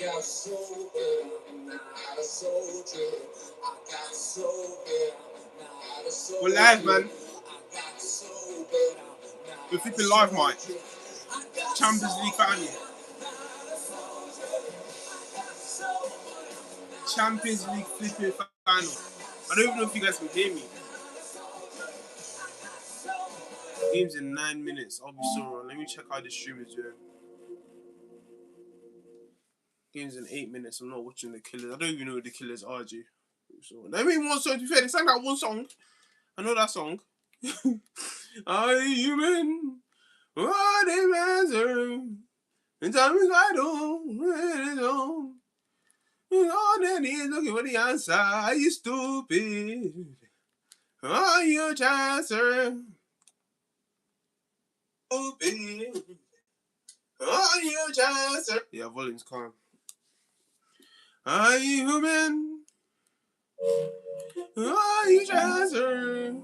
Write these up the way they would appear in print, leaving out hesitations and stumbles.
got sober, I'm not a soldier. I got sober, I'm not a soldier. We're live, man. I got sober, We're flipping live, Mike. Champions League final. Champions League flipping final. I don't even know if you guys can hear me. Game's in 9 minutes. I'll be so wrong. Let me check how the stream is doing. Game's in 8 minutes. I'm not watching the Killers. I don't even know who the Killers are, G. So, let me one song. To be fair, they sang that one song. I know that song. Are you human? What is answer? And time is vital. All that is looking for the answer. Are you stupid? Are you chancer? Stupid. Are you chancer? Yeah, volume's calm. Are you human? Are you chancer?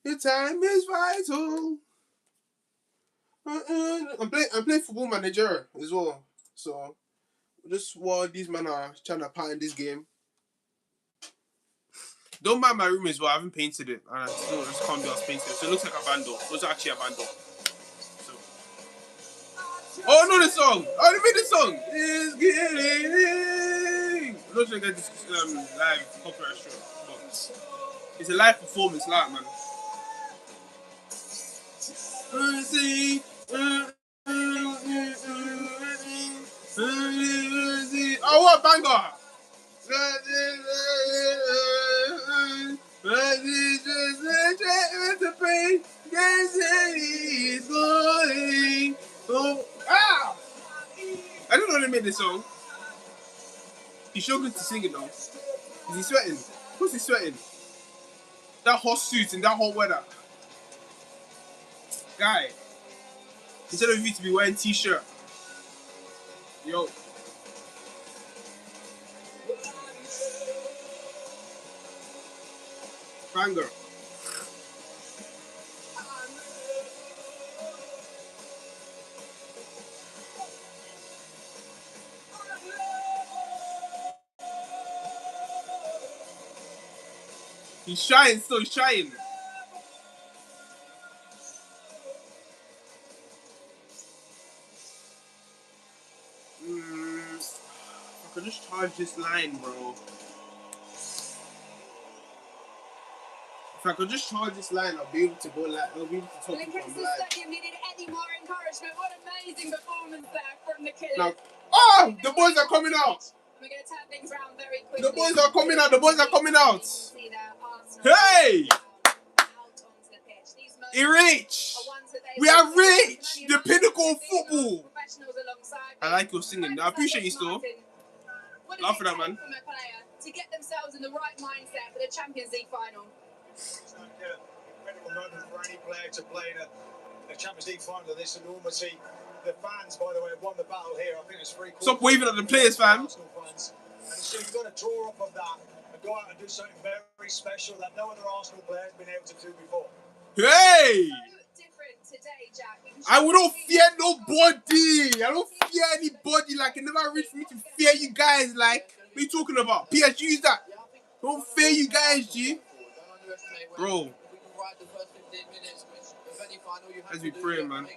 Your time is vital. I'm playing Football Manager as well. So just while these men are trying to pattern this game. Don't mind my room as well. I haven't painted it. And I still just can't be asked painted it. So it looks like a bando. It was actually a bando. So. Oh, I know the song. Oh, they made the song. It's getting. I'm not sure I get this live copyright strike. But it's a live performance, like, man. Oh, what banger! I don't know they made this song. He's so good to sing it though. Is he sweating? Of course he's sweating. That hot suit in that hot weather. Guy. Instead of you to be wearing t-shirt. Yo. Banger. He's shying still, he's shying. I could just charge this line, bro. If I could just charge this line, I'll be able to go like, I'll be able to talk in case the stadium needed any more encouragement, what amazing performance there from the Killers. Now, oh, the boys are coming out. We're going to turn things around very quickly. The boys are coming out. The boys are coming out. Hey! He reached. We have reached the pinnacle of football. I like your singing. I appreciate you still. Laugh for that, man. To get themselves in the right mindset for the Champions League final. It's like an incredible moment for any player to play in a Champions League final of this enormity. The fans, by the way, have won the battle here. I think it's 3/4. Stop waving at the players, fam. And so you've got to draw up of that and go out and do something very, very special that no other Arsenal player has been able to do before. Hey! So different today, Jack. I don't fear nobody. I don't fear anybody. Like, it never reached for me to fear you guys. Like, what are you talking about? PSG is that. Don't fear you guys, G. Bro. As we pray, man.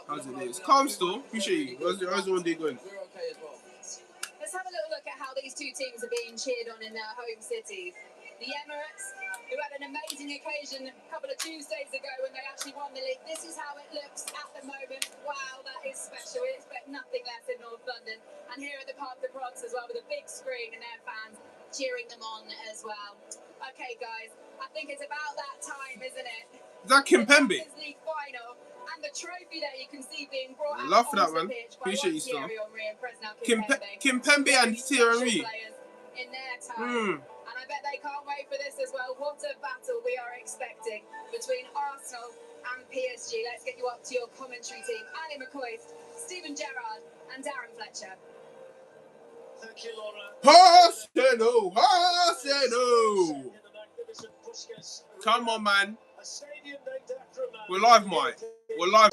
How's it? It's calm still. Appreciate you. How's the one day going? Let's have a little look at how these two teams are being cheered on in their home cities. The Emirates, who had an amazing occasion a couple of Tuesdays ago when they actually won the league. This is how it looks at the moment. Wow, that is special. We expect nothing less in North London. And here at the Parc des Princes as well, with a big screen and their fans cheering them on as well. Okay, guys, I think it's about that time, isn't it? Is that Kimpembe? The League final and the trophy that you can see being brought out. Love for that, onto man. the pitch by Appreciate you, still. Kimpembe and Thierry Henry. In their time. And I bet they can't wait for this as well. What a battle we are expecting between Arsenal and PSG. Let's get you up to your commentary team. Ali McCoist, Stephen Gerrard and Darren Fletcher. Thank you, Laura. Arsenal! Come on, man. We're live, Mike. We're live.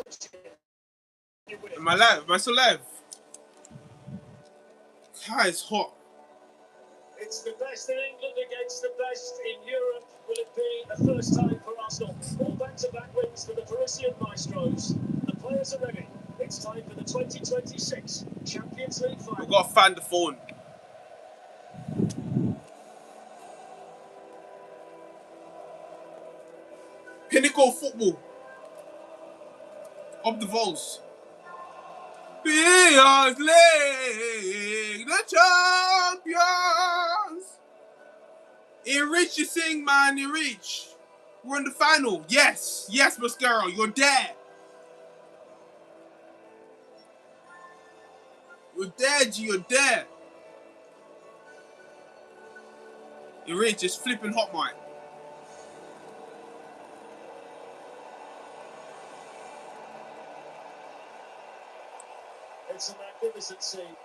Am I live? Am I still live? God, it's hot. It's the best in England against the best in Europe. Will it be a first time for Arsenal? All back-to-back wins for the Parisian Maestros. The players are ready. It's time for the 2026 Champions League final. We've got to find the phone. Pinnacle football. Up the Vols. Beyond League, the champions. In reach, you sing, man. In reach. We're in the final. Yes. Yes, Mascara. You're there. You're there, G. You're there. In reach, it's flipping hot, mate. It's a magnificent scene.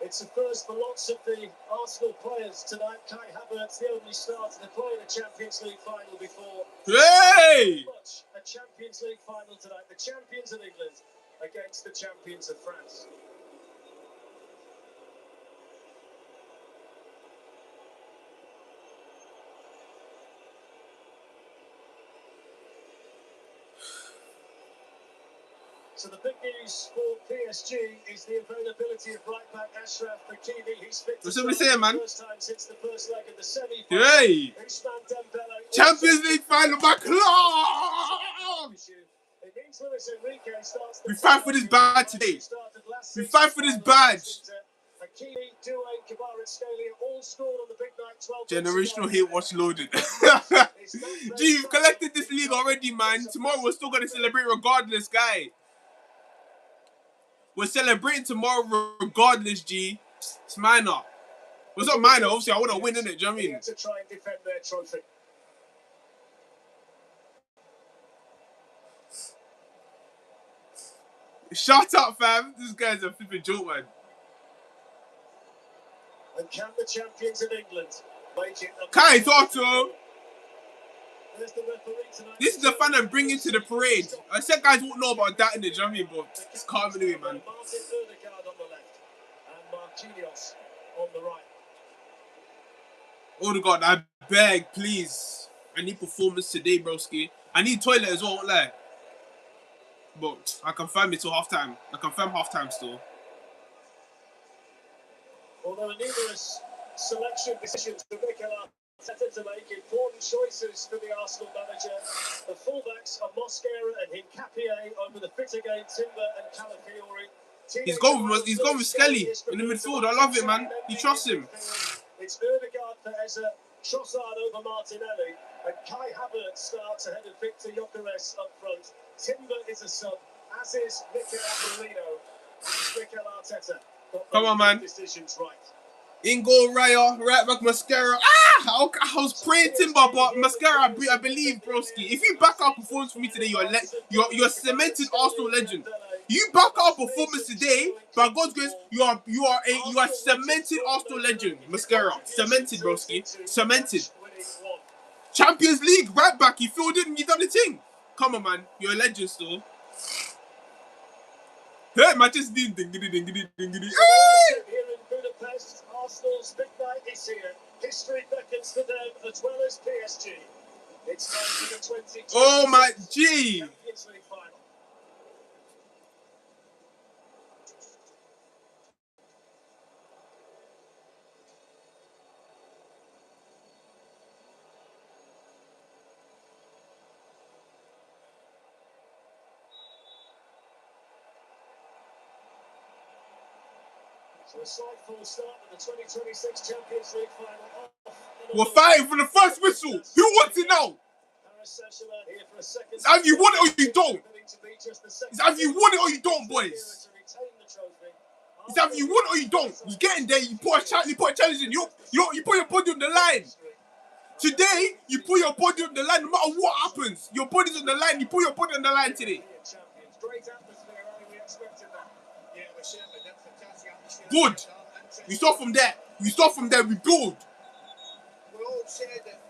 It's a first for lots of the Arsenal players tonight. Kai Havertz, the only starter to play in a Champions League final before. Hey! Much a Champions League final tonight. The champions of England against the champions of France. So the big news for PSG is the availability of right back Ashraf Hakimi. He's fit to What's saying, man? first time since the first leg of the semi. Hey! Champions League final, my club! We fight for this badge today. We fight for this badge. Generational hate watch loaded. Gee, you've collected this league already, man. Tomorrow we're still gonna celebrate regardless, guy. We're celebrating tomorrow regardless, G. It's minor. Well, it's not minor, obviously I want to win, innit? Do you know what I mean? To try and defend their trophy. Shut up, fam. This guy's a flipping joke, man. And can the champions of England make it? Kai Toto! This is the fan I'm bringing to the parade. I said guys won't know about that in the, do you know what I mean? But it's calm anyway, man. Martin Odegaard on the left and Marquinhos on the right. Odegaard, I beg, please. I need performance today, broski. I need toilet as well, I won't lie. But I confirm it till halftime. I confirm halftime still. Although numerous selection decisions for Mikel Arteta to make, important choices for the Arsenal manager. The fullbacks are Mosquera and Hincapié over the fit again Timber and Calafiori. He's gone with Skelly in the midfield. I love it, man. You trust him. It's Odegaard for Eze, Trossard over Martinelli, and Kai Havertz starts ahead of Victor Gyökeres up front. Timber is a sub, as is Mikel Arteta. Come on, man. Decisions right. In goal, Raya, right back, Mascara. I was praying Timber, but Mascara, I believe, broski. If you back up performance for me today, you're a cemented Arsenal legend. You back up performance today, by God's grace, you are a cemented Arsenal legend, Mascara. Cemented, broski. Cemented. Champions League, right back. You filled in, you done the thing. Come on, man. You're a legend still. Hey, man, just ding. Here in Budapest, Arsenal's big night is here. History beckons for them as well as PSG. It's time for the 2020 Oh my G. Champions League final. So a slight false start with the 2026 Champions League final. We're fighting for the first whistle. Who wants it now? It's either you want it or you don't. It's either you want it or you don't, boys. It's either you want it or you don't. You get in there, you put a challenge in. You put your body on the line. Today, you put your body on the line no matter what happens. Your body's on the line. You put your body on the line today. Good. We start from there. We build. We all say that,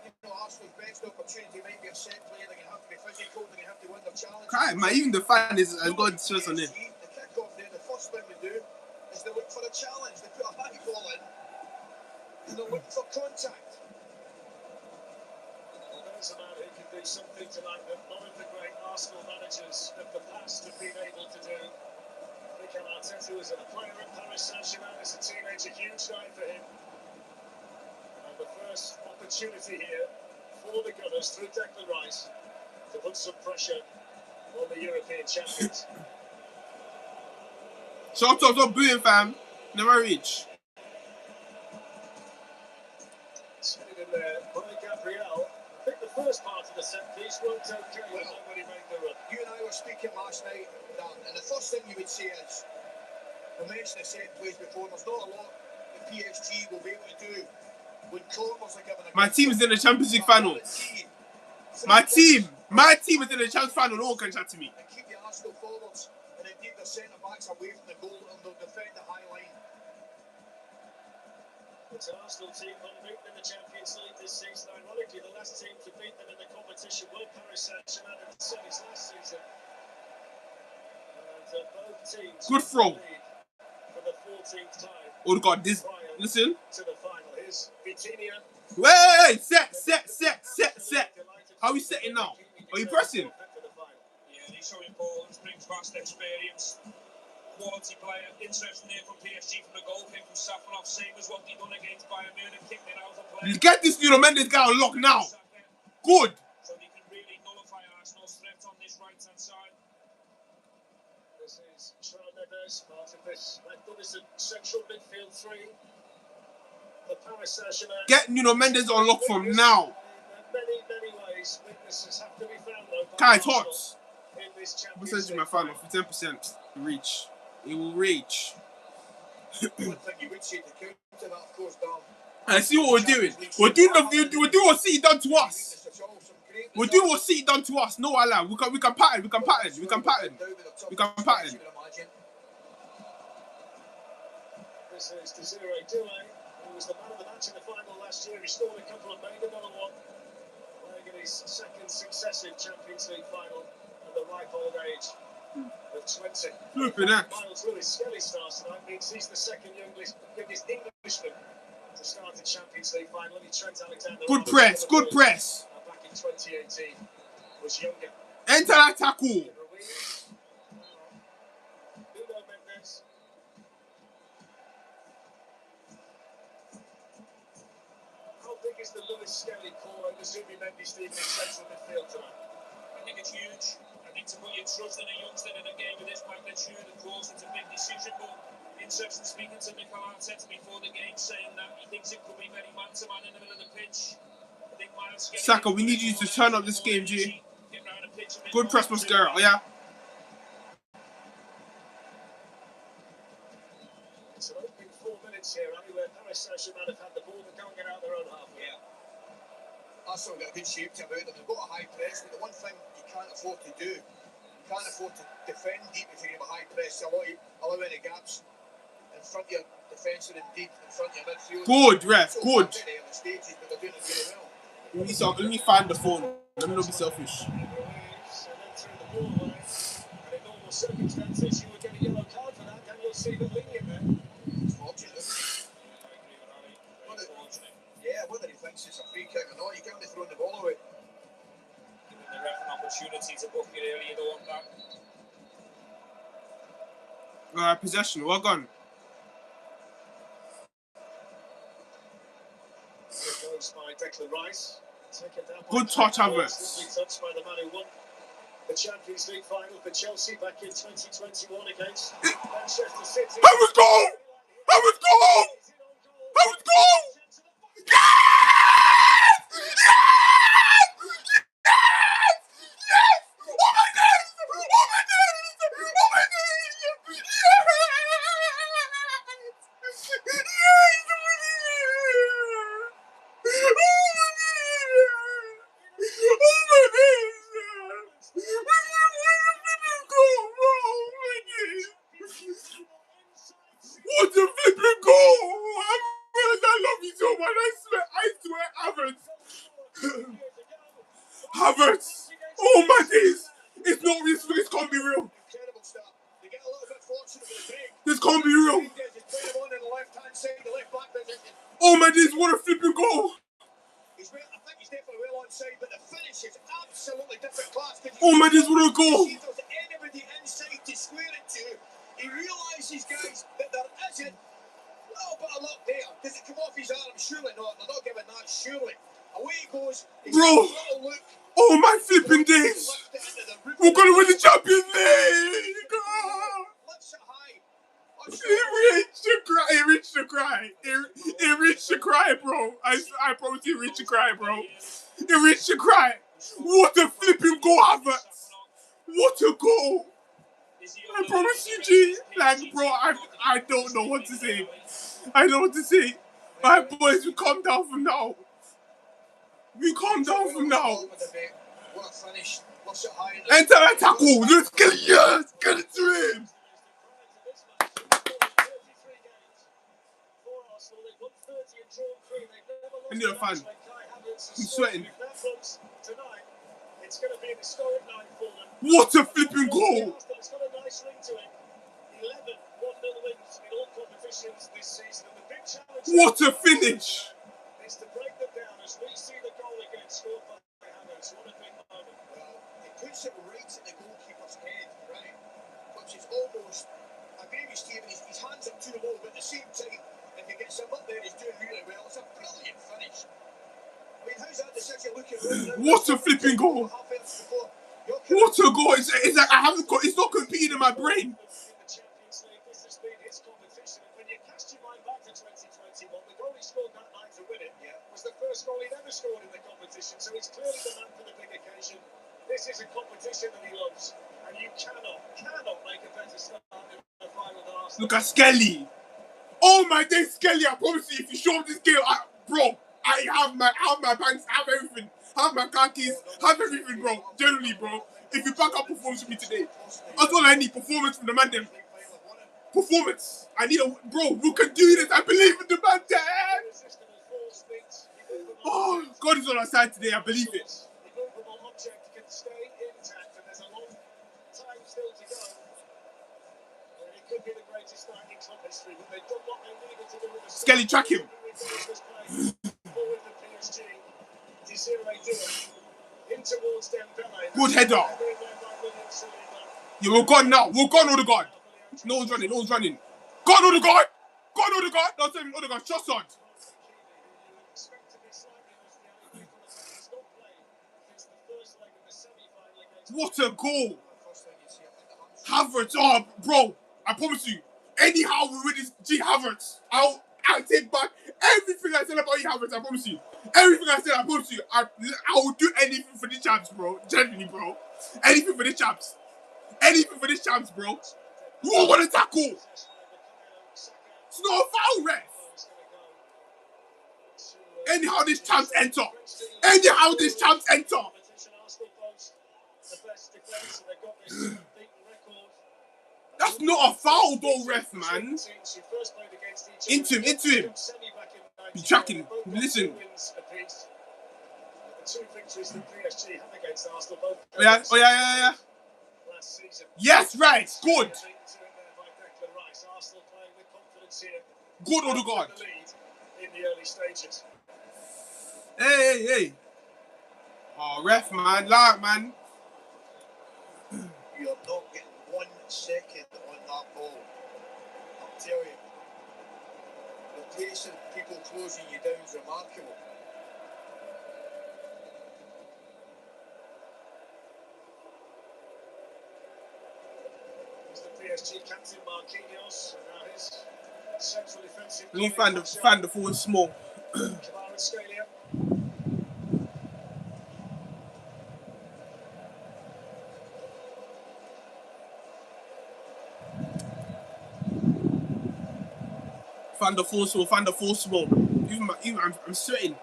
Arsenal's best opportunity might be a set play. They're going to have to be physical. They're going to have to win their challenge. Man, even the fan has got stress on it. The kick-off there, the first thing they do is they look for a challenge. They put a high ball in and they're looking for contact. Well, there's a man who can do something tonight that none of the great Arsenal managers of the past have been able to do. Mikel Arteta was a player at Paris Saint-Germain as a teenager, huge night for him. And the first opportunity here for the Gunners through Declan Rice to put some pressure on the European champions. Shout out, stop booing, fam. Never reach. Sitting in there by Gabriel. I think the first part of the set piece worked okay when nobody made the run. You and I were speaking last night, Dan, and the first thing you would say is, I mentioned the set plays before, there's not a lot that PSG will be able to do when corners are given a My team is in the Champions League final. My team is in the Champions final. No one can chat to me. And keep the Arsenal forwards, and indeed their centre-backs away from the goal, and they'll defend the high line. It's an Arsenal team unbeaten in the Champions League this season. Ironically, the last team to beat them in the competition were Paris Saint-Germain in the semis last season. And both teams Good throw. for the 14th time. Oh God, this. Listen. To the final. Here's Vitinha. Wait, set. How are we setting now? Are you pressing? Yeah, he's so important. Brings vast experience. Quality player. Interesting here from PSG from the goal kick from Safanov. Same as what he done against Bayern Munich. Kicked it out of play. Get this Nuno Mendes guy on lock now. Good. So they can really nullify Arsenal's threat on this right-hand side. This is Shawn Neves, part of this. They've done this at central midfield three. The Paris Saint-Germain. Get Nuno Mendes on lock from now. Many ways, weaknesses have to be found though. Guys, hot. In this I'm Champions sending my fan off for 10%. Reach. It will reach. One thing you would say to counter that, of course, Dan. I see what we're doing. We're doing what City done to us. We're doing what City done to us. No, I lie. We can pattern. We can pattern. This is Desiree Doué, who was the man of the match in the final last year. He scored a couple and made another one. Playing in his second successive Champions League final at the ripe old age of 20. Look at that. Miles Lewis Skelly starts tonight, means he's the second youngest Englishman to start a Champions League final. Trent Alexander. Good press. Back in 2018 was younger. Enter that tackle. Nuno Mendes. How big is the Lewis Skelly call over Zumi Mendy Stephen in central midfield tonight? I think it's huge. I think to put your trust in a youngster in a game of this magnitude, of course, it's a big decision. But interesting speaking to Mikel Arteta before the game, saying that he thinks it could be very man-to-man in the middle of the pitch. I think Miles Saka, we need you to turn up this game, G. Good press, Mascara. Yeah. It's an opening 4 minutes here, anywhere Paris Saint-Germain have had the ball and can't get out their own half. Yeah. Arsenal got a good shape to about them. They've got a high press, but the one thing you can't afford to do, you can't afford to defend deep if you have a high press. So allow any gaps in front of your defence and indeed in front of your midfield. Good, ref. Good. Very early stages, but they're doing it really well. Let me find the phone. Let me not be selfish. And then through the ball line. And in normal circumstances, you would get a yellow card for that. Daniel Seaman lenient there. Fortunate. Whether he thinks it's a free kick or not, you can't be throwing the ball away. Giving the ref an opportunity to book it early, you don't want that. Possession, well gone. It goes by Declan Rice. Good touch, Havertz. Touched by the man who won the Champions League final for Chelsea back in 2021 against Manchester City. Havertz goal! Havertz goal! Havertz goal! Yes! Yes! Yes! Yes! Oh my days! Oh my days! Oh my days! Yes! What a flipping goal! I love you so much. I swear, Havertz. Havertz! Oh my days! It's not real. This can't be real. Incredible start. They get a little bit fortunate with the break. This can't be real. He's playing him on the left-hand side, the left-back position. Oh my days, what a flipping goal! I think he's definitely well onside, but the finish is absolutely different class. Oh my days, what a goal! If there's anybody inside to square it to, he realises, guys, that there isn't a little bit of luck there. Does it come off his arm? Surely not. They're not giving that, surely. Away it goes. Bro! Oh my flipping days! We're gonna win the Champions League! Lifts it high. It reached the cry. It reached the cry, bro. I promise you, it reached the cry, bro. It reached the cry. What a flipping goal, Havertz! What a goal! I promise you, G. Like, bro, I don't know what to say. I don't know what to say. My boys, we calm down from now. We calm down from now. What a finish. Lifts it high. Enter that tackle. Let's get it. Yes, get it to him. I need a fan. I'm sweating. It's going to be an historic night for them. What a flipping goal! It's got a nice ring to it. 11 1-0 wins in all competitions this season. And the big challenge. What a finish! Is to break them down as we see the goal again scored by Havertz. What a big moment. Well, it puts it right at the goalkeeper's head, right? Which is almost, I agree with Stephen, his hands up too low, but at the same time, if he gets him up there, he's doing really well. It's a brilliant finish. I mean, how's that decision looking right now? What a flipping goal! What a goal! It's like I haven't got. It's not competing in my brain. In the Champions League, this has been his competition. And when you cast your mind back to 2021, the goal he scored that night to win it was the first goal he'd ever scored in the competition. So he's clearly the man for the big occasion. This is a competition that he loves, and you cannot make a better start in the final than Arsenal. Look at Skelly. Oh my days, Skelly! I promise you, if you show up this game, bro, I have my banks, have everything, have my car keys, have everything, bro. Generally, bro. If you back up performance with me today, that's all I need. Performance from the man them. Performance. I need bro. We can do this. I believe in the man them. Oh, God is on our side today. I believe it. The movable object can stay intact, and there's a long time still to go. It could be the greatest night in club history, but they've done what they needed to do with the Skelly, track him. Forward the PSG. Desiree Dillon in towards Dembele. Good header. Yeah, we're gone now. We're gone, Odegaard. No one's running. No one's running. Gone, Odegaard. Gone, Odegaard. Don't tell me Odegaard. Just on. What a goal. Havertz. Oh, bro. I promise you. Anyhow, we win this G Havertz. I'll take back everything I said about you, Havertz. I promise you. Everything I said, I promise you. I will do anything for the champs, bro. Genuinely, bro. Anything for the champs. Anything for the champs, bro. Whoa, what a tackle. It's not a foul, ref. Anyhow, this champs enter. Anyhow, this champs enter. That's not a foul, though, ref, man. Into him. He's tracking. Listen. Oh, yeah. Yes, right. Good. Good, Odegaard. Hey. Oh, ref, man. Like, man. You're not getting 1 second on that ball. I'll tell you. The pace of people closing you down is remarkable. It's the PSG captain Marquinhos, and now his central defensive. We find the forward small. Find the full small. Even I'm sweating.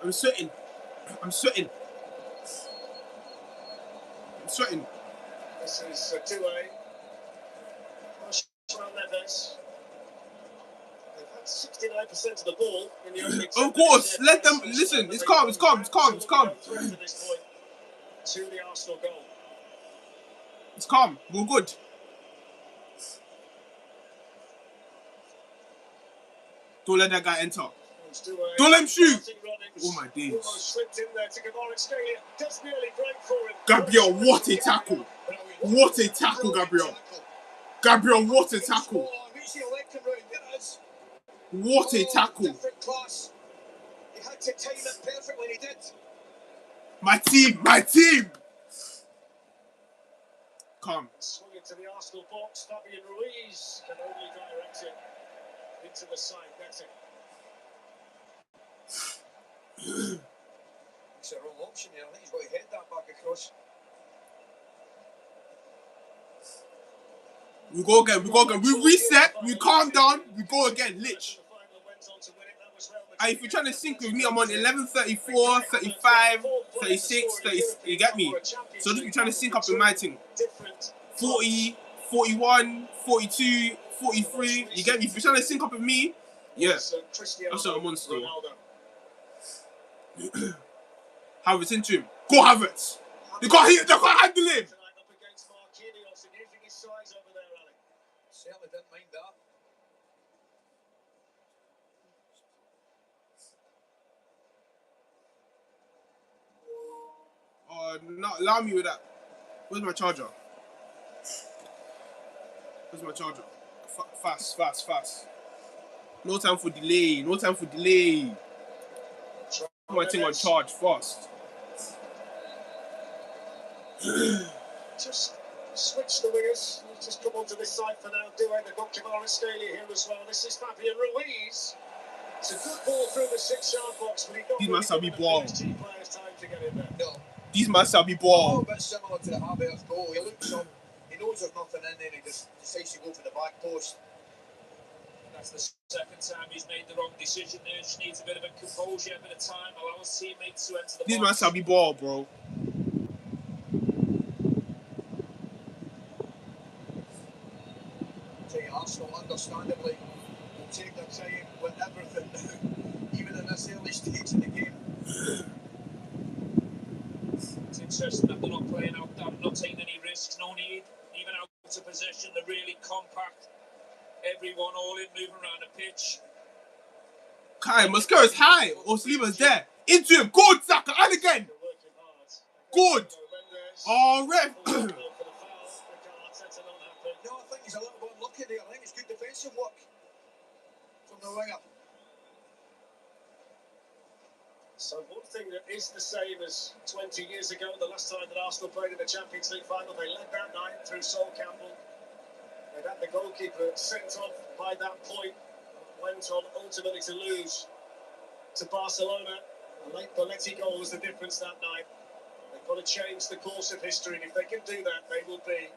I'm sweating. This is Touré. Neves. They've That's 69% of the ball in the opening. Of course, let them listen. It's calm. It's calm. It's calm. It's calm. To the Arsenal goal. It's calm. We're good. Don't let that guy enter. Don't let him shoot. Oh my days. Gabriel, what a tackle. What a tackle, Gabriel. Gabriel, what a tackle. What a tackle. He had to time it perfectly when he did. My team, my team. Come. Swung into the Arsenal box. Fabian Ruiz can only direct it into the side netting. It's a wrong option here. I think he's got to head that back across. We go again. We go again. We reset. We calm down. We go again. Lich. And if you're trying to sync with me, I'm on 11, 34, 35, 36, 30. You get me? So just be trying to sync up with my thing. 40, 41, 42, 43. You get me? If you're trying to sync up with me, yeah. That's what I'm on still. Havertz into him. Go Havertz. They can't handle him. Certainly didn't mind that. Oh, not allow me with that. Where's my charger? Where's my charger? Fast, fast, fast. No time for delay. No time for delay. Put my thing on charge fast. Just switch the wingers. Just come onto this side for now. They've got Kamara Staley here as well. This is Fabian Ruiz. It's a good ball through the 6-yard box, but he got these must have be ball. PSG players time to get in there. No. These must have be A ball. little bit similar to the Havertz goal. He looks up, he knows there's nothing in there, and he just decides to go for the back post. That's the second time he's made the wrong decision there. Just needs a bit of a composure, a bit of time, allow his teammates to enter the These box. must have be ball, bro. Arsenal, understandably, will take their time with everything now, even in this early stage of the game. It's interesting that they're not playing out, not taking any risks, no need, even out of possession. They're really compact. Everyone all in, moving around the pitch. Kai, Mascara's high. Or Slima's there. Into him. Good, Saka. And again. Good. Oh, ref. No, I think he's a little bit unlucky there. I think it's good defensive work from the winger. So one thing that is the same as 20 years ago, the last time that Arsenal played in the Champions League final, they led that night through Sol Campbell. They had the goalkeeper sent off by that point, went on ultimately to lose to Barcelona. A late Belletti goal was the difference that night. They've got to change the course of history, and if they can do that, they will be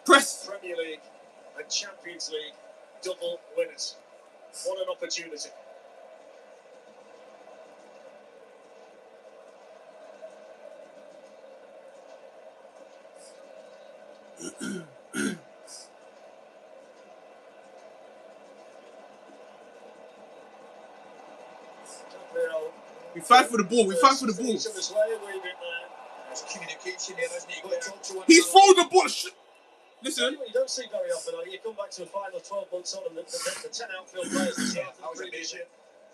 Premier League and Champions League double winners. What an opportunity. We fight for the ball. We fight for the ball. There's communication there, isn't he? You've got to talk to one He's another. thrown the ball. Listen. You don't see very often, you come back to a final 12 months on and the 10 outfield players that started the Premiership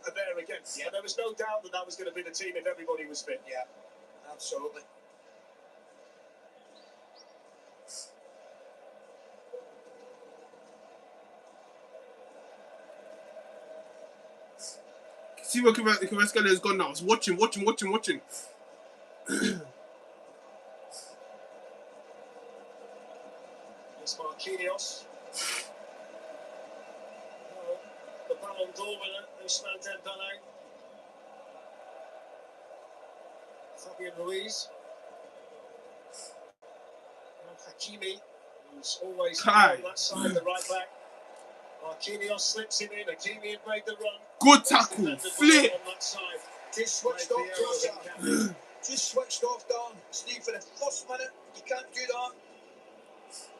are there again. Yeah. And there was no doubt that was going to be the team if everybody was fit. Yeah, absolutely. See where Kvaratskhelia has gone now. It's watching. It's Marquinhos. The Ballon d'Or winner, Ousmane Dembélé. Fabian Ruiz. And Hakimi, who's always on that side, the right back. Marquinhos slips him in. Hakimi had made the run. Good tackle. Flip. On that side. Just switched off, Joshua. Just switched off, Dan. Steve, for the first minute, you can't do that.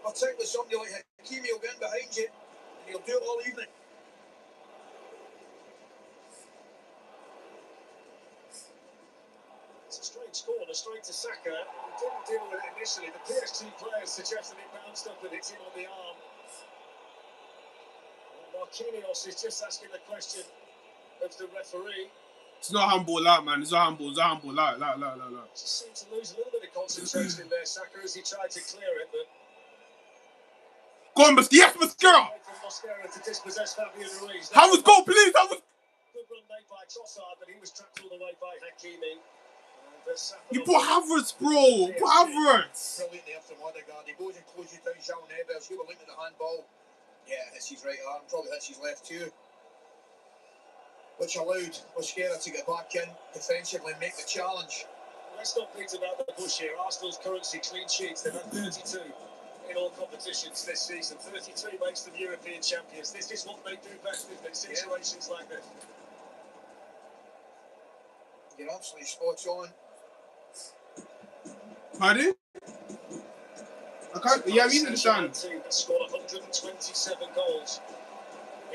I'll tell you with somebody like Hakimi will get in behind you, and he'll do it all evening. Strange corner, straight to Saka. He didn't deal with it initially. The PSG players suggested it bounced up and hit him on the arm. Marquinhos is just asking the question of the referee. It's not handball out, man. It's not handball. It's not handball out. Just seemed to lose a little bit of concentration in there, Saka, as he tried to clear it, but... Go on, Mosquera. Yes, Mosquera. Mosquera to dispossess Fabian Ruiz. Have us go, please. Have us. Good run made by Trossard, but he was trapped all the way by Hakimi. You put Havertz, bro. Put Havertz. Brilliant there from Odegaard. He goes and closes down Jean Nevers. You were looking at the handball. Yeah, hits his right arm. Probably hits his left too. Which allowed Mosquera to get back in defensively and make the challenge. Let's not beat about the bush here. Arsenal's currency clean sheets. They've had 32 in all competitions this season. 33 makes them European champions. This is what they do best in situations like this. You're absolutely spot on. Pardon? I can't. Yeah, we understand. Team that scored 127 goals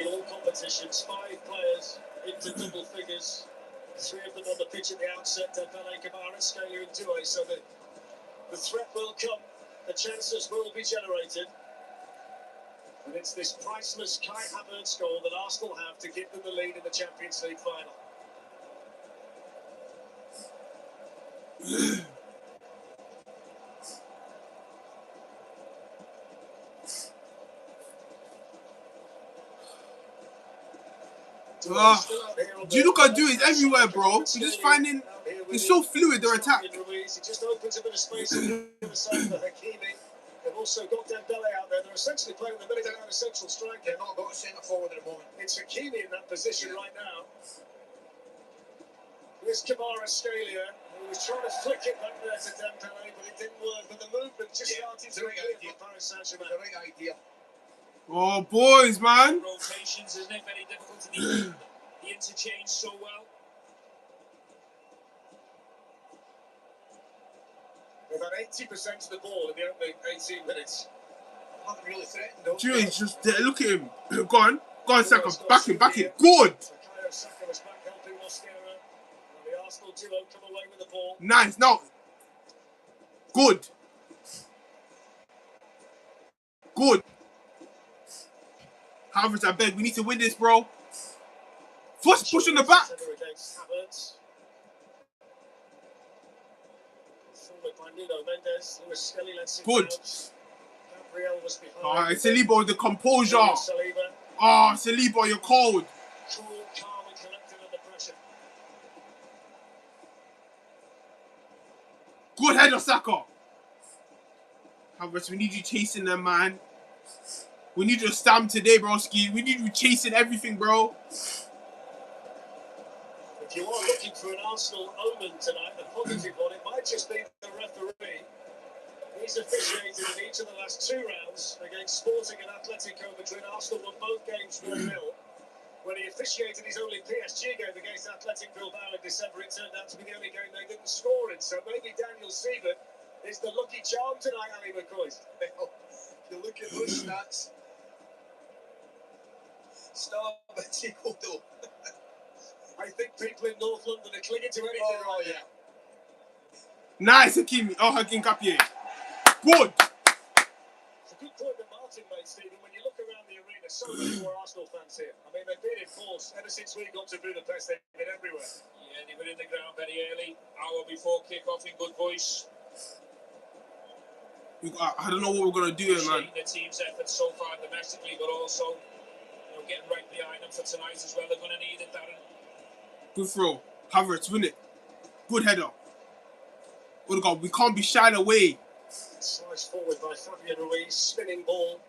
in all competitions. 5 players into double figures. 3 of them on the pitch at the outset. Dembele, Kvaratskhelia and Doué. So the threat will come. The chances will be generated. And it's this priceless Kai Havertz goal that Arsenal have to give them the lead in the Champions League final. Do you look at Doué? It's everywhere, bro. You're just finding. It's so fluid, their attack. It just opens a bit of space on the other side for Hakimi. They've also got Dembele out there. They're essentially playing the middle down a central striker. They've not got a centre forward at the moment. It's Hakimi in that position right now. Here's Kvaratskhelia, who was trying to flick it back there to Dembele, but it didn't work. But the movement just started to appear for Paris Saint-Germain. The right idea. Oh, boys, man. Rotations, isn't it? Very difficult to do the interchange so well. They've had 80% of the ball in the opening 18 minutes. Haven't really threatened though. Doué's just there. Look at him. Go on, Saka. Back him. Good. Saka was back helping Mosquera. And the Arsenal duo come away with the ball. Nice. Now. Good. Havertz, I beg. We need to win this, bro. First push on the back. Against Havertz. Forward by Nuno Mendes. Lewis Skelly lets it Good. out. Gabriel was behind. Alright, Saliba with the composure. Saliba. Saliba, you're cold. Cool, calm and collected under pressure. Good header, Saka. Havertz, we need you chasing them, man. We need your stamp today, broski. We need you chasing everything, bro. If you are looking for an Arsenal omen tonight, a positive one, it might just be the referee. He's officiated in each of the last 2 rounds against Sporting and Atletico Madrid. Arsenal won both games 1-0. When he officiated his only PSG game against Athletic Bilbao in December, it turned out to be the only game they didn't score in. So maybe Daniel Sievert is the lucky charm tonight, Ali McCoy. You look at those stats. Stop it, though. I think people in North London are clinging to anything right now. Nice, Hakimi. Hakim Kapie. Good. It's a good point that Martin made, Stephen. When you look around the arena, so many more Arsenal fans here. I mean, they've been in force ever since we got to Budapest. They've been everywhere. Yeah, they were in the ground very early, hour before kick-off in good voice. I don't know what we're going to do here, man. The team's efforts so far domestically, but also getting right behind them for tonight as well. They're going to need it, Darren. Good throw. Havertz, win it. Good header. Odegaard, we can't be shied away. Sliced forward by Fabian Ruiz, spinning ball.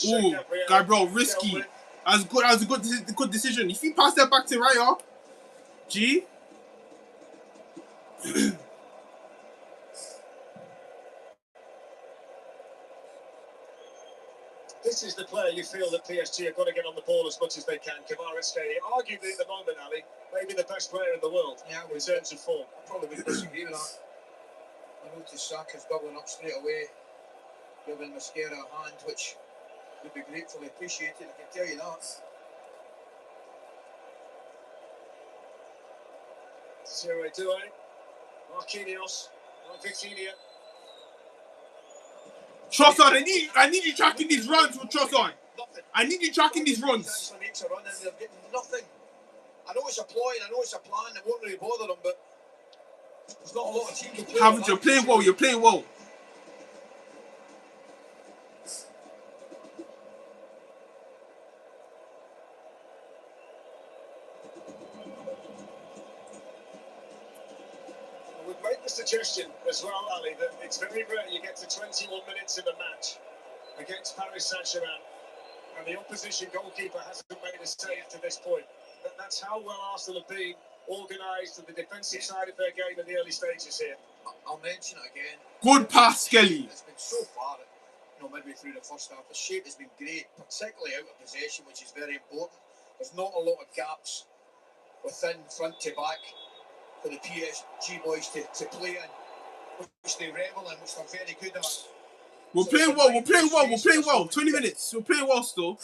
Ooh, Gabriel, risky. That was a good decision. If you pass that back to Raya, G. This is the player you feel that PSG have got to get on the ball as much as they can. Kvaratskhelia, arguably at the moment, Ali, maybe the best player in the world in terms of form. I probably wouldn't disagree with that. I noticed Saka's doubling up straight away, giving Mosquera a hand, which would be gratefully appreciated, I can tell you that. 0-2. Marquinhos, Vitinha. Trossard, I need you tracking these runs with Trossard. Nothing. I need you tracking these runs. Actually makes a run and they're getting nothing. I know it's a ploy and I know it's a plan that won't really bother them, but there's not a lot of teams who play. Havertz, you're playing well. You're playing well. We've made the suggestion as well, Ali, that it's very rare you get to 21 minutes in a match against Paris Saint-Germain and the opposition goalkeeper hasn't made a save to this point. That's how well Arsenal have been organised to the defensive side of their game in the early stages here. I'll mention it again. Good pass, Skelly. It's been so far, midway through the first half. The shape has been great, particularly out of possession, which is very important. There's not a lot of gaps within front to back for the PSG boys to play in, which they revel in, which they're very good at. We're playing well. We're playing well. We're playing well. 20 minutes. We're playing well still.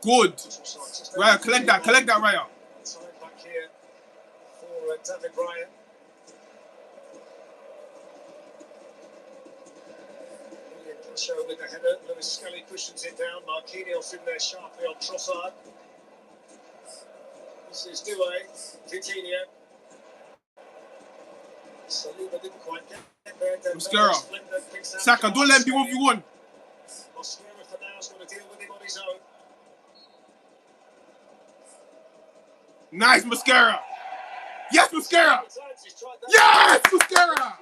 Good. Raya, collect that. Collect that, Raya. Side back here for David Raya. Show with the header. Lewis Skelly cushions it down. Marquinhos in there sharply on Trossard. This is Doué. Vitinha. Saliba didn't quite get there. Mascara. Saka, don't let him be 1v1. Mascara for now is going to deal with him on his own. Nice, Mascara. Yes, Mascara. Yes, Mascara.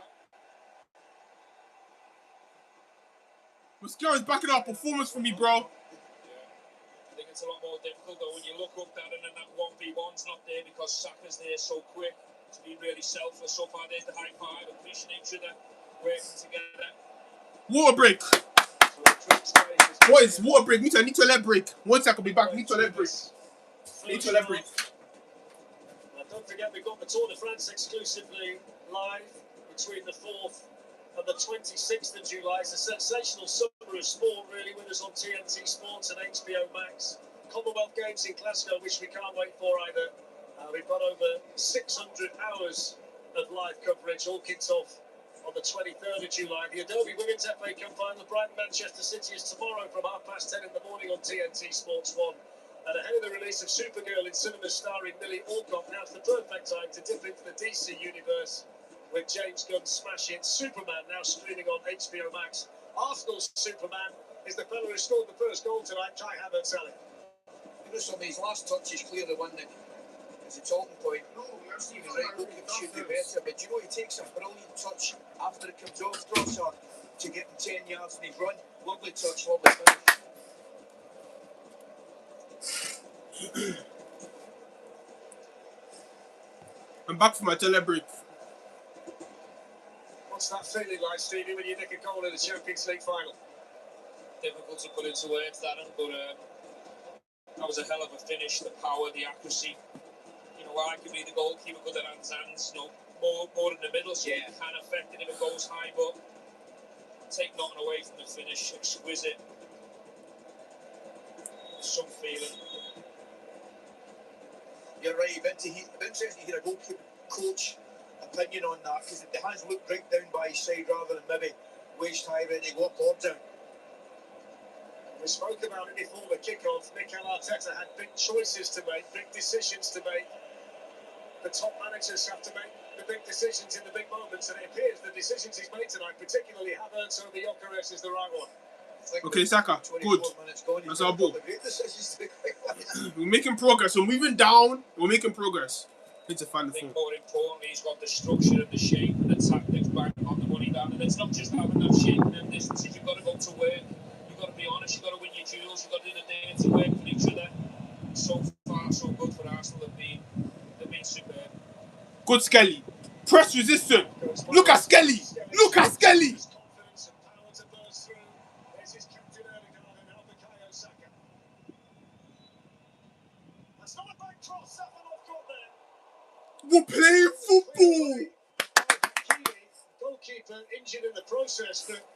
Mascara's backing up performance for me, bro. Yeah. I think it's a lot more difficult though when you look up that and then that 1v1's not there because Saka's there so quick. It's been really selfless so far. There's the high five, appreciating each other, working together. Water break. Boys, water break. I need to let break. Once I can be back, need to let break. Need to let break. And don't forget, we've got the Tour de France exclusively live between the 4th and the 26th of July. It's a sensational summer of sport, really, with us on TNT Sports and HBO Max. Commonwealth Games in Glasgow, which we can't wait for either. We've got over 600 hours of live coverage, all kicks off on the 23rd of July. The Adobe Women's FA Cup final, Brighton Manchester City, is tomorrow from 10:30 in the morning on TNT Sports 1. And ahead of the release of Supergirl in cinemas starring Millie Alcock, now's the perfect time to dip into the DC universe with James Gunn's smash hit Superman, now streaming on HBO Max. Arsenal's Superman is the fellow who scored the first goal tonight, Kai Havertz. You know, some of his last touches clearly one that is a talking point. No, Stephen Wright goalkeeper should do better, but you know he takes a brilliant touch after it comes off Trossard to get him 10 yards in his run. Lovely touch, lovely finish. I'm back for my tele break. What's that feeling like, Stevie, when you nick a goal in the Champions League final? Difficult to put into words, Darren, but that was a hell of a finish. The power, the accuracy. You know, arguably the goalkeeper good at hands, you know, more in the middle, so you can affect it if it goes high, but take nothing away from the finish. Exquisite. Some feeling. You're right, interesting to hear a goalkeeper coach opinion on that, because it has looked right down by his side rather than maybe waist high when they go up or down. We spoke about it before the kick-off. Mikel Arteta had big choices to make, big decisions to make. The top managers have to make the big decisions in the big moments, and it appears the decisions he's made tonight, particularly Havertz over Gyökeres, is the right one. Okay, Saka, good. That's our ball. We're making progress. We're moving down. We're making progress. Need to find the phone. More importantly, he's got the structure and the shape and the tactics back on the money down. And it's not just having that shape and them distances. You've got to go to work. You've got to be honest. You've got to win your duels. You've got to do the dirty work with each other. So far, so good for Arsenal. They've been superb. Good Skelly. Press resistant. Look at Skelly. Look at Skelly. We're playing football. Goalkeeper injured in the process, but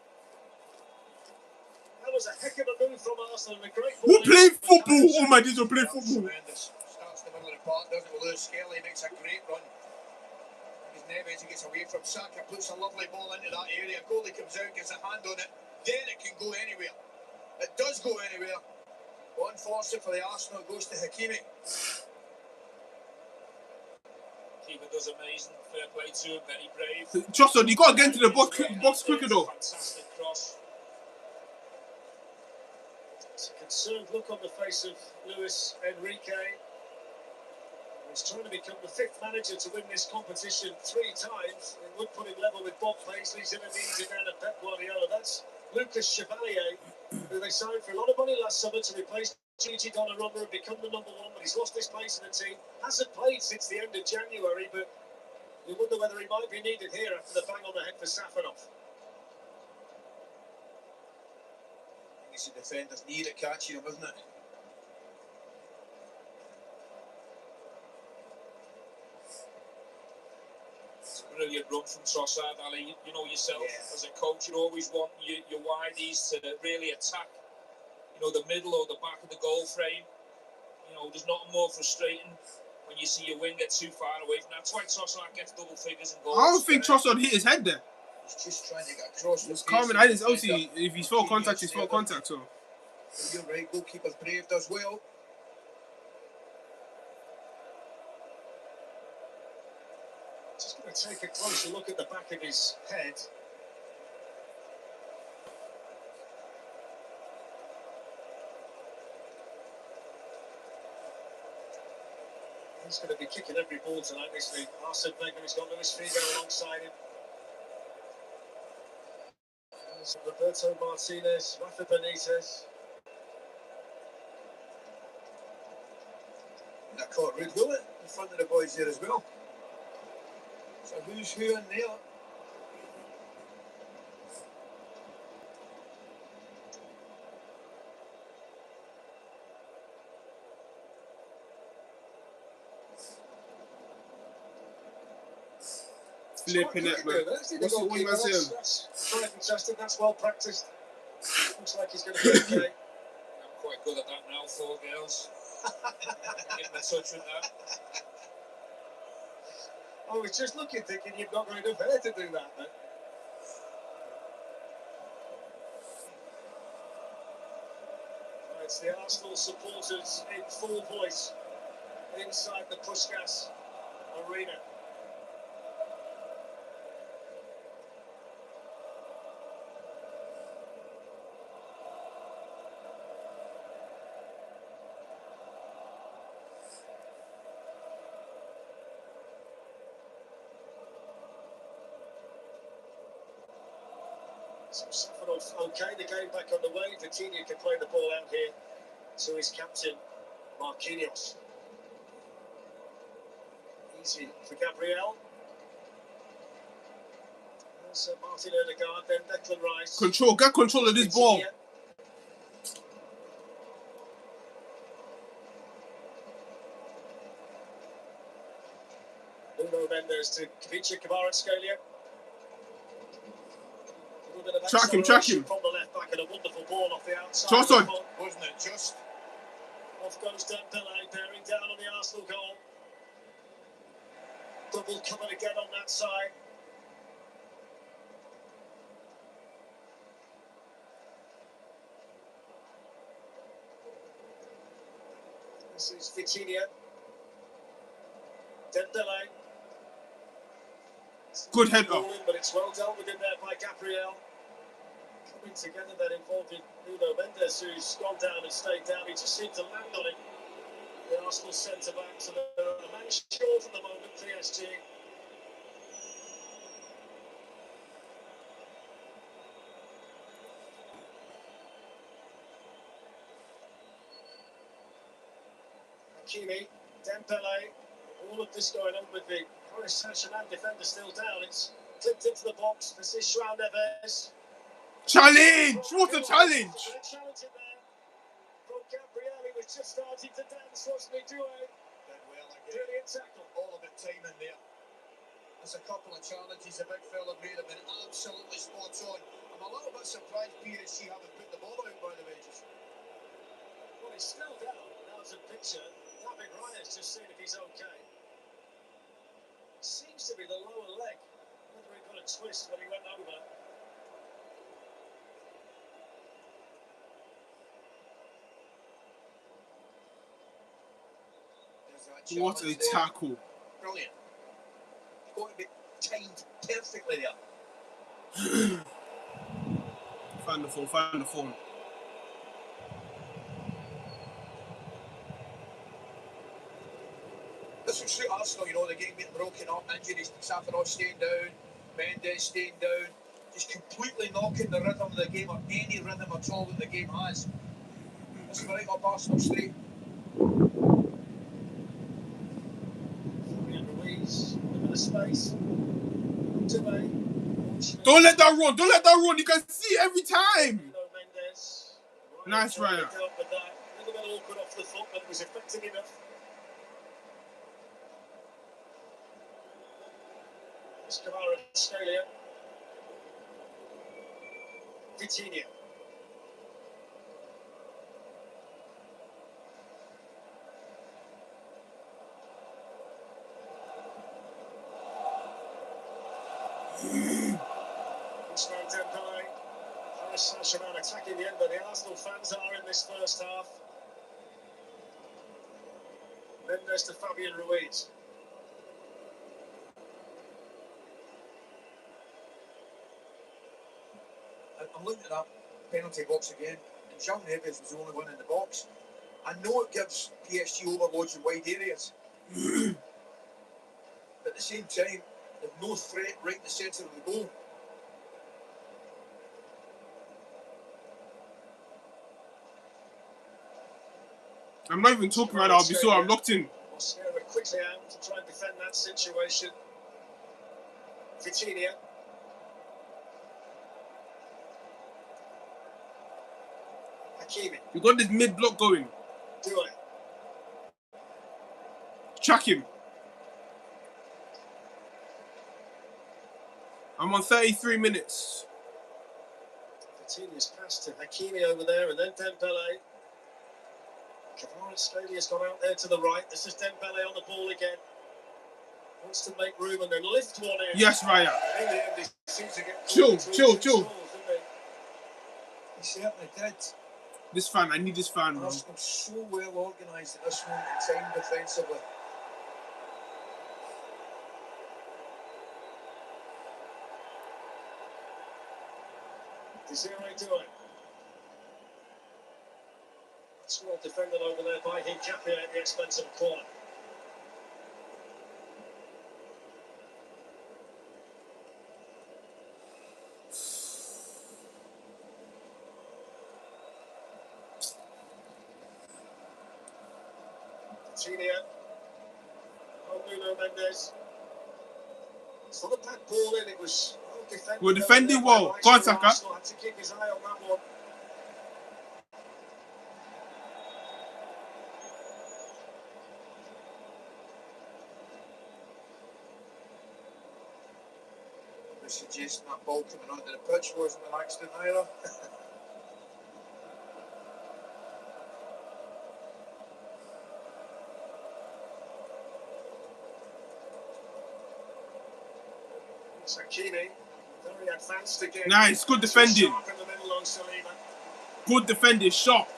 was a heck of a move from Arsenal and a great ball. Who played football? Oh my days, who played football? Tremendous. Starts in the middle of the park, doesn't it? Lewis Skelly makes a great run. His Neves, he gets away from Saka, puts a lovely ball into that area. Goalie comes out, gets a hand on it. Then it can go anywhere. It does go anywhere. But unfortunately for the Arsenal, it goes to Hakimi. Keeper does amazing. Fair play to him. Very brave. Johnson, you got to get into the box quicker though. Fantastic cross. It's a concerned look on the face of Luis Enrique. He's trying to become the 5th manager to win this competition 3 times. It would put him level with Bob Paisley, Zinedine Zidane and Pep Guardiola. That's Lucas Chevalier, who they signed for a lot of money last summer to replace Gigi Donnarumma and become the number 1, but he's lost his place in the team. Hasn't played since the end of January, but you wonder whether he might be needed here after the bang on the head for Safanov. I think it's the defenders need at catching him, isn't it? Brilliant run from Trossard, Ali. You know yourself, as a coach, you always want your wideys to really attack, the middle or the back of the goal frame. There's nothing more frustrating when you see your wing get too far away from that. That's why Trossard gets double figures and goals. I don't think Trossard hit his head there. He's just trying to get across. He's calming. I didn't obviously if he's full contact, he's full contact. So you're right. Goalkeeper's brave, does well. Just going to take a closer look at the back of his head. He's going to be kicking every ball tonight, this week. Arsene Wenger has got Luis Figo alongside him. There's Roberto Martinez, Rafa Benitez. That caught Rude Willett in front of the boys there as well. So who's who in there? flipping it, man. What's the one man saying? That's quite fantastic. That's well practiced. Looks like he's going to be okay. I'm quite good at that now, 4 girls. Give him a touch with that. I was just looking, thinking you've not got enough hair to do that, man. It's the Arsenal supporters in full voice inside the Puskas Arena. So Safanov, okay, the game back on the way. Vitinha can play the ball out here to his captain, Marquinhos. Easy for Gabriel. There's Martin Odegaard, then Declan Rice. Get control of this ball. Nuno Mendes to Kavica Kvaratskhelia. Track him. From the left back and a wonderful ball off the outside. Johnson. Wasn't it just? Off goes Dembele, bearing down on the Arsenal goal. Double covered again on that side. This is Vitinha. Dembele. Good header. But it's well dealt with in there by Gabriel. Coming together then involving Nuno Mendes, who's gone down and stayed down. He just seemed to land on it. The Arsenal centre back, so they're a man short at the moment, PSG. Hakimi, Dembele, all of this going on with the Paris Saint-Germain defender still down. It's clipped into the box. This is João Neves. Challenge! What a challenge! Challenge in there from Gabriel. He was just starting to dance. What's he doing? Well again. Brilliant tackle. All of it time in there. There's a couple of challenges the big fella made have been absolutely spot on. I'm a little bit surprised PSG haven't put the ball out by the wages. Well, he's still down. Now it's a picture. David Ryan's just seeing if he's okay. Seems to be the lower leg. Whether he got a twist when he went over. There's that What a challenge there. tackle. Brilliant. It's got to be timed perfectly there. Find the phone. This will suit Arsenal, you know, the game being broken up, injuries, Safarov staying down, Mendes staying down, just completely knocking the rhythm of the game, or any rhythm at all that the game has. It's right up Arsenal Street. Ruiz, a bit of space. Don't let that run. Don't let that run. You can see it every time. Mendes. Nice, Ryan. A little bit awkward off the foot, but it was effective enough. It's Kamara, Australia. Vitinha. Ousmane Dembele. Paris Saint-Germain attacking the end, but the Arsenal fans are in this first half. Mendes to Fabian Ruiz. I'm looking at that penalty box again, and Jean Neves was the only one in the box. I know it gives PSG overloads in wide areas, but at the same time, there's no threat right in the centre of the goal. I'm not even talking right now. I'll be so I'm locked in. Mosquera quickly out to try and defend that situation. Vitinha. Hakimi. You got this mid block going. Do I? Chuck him. I'm on 33 minutes. Vitinha's pass to Hakimi over there, and then Dembele. Kvaratskhelia has gone out there to the right. This is Dembele on the ball again. Wants to make room and then lift one in. Yes, Raya. In the end, he seems to get Chill. He certainly did. This fan, I need this fan, bro. Arsenal so well organised at this moment in time defensively. Desiree Doué. That's well defended over there by Hincapie at the expense of a corner. Vitinha. Nuno Mendes. It's not a bad ball in, it was well defended. We're defending well. Go on, Saka. Arsenal had to keep his eye on that one. They're suggesting that ball coming onto the pitch wasn't an accident either. Hakimi, very advanced again. Nice, good defending. Sharp in the middle on Saliba. Good defending, sharp.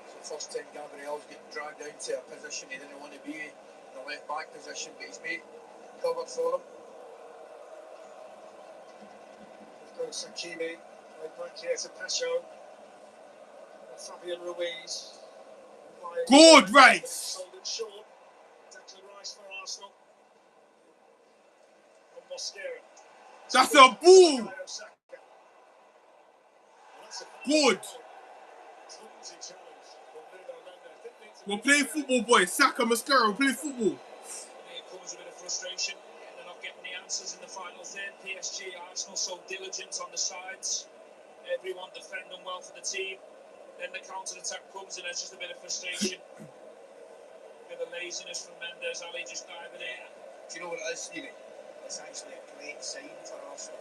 It's the first time Gabriel's getting dragged into a position he didn't want to be in, the left back position, but he's made cover for him. Goes Hakimi, right back here to Pacho. Fabian Ruiz. Good, right. Sold it short. Declan Rice for Arsenal. Mosquera. That's a ball. Good. We're playing football, boys. Saka, Mosquera, we're playing football. It caused a bit of frustration. They're not getting the answers in the final third. PSG, Arsenal so diligent on the sides. Everyone defending well for the team. Then the counter-attack comes and there's just a bit of frustration. A bit of laziness from Mendes. Ali just diving in. Do you know what it is, Stevie? It's actually a great sign for Arsenal.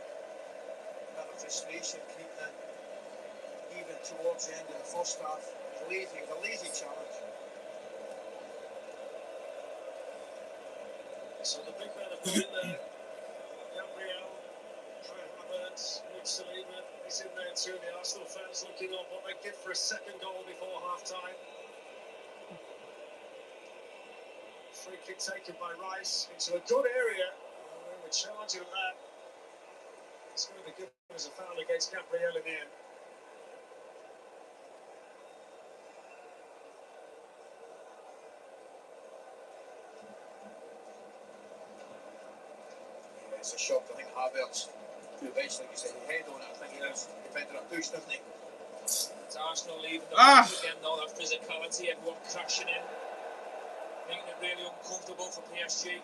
frustration creeping in, even towards the end of the first half. It was a lazy challenge. So the big men have gone in there. Gabriel, Havertz, looks to leave it. He's in there too. The Arsenal fans looking on what they give for a second goal before half-time. Free kick taken by Rice into a good area. We're charging that. It's going to be given as a foul against Gabriel in the end. Yeah, it's a shock. I think Havertz, who eventually gets a head on it, I think he was defender a push, doesn't he? It's Arsenal leaving the back again, though, that physicality, everyone crashing in, making it really uncomfortable for PSG.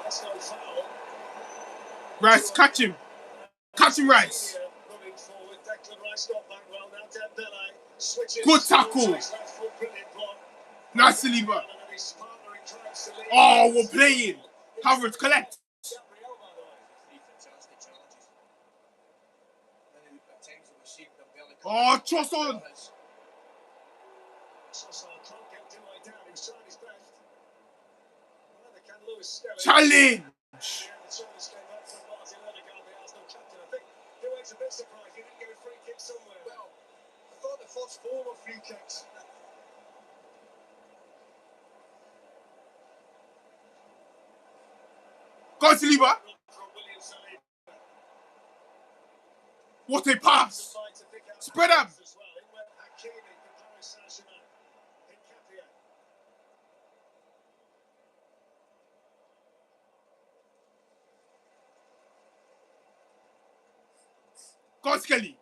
That's no foul. Rice, catch him. Catch him, Rice. Running forward, Declan Rice got back well. Now Dembele switches. Good tackle. Nice, Saliba. Oh, we're playing. Havertz, collect. Gabriel, by the way. Three fantastic challenges. At times it was seen Dembele. Oh, Trossard. Trossard can't get Dembele down. He was trying his best. Neither can Lewis Skelly. Challenge. The challenge came back from Martin Odegaard, the Arsenal captain. I think Dewey's a bit surprised he didn't get a free kick somewhere. Well, I thought the first four were free kicks. Go on, Saliba. What a pass. Spread him. Go on, Skelly.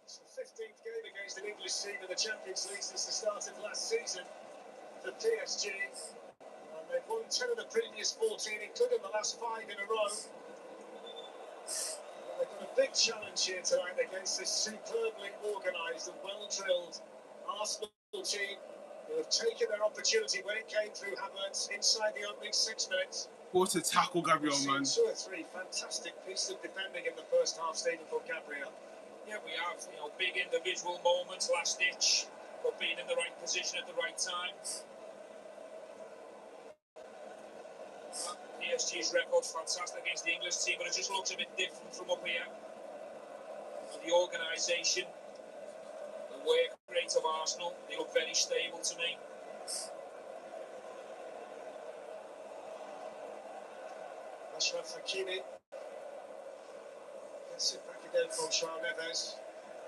It's the 15th game against an English team in the Champions League since the start of last season for PSG. And they've won 10 of the previous 14, including the last 5 in a row. They've got a big challenge here tonight against this superbly organised and well-drilled Arsenal team who have taken their opportunity when it came through Havertz inside the opening 6 minutes. What a tackle, Gabriel, man. 2 or 3 fantastic pieces of defending in the first half, Stephen, for Gabriel. Yeah, we have, big individual moments, last ditch, but being in the right position at the right time. PSG's record's fantastic against the English team, but it just looks a bit different from up here. The organisation, the work rate of Arsenal, they look very stable to me. Ashraf Hakimi gets it back again from João Neves.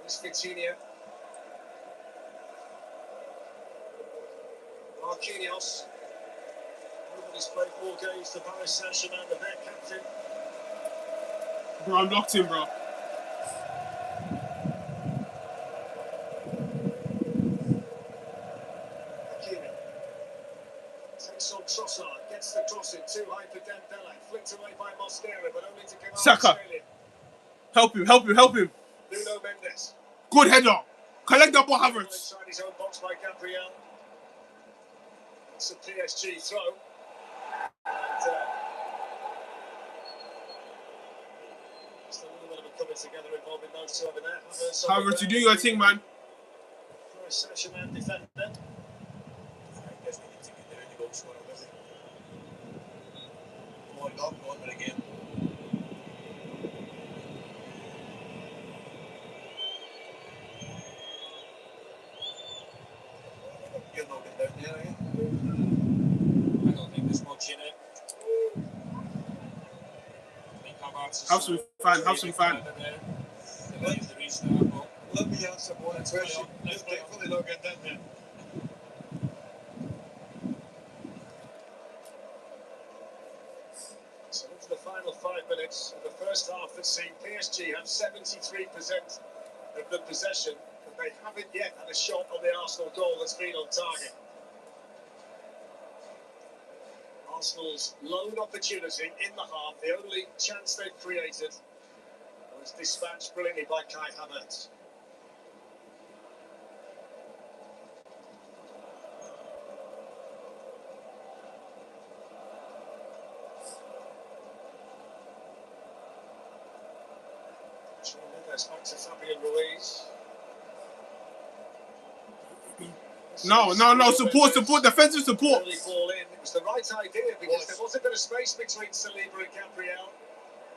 Here's Vitinha. Marquinhos. Nobody's played more games for Paris Saint-Germain than their captain. Bro, I'm locked in, bro. Hakimi takes on Trossard, gets the cross in too high for Dembele, flicked away by Mosquera, but only to come out Saka. Help him, help him, help him. Nuno Mendes. Good header. Collect that ball, Havertz. Inside his own box by Gabriel. It's a PSG throw. And, just a little bit of a coming together involving those two over there. Havertz, you do your thing, man. Paris Saint-Germain defender. I guess we need to get down the goal scorer, does he? Come on, go on with the game. You're not getting down there, are you? I don't think there's much in it. Have some fun, have some fun. Let me answer one question. He's definitely not getting down there. So into the final 5 minutes of the first half that's seen PSG have 73% of the possession, but they haven't yet had a shot on the Arsenal goal that's been on target. Arsenal's lone opportunity in the half, the only chance they've created, was dispatched brilliantly by Kai Havertz. That's back to Fabian Ruiz. No. Support. Defensive support. Early ball in. It was the right idea because there was a bit of space between Saliba and Gabriel.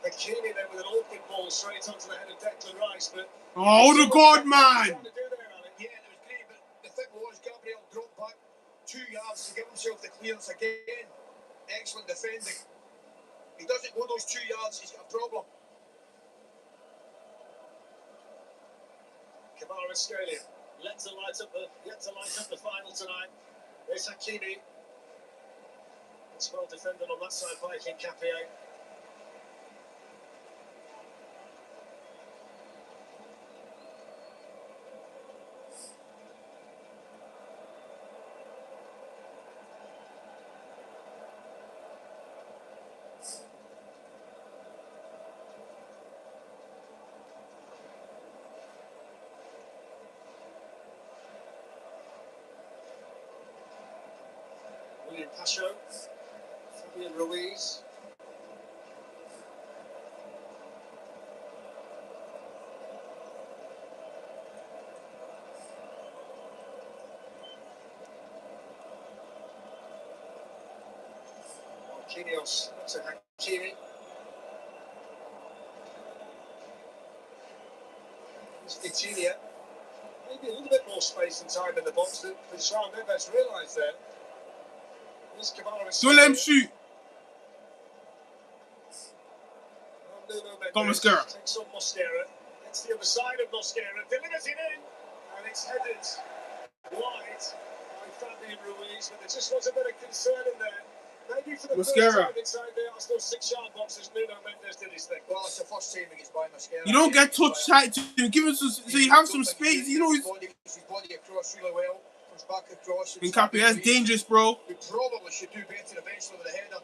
Hakimi then with an awkward ball straight onto the head of Declan Rice, but Oh, the God, man! Yeah, and it was great, but the thing was, Gabriel dropped back 2 yards to give himself the clearance again. Excellent defending. He doesn't go those 2 yards, he's got a problem. Kvaratskhelia yet to light up the final tonight. There's Hakimi. It's well defended on that side by Hincapié. William Pacho, Fabian Ruiz. Marquinhos to Hakimi. Vitinha. Maybe a little bit more space and time in the box than João Neves realised there. Don't let him shoot. Go Mosquera. Takes on Mosquera. It's the other side of Mosquera. Delivers it in. And it's headed wide by Fabian Ruiz. But there just was a bit of concern in there. Maybe for the first time inside the Arsenal 6-yard box as Nuno Mendes did his thing. Well, it's the first time he gets by Mosquera. You don't get touch tight to give him some, so you have some space. You know, his body across really well. Comes back across. Hincapié, that's dangerous, bro. We probably should do better eventually with the header.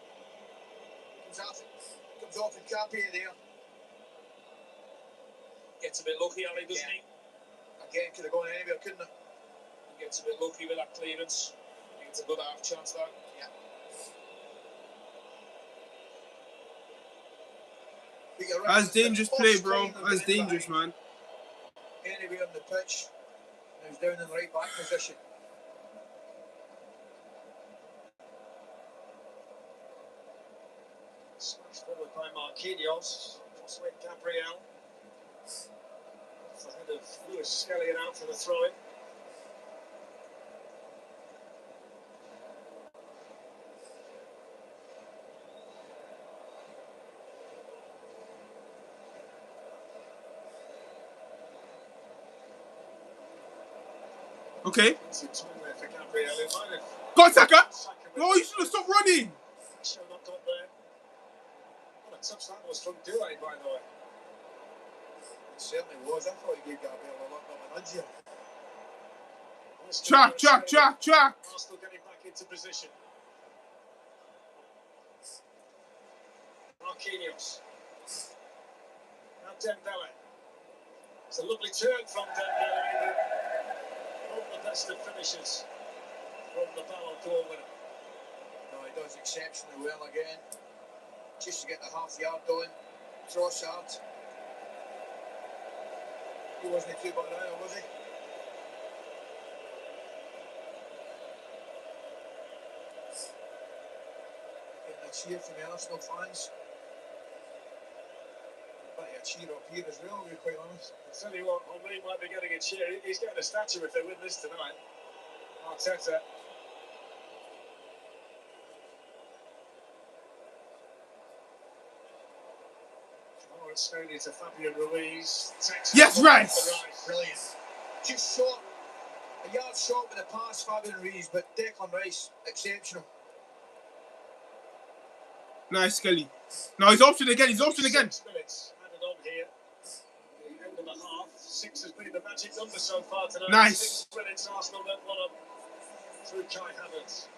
Comes off Hincapié there. Gets a bit lucky, Ali, doesn't he? Again, could have gone anywhere, couldn't it? He gets a bit lucky with that clearance. I think it's a good half chance that. Yeah. That's dangerous play, bro. That's dangerous, man. Anywhere on the pitch, he's down in the right back position. Smashed forward by Marquinhos. Crossway Gabriel. Off the head of Lewis Skelly out for the throw-in. Okay. Gabriel, Go on, Saka. No, you should have stopped running. Show not got there. What a touch that was from Doué, by the way. It certainly was. I thought he gave Gabriel a lot of an nudge here. Track. Arsenal getting back into position. Marquinhos. Now Dembele. It's a lovely turn from Dembele. One of the best of finishers from the Ballon d'Or winner. No, he does exceptionally well again. Just to get the half yard going. Trossard. He wasn't too bad either, was he? Getting a cheer from the Arsenal fans. A cheer up here as well, to be quite honest. I'll tell you what, Henry might be getting a cheer. He's getting a statue if they win this tonight. Arteta. Slowly to Fabian Ruiz. Yes, Rice! Brilliant. Just short. A yard short with a pass, Fabian Ruiz, but Declan Rice, exceptional. Nice, Skelly. No, he's option again. 6 minutes added on here. The end of the half. 6 has been the magic number so far tonight. Nice. 6 minutes, Arsenal then one up through Kai Havertz.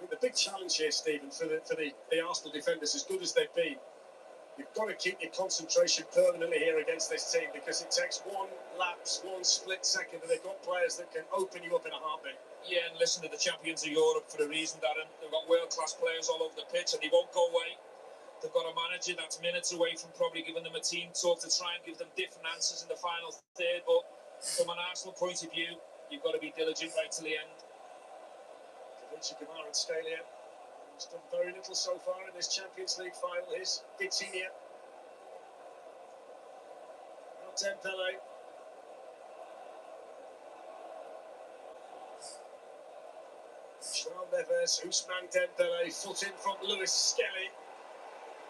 The big challenge here, Stephen, for the Arsenal defenders, as good as they've been, you've got to keep your concentration permanently here against this team, because it takes one lapse, one split second, and they've got players that can open you up in a heartbeat. Yeah, and listen, to the champions of Europe for a reason, Darren. They've got world-class players all over the pitch, and they won't go away. They've got a manager that's minutes away from probably giving them a team talk to try and give them different answers in the final third. But from an Arsenal point of view, you've got to be diligent right till the end. Kvaratskhelia has done very little so far in this Champions League final. Here's Vitinha. Now Dembele. João Neves, Ousmane Dembele, foot in from Lewis Skelly.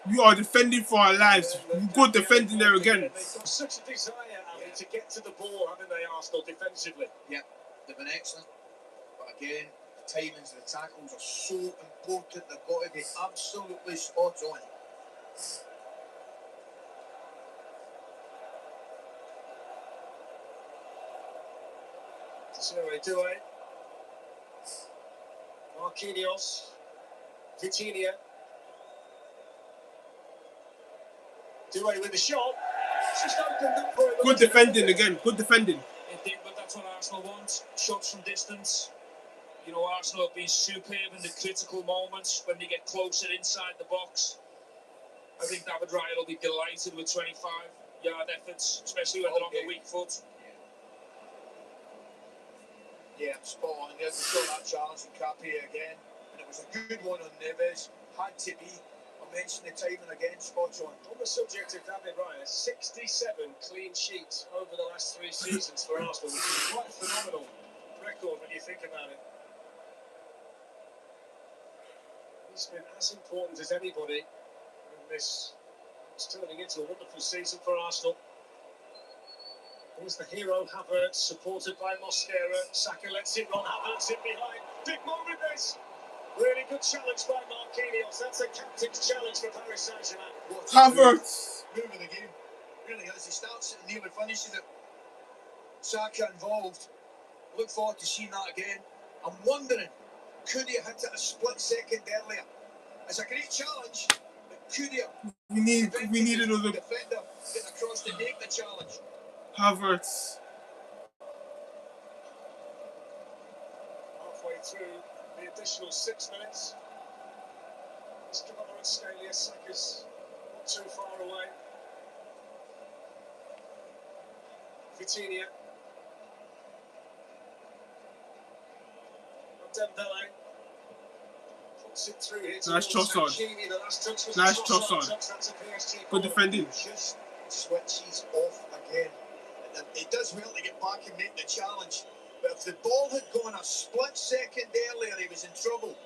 We are defending for our lives. Good defending there again. They've got such a desire, Ali, to get to the ball, haven't they, Arsenal, defensively? Yeah, they've been excellent. But again, the timings of the tackles are so important. They've got to be absolutely spot on. Due. Marquinhos. Vitinha. Due with the shot. Just opened up for him. Good defending again. Good defending. Indeed, but that's what Arsenal want. Shots from distance. You know, Arsenal have been superb in the critical moments when they get closer inside the box. I think David Raya will be delighted with 25-yard efforts, especially when they're on the weak foot. Yeah, spot on. They saw that challenge in Capia again, and it was a good one on Neves. Had to be. I mentioned the timing again, spot on. On the subject of David Raya, 67 clean sheets over the last 3 seasons for Arsenal, which is quite a phenomenal record when you think about it. He's been as important as anybody in this. It's turning into a wonderful season for Arsenal. Here's the hero, Havertz, supported by Mosquera. Saka lets it run, Havertz in behind. Big moment this! Really good challenge by Marquinhos. That's a captain's challenge for Paris Saint-Germain. Havertz. Move of the game. Really, as he starts it and nearly finishes it. Saka involved. Look forward to seeing that again. I'm wondering, could he have hit it a split second earlier? It's a great challenge, but could he have? We need another defender getting across to make the challenge. Havertz. Halfway through the additional 6 minutes. It's Kvaratskhelia. Saka's not too far away. Vitinha. Dembele. Puts it through here. Nice Trossard. Nice Trossard. Good defending. Just switches off again. And he does well to get back and make the challenge. But if the ball had gone a split second earlier, he was in trouble.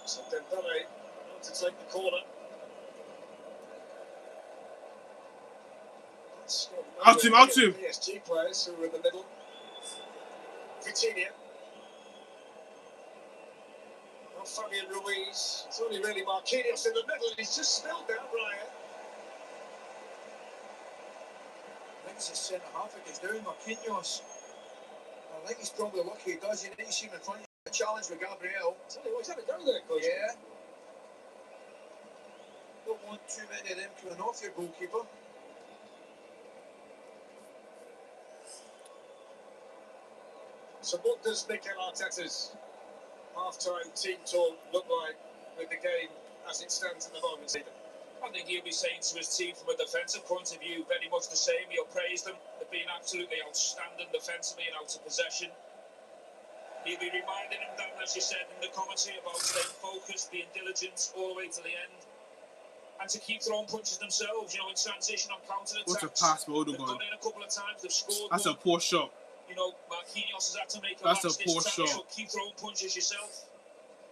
So Dembele out to take the corner. Out to him. PSG players who are in the middle. Vitinha. Not Fabian Ruiz. It's only really Marquinhos in the middle, and he's just spilled down Raya. I think it's the centre half that goes down, Marquinhos. I think he's probably lucky he does. You need to see him in front of the challenge with Gabriel. Tell you what, he's had a go there, coach. Yeah. Don't want too many of them coming off your goalkeeper. So what does Mikel Arteta's half-time team talk look like with the game as it stands at the moment, Stephen? I think he'll be saying to his team from a defensive point of view very much the same. He'll praise them. They've been absolutely outstanding defensively and out of possession. He'll be reminding them that, as you said in the commentary, about staying focused, being diligent all the way to the end, and to keep throwing punches themselves, you know, in transition on counter-attacks. What's a pass, They've gone in a couple of times, they've scored. That's a poor shot. You know, Marquinhos has had to make a That's a last poor this shot. time, so keep throwing punches yourself.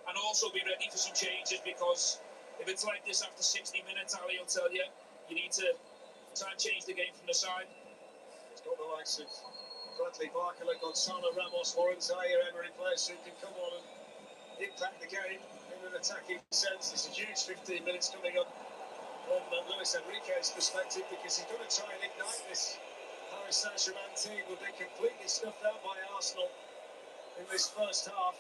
And also be ready for some changes, because if it's like this after 60 minutes, Ali will tell you, you need to try and change the game from the side. It's got the likes of Bradley Barker, Gonzalo Ramos, Warren Zaire, Emery players who can come on and impact the game in an attacking sense. It's a huge 15 minutes coming up from Luis Enrique's perspective, because he's going to try and ignite this Paris Paris Saint-Germain team will be completely snuffed out by Arsenal in this first half.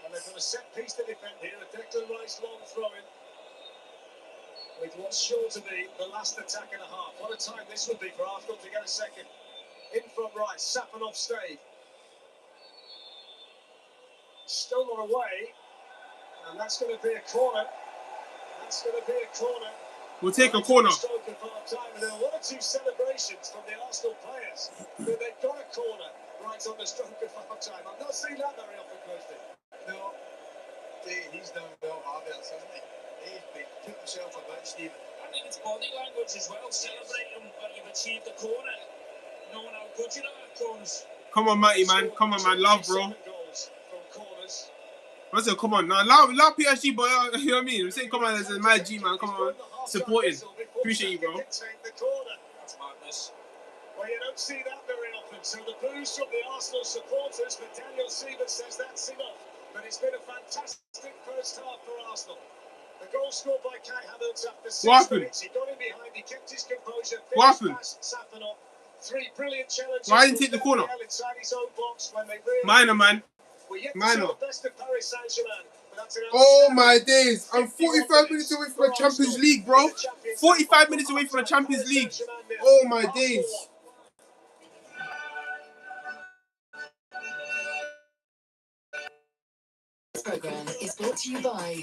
And they've got a set piece to defend here. A Declan Rice long throw-in with what's sure to be the last attack and a half. What a time this would be for Arsenal to get a second. In from Rice, Safanov stayed. Still not away. And that's going to be a corner. That's going to be a corner. We'll take a corner. And there were one or two celebrations from the Arsenal players that they've got a corner right on the stroke of half time. I've not seen that very often, Kirsty. No, he's done well, Havertz, hasn't he? He's been putting himself about, Stephen. I think it's body language as well, celebrating when you've achieved the corner, knowing how good you are at corners. Come on, Matty, man. Come on, man. Love, bro. Goals from corners. I said, come on. Now, allow PSG, boy. You know what I mean? I'm saying, come on, as a mad G, man. Come on. Supporting. Appreciate you, bro. That's Madness. Well, you don't see that very often. So the boos from the Arsenal supporters, but Daniel Sievers says that's enough. But it's been a fantastic first half for Arsenal. The goal scored by Kai Havertz after 6 minutes. He got in behind, he kept his composure. What happened? Safanov. 3 brilliant challenges. Why didn't he take the corner? Inside his own box when they really Minor, man. Minor. The best of Paris Saint-Germain. Oh my days. I'm 45 minutes away from the Champions League, bro. 45 minutes away from the Champions League. Oh my days. This program is brought to you by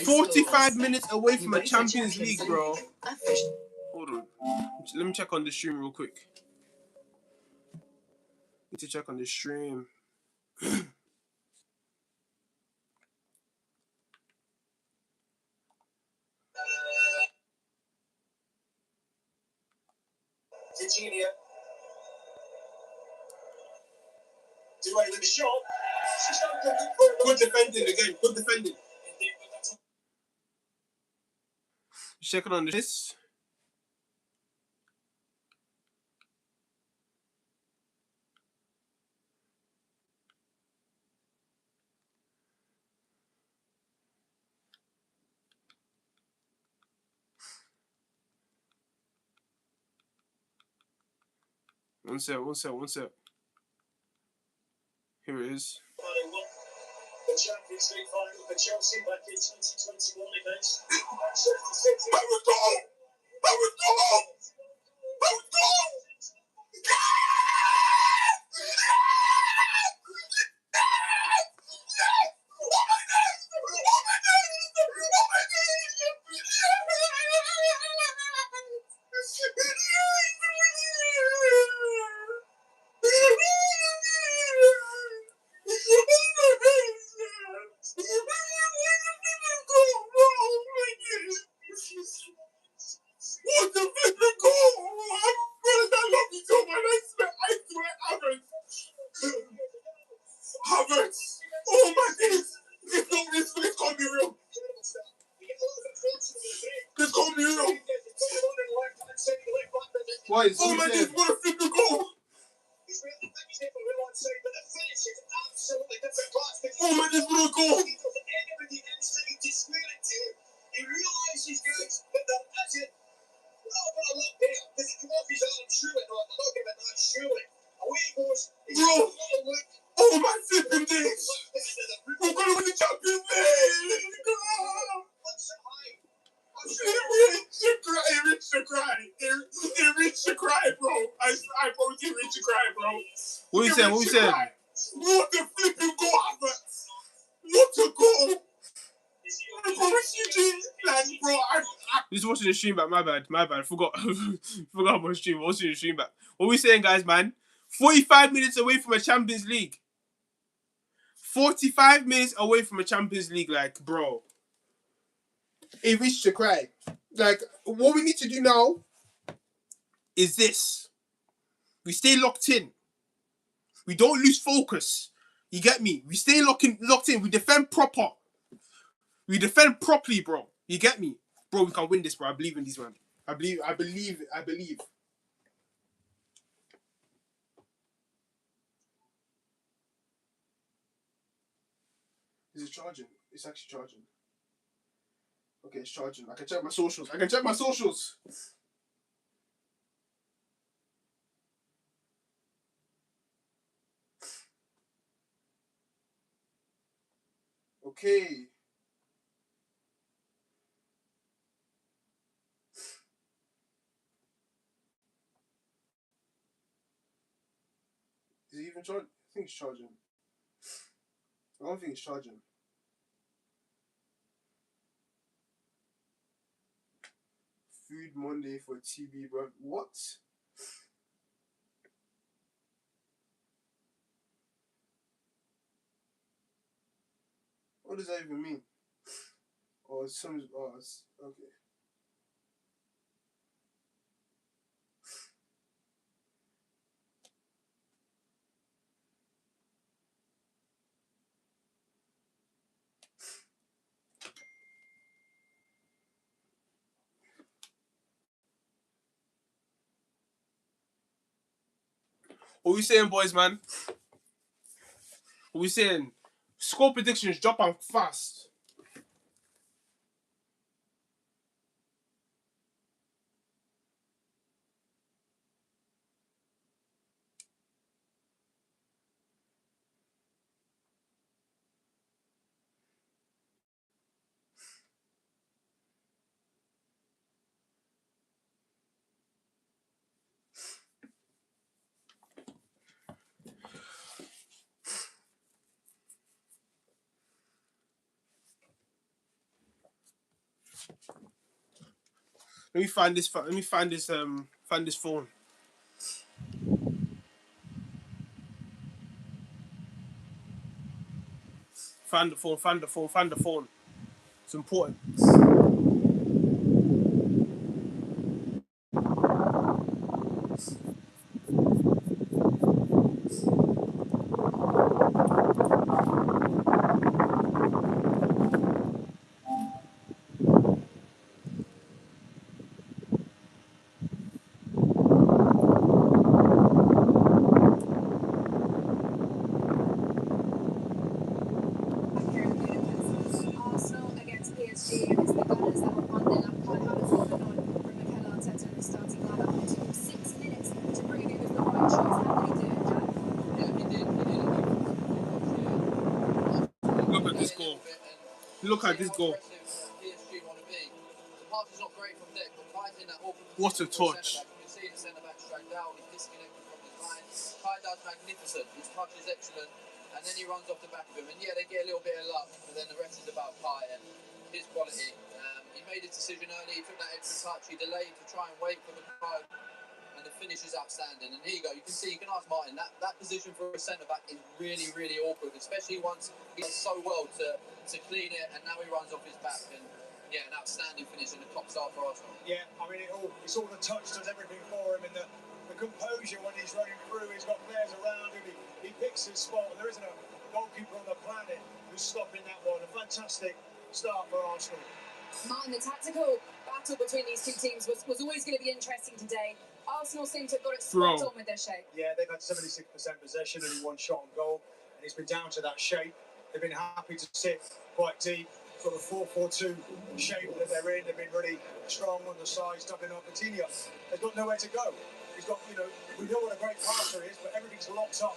45 minutes away from the Champions League, bro. Hold on. Let me check on the stream real quick. Need to check on the stream. Virginia. Do away with the shot. Good defending again. Good defending. Checking on this. One sec. Here it is. The Champions League final for Chelsea back in 2021 events. Manchester City. What the flipping goal? I love you so much. I swear, Havertz. Oh my days. This can't be real. This can't be real. Why? Oh my days, what a flipping goal. Oh my days, what a goal. He realises, guys, that that's it. Well, but I love it. Does it come off his arm? Surely not. I'm not giving that, surely. Away he goes. Bro. Oh my flipping days. We're going to win the Champions League. What's it high? He reached to cry, bro. I promise he reached to cry, bro. What you saying? What the flipping goal, Havertz. What a goal. Bro, just watching the stream back. My bad. Forgot about the stream. Watching the stream back. What we saying, guys, man? 45 minutes away from a Champions League. 45 minutes away from a Champions League, like, bro. It reached to cry. Like, what we need to do now is this. We stay locked in. We don't lose focus. You get me? We stay locked in. We defend proper. We defend properly, bro. You get me? Bro, we can win this, bro. I believe in these, man. I believe. Is it charging? It's actually charging. Okay, it's charging. I can check my socials. Okay. Is he even charging? I think he's charging. I don't think he's charging. Food Monday for TV, bro. What? What does that even mean? Or some? Oh, okay. What we saying, boys, man? What we saying? Score predictions, drop them fast. Let me find this. Let me find this. Find this phone. Find the phone. Find the phone. Find the phone. It's important. Arsenal against PSG, and it's the Gunners that were 1-0 up. Kai Havertz moving on from Mikel Arteta in the starting lineup. It took him 6 minutes to prove he was the right choice. How did he do it, Jack? Yeah, he did. Look at this goal. Look at this goal. PSG want to be. The pass is not great from Deck, but Kai's in that awkward What a position for touch. centre-back. You can see the centre-back dragged out. He's disconnected from his line. Kai does magnificent. His touch is excellent. And then he runs off the back of him. And yeah, they get a little bit of luck, but then the rest is about Kai and his quality. He made his decision early. He took that extra touch. He delayed to try and wait for the card. And the finish is outstanding. And here you go. You can see, you can ask Martin, that position for a centre-back is really, really awkward, especially once he does so well to clean it, and now he runs off his back. And yeah, an outstanding finish and a top start for Arsenal. Yeah, I mean, it's all the touch does everything for him, and the composure when he's running through. He's got players around him. He picks his spot. There isn't a goalkeeper on the planet who's stopping that one. A fantastic start for Arsenal. Martin, the tactical battle between these two teams was always going to be interesting today. Arsenal seem to have got it spot on with their shape. Yeah, they've had 76% possession, only one shot on goal, and it's been down to that shape. They've been happy to sit quite deep, sort of 4-4-2 shape that they're in. They've been really strong on the sides, doubling up. Coutinho has got nowhere to go. He's got, we know what a great passer is, but everything's locked up,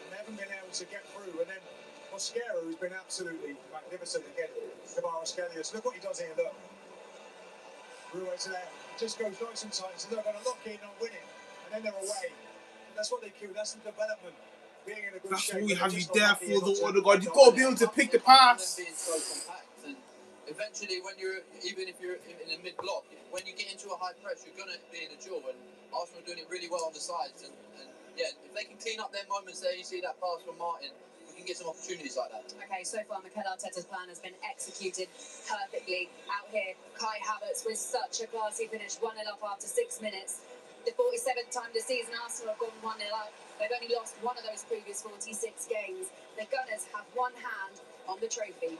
and they haven't been able to get through. And then Mosquera, who's been absolutely magnificent again, Kvaratskhelia. Look what he does here, look. Ruiz there, just goes nice and tight, so they're going to lock in on winning, and then they're away. And that's what they do, that's the development. Being in a good That's shape. what we have you there for, the Odegaard. You've got to be able to pick the pass. Being so compact, and eventually, even if you're in a mid-block, when you get into a high press, you're going to be in a duel. And Arsenal are doing it really well on the sides. And yeah, if they can clean up their moments there, you see that pass from Martin, we can get some opportunities like that. Okay, so far Mikel Arteta's plan has been executed perfectly out here. Kai Havertz with such a classy finish, 1-0 up after 6 minutes. The 47th time this season, Arsenal have gone 1-0 up. They've only lost one of those previous 46 games. The Gunners have one hand on the trophy.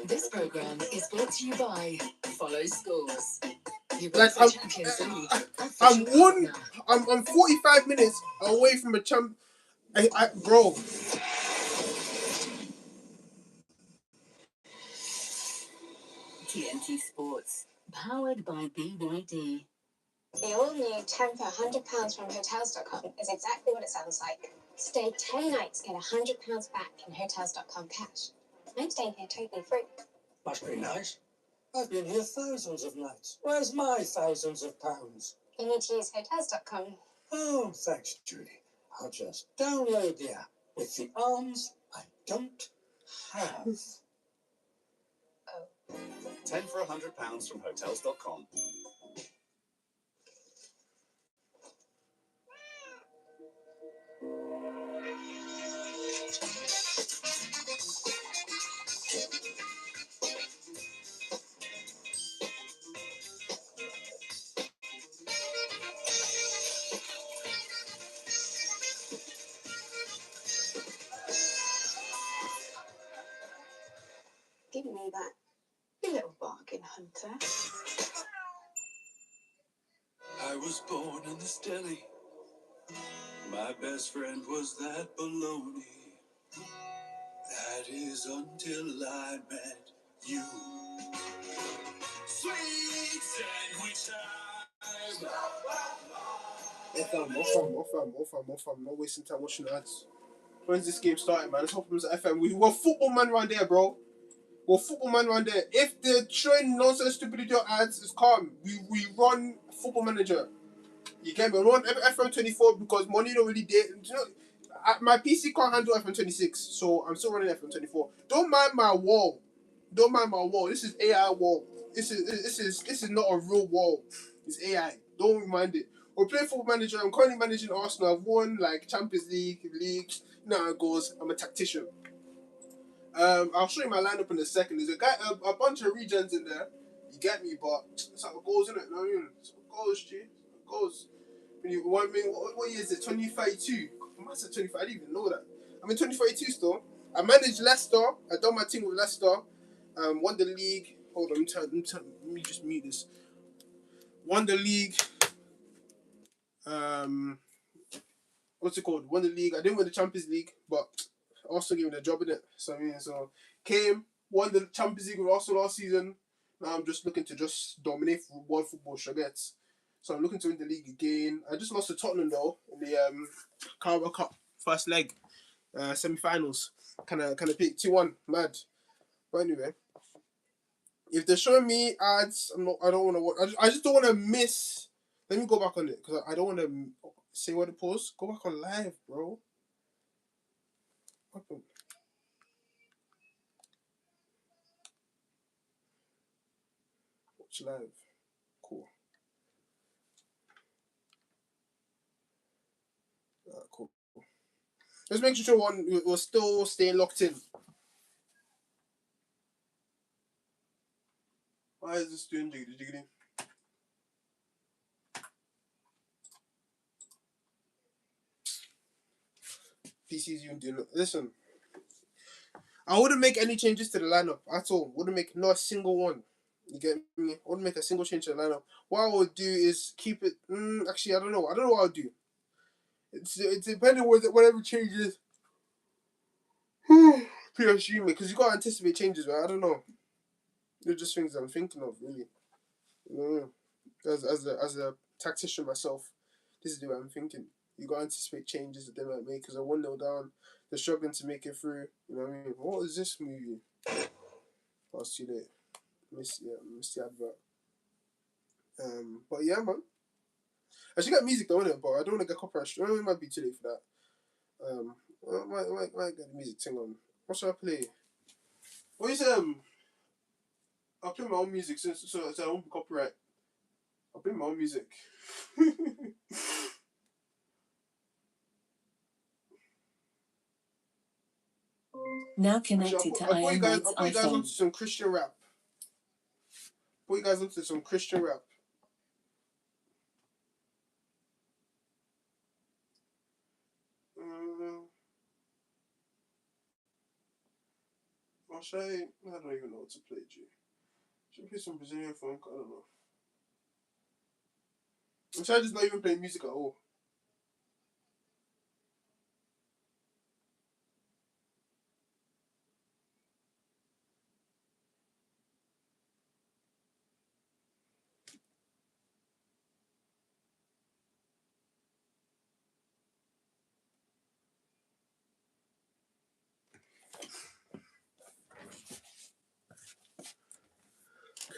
This program is brought to you by Follow Scores. Like I'm 45 minutes away from a champ. Bro. TNT Sports, powered by BYD. The all-new 10 for £100 from Hotels.com is exactly what it sounds like. Stay 10 nights, get £100 back in Hotels.com cash. I'm staying here totally free. Must be nice. I've been here thousands of nights. Where's my thousands of pounds? You need to use Hotels.com. Oh, thanks, Judy. I'll just download the app with the arms I don't have. 10 for £100 from Hotels.com. Give me that, you little bargain hunter. I was born in this deli. My best friend was that baloney. That is until I met you. Sweet sandwich time. Off, I'm not wasting time watching ads. When's this game starting, man? Let's hope it was FM. We're football man round there, bro. We're football man round there. If they're showing nonsense, stupidity ads, it's calm. We run Football Manager. You get me? We run FM24 because money don't really date. You know, my PC can't handle FM26, so I'm still running FM24. Don't mind my wall. This is AI wall. This is not a real wall. It's AI. Don't mind it. We're playing Football Manager. I'm currently managing Arsenal. I've won like Champions League. You know how it goes. I'm a tactician. I'll show you my lineup in a second. There's a bunch of regens in there. You get me, but it's how it goes, isn't it? No, it's how it goes, G. It goes. What year is it? 2032. I must have 25. I didn't even know that. I'm in 2032 still. I managed Leicester. I done my thing with Leicester. Won the league. Hold on, let me just mute this. Won the league. What's it called? Won the league. I didn't win the Champions League, but Arsenal gave me the job in it. So won the Champions League with Arsenal last season. Now I'm just looking to just dominate one football shoguettes. So I'm looking to win the league again. I just lost to Tottenham though in the Carabao Cup first leg, semi-finals. Kind of picked 2-1. Mad. But anyway, if they're showing me ads, I don't want to watch. I just don't want to miss. Let me go back on it because I don't want to say what it posts. Go back on live, bro. What happened? Watch live. Cool. Cool. Let's make sure we're still staying locked in. Why is this doing jiggly? PC's even doing it. Listen, I wouldn't make any changes to the lineup at all. Wouldn't make not a single one. You get me? I wouldn't make a single change to the lineup. What I would do is keep it. Actually, I don't know. I don't know what I'll do. It's depending on whatever changes PSG make, because you gotta anticipate changes, right? I don't know. They're just things I'm thinking of, really. As a tactician myself, this is what I'm thinking. You gotta anticipate changes that they might make because they're 1-0 down. They're struggling to make it through. You know what I mean? What is this movie? Oh, it's too late. Missed the advert. But yeah, man. I should get music though, innit? But I don't want to get copyright. It might be too late for that. I might get the music thing on. What should I play? What is I'll play my own music so I won't be copyright. I'll play my own music. Now connected to I'll put you guys iPhone. onto some Christian rap. Put you guys onto some Christian rap. I don't even know what to play, G. Should I play some Brazilian funk? I don't know. I'm trying to just not even play music at all.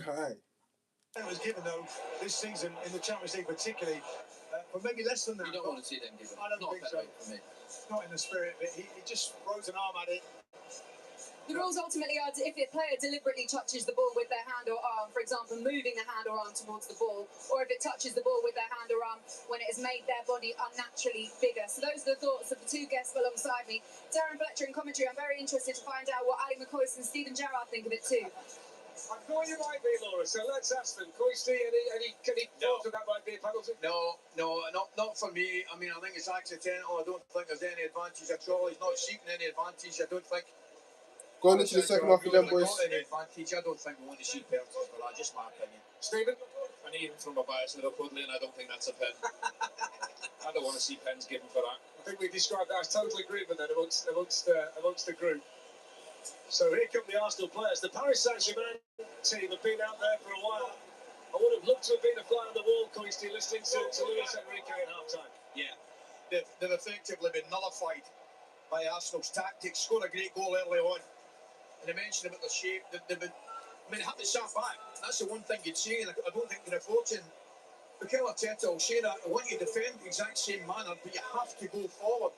guy. It was given though this season in the Champions League, particularly for maybe less than that. You don't want to see them given. I don't think so. For me. Not in the spirit of it. He just throws an arm at it. The rules ultimately are if a player deliberately touches the ball with their hand or arm, for example, moving the hand or arm towards the ball, or if it touches the ball with their hand or arm when it has made their body unnaturally bigger. So those are the thoughts of the two guests alongside me. Darren Fletcher in commentary. I'm very interested to find out what Ali McCoist and Stephen Gerrard think of it too. I thought you might be, Laura, so let's ask them. Coisty, any thoughts that might be a penalty? No, not for me. I mean, I think it's accidental. I don't think there's any advantage at all. He's not seeking any advantage. I don't think. Going into the second half again, boys. Any advantage. I don't think we want to see penalties, but that's just my opinion. Stephen? And even from a bias Liverpool, I don't think that's a pen. I don't want to see pens given for that. I think we described that as total agreement then amongst the group. So here come the Arsenal players. The Paris Saint-Germain team have been out there for a while. I would have loved to have been a fly on the wall, Coisty, listening to Luis Enrique at half-time. Yeah, they've effectively been nullified by Arsenal's tactics. Scored a great goal early on. And they mentioned about the shape. They've been, I mean, they haven't sat back. That's the one thing you'd say. And I don't think you're approaching. Mikel Arteta will say that. I want you to defend the exact same manner, but you have to go forward.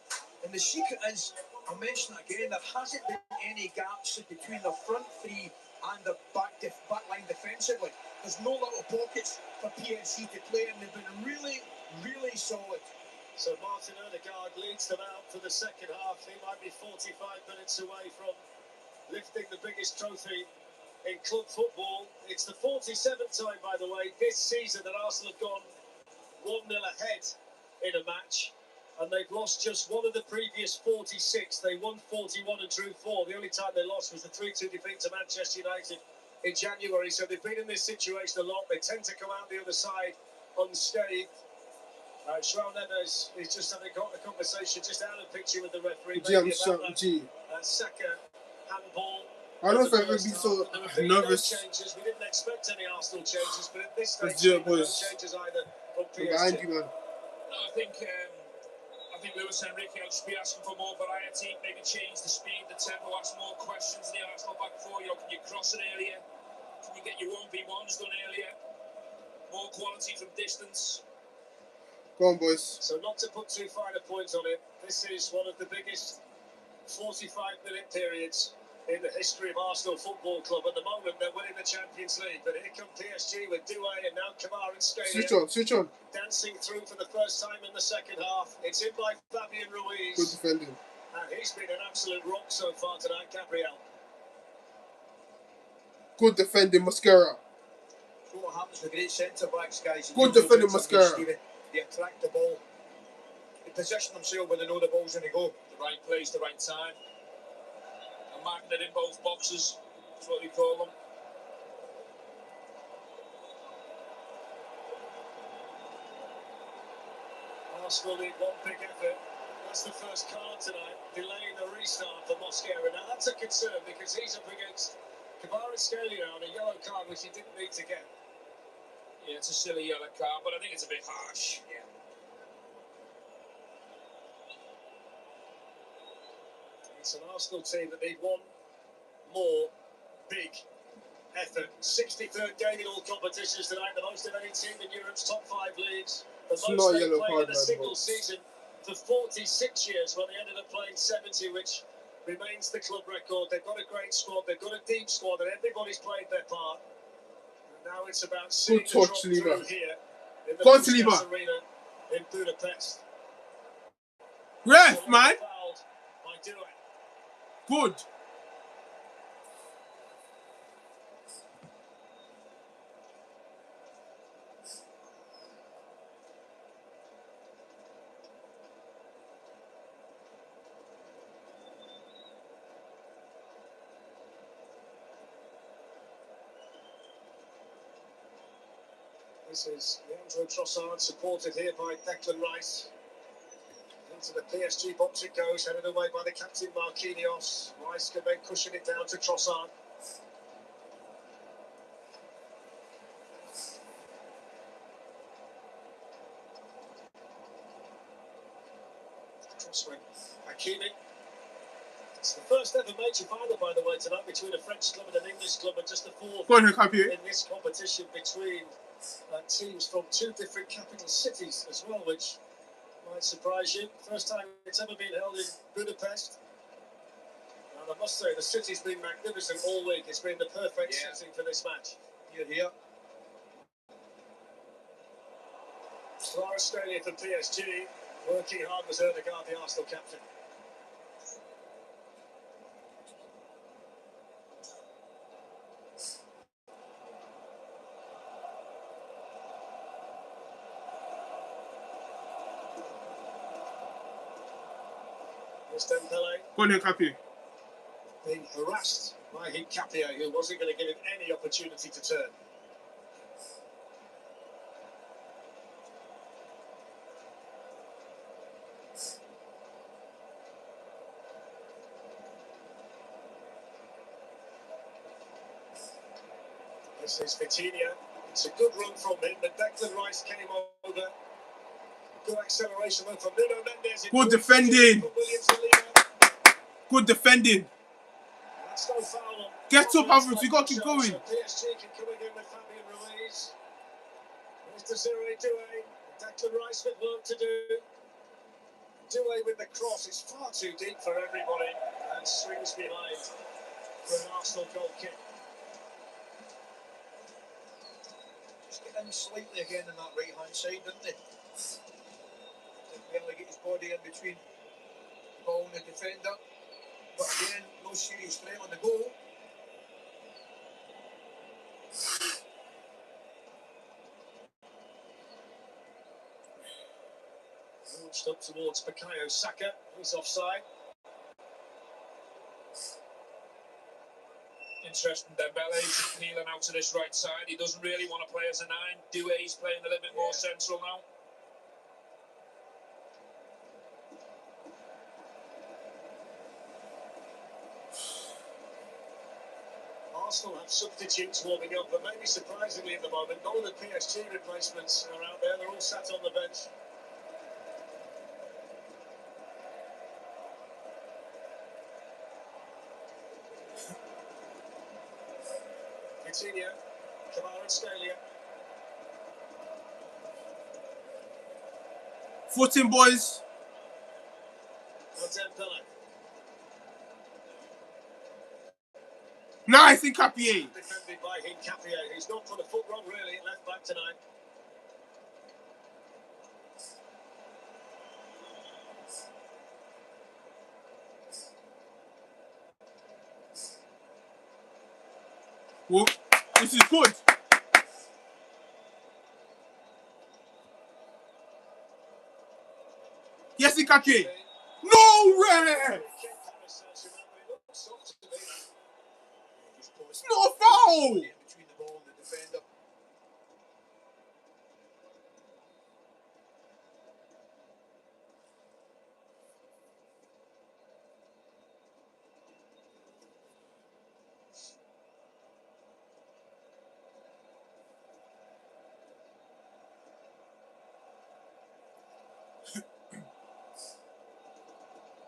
And the secret is, I'll mention it again, there hasn't been any gaps between the front three and the back line defensively. There's no little pockets for PSG to play, and they've been really, really solid. So Martin Odegaard leads them out for the second half. He might be 45 minutes away from lifting the biggest trophy in club football. It's the 47th time, by the way, this season that Arsenal have gone 1-0 ahead in a match, and they've lost just one of the previous 46. They won 41 and drew 4. The only time they lost was the 3-2 defeat to Manchester United in January. So they've been in this situation a lot. They tend to come out the other side unscathed. João Neves is just having got a conversation just out of picture with the referee. Saka handball. I don't know if I've ever been so nervous. We didn't expect any Arsenal changes, but at this stage, no changes either from PSG. Behind you, man. No, I think Luis Enrique will just be asking for more variety, maybe change the speed, the tempo, ask more questions in the Arsenal back four. You know, can you cross it earlier? Can you get your 1v1s done earlier? More quality from distance. Go on, boys. So not to put too fine a point on it, this is one of the biggest 45-minute periods in the history of Arsenal Football Club. At the moment, they're winning the Champions League, but here come PSG with Doué and now Kamara and Scalia. Switch on. Dancing through for the first time in the second half. It's in by Fabian Ruiz. Good defending. And he's been an absolute rock so far tonight, Gabriel. Good defending, Mascara. What happens with great centre-backs, guys? Good defending, Mascara. They attract the ball. They position themselves when they know the ball's going to go. The right place, the right time. A magnet in both boxes is what we call them. Arsenal need one big effort. That's the first card tonight, delaying the restart for Mosquera. Now that's a concern because he's up against Kamara Scalia on a yellow card which he didn't need to get. Yeah, it's a silly yellow card, but I think it's a bit harsh. Yeah. It's an Arsenal team that need one more big effort. 63rd game in all competitions tonight, the most of any team in Europe's top 5 leagues. The most they've played in a single season for 46 years, when they ended up playing 70, which remains the club record. They've got a great squad, they've got a deep squad, and everybody's played their part. And now it's about seeing the drop through here in the Puskas Arena in Budapest. Ref, man. Good. This is Leandro Trossard, supported here by Declan Rice. Into the PSG box it goes, headed away by the captain Marquinhos. Rice can then cushion it down to Trossard. Crossway, Hakimi. It's the first ever major final, by the way, tonight between a French club and an English club, and just the fourth Go on, Capier. in this competition between teams from two different capital cities as well, which might surprise you. First time it's ever been held in Budapest. And I must say, the city's been magnificent all week. It's been the perfect setting for this match. Here. Flora Stadium for PSG, working hard was Erdegaard, the Arsenal captain. Dembele. Go on, Capier. Being harassed by Capier, who wasn't going to give him any opportunity to turn. This is Vitinha. It's a good run from him, but Declan Rice came over. Good acceleration from Nuno Mendes. Good defending. Good defending. That's no foul. Get up, Havertz. You got to keep going. So PSG can come again with Fabian Ruiz. There's Desiree Doué. Declan Rice with work to do. Doué with the cross. It's far too deep for everybody and swings behind for an Arsenal goal kick. Just get in slightly again on that right hand side, didn't they? Didn't really get his body in between the ball and the defender. But again, no serious threat on the goal. Launched up towards Bukayo Saka. He's offside. Interesting, Dembele's peeling out to this right side. He doesn't really want to play as a 9. Doué's playing a little bit more central now. Arsenal have substitutes warming up, but maybe surprisingly at the moment, none of the PSG replacements are out there. They're all sat on the bench. Vitinha, Kvaratskhelia. Footing, boys. Dembele. Nice, Capier. Defended by Capier, who's not put a foot wrong really at left back tonight. Whoa. This is good. Yes, Capier. No way. It's not a foul. Between the ball and the defender.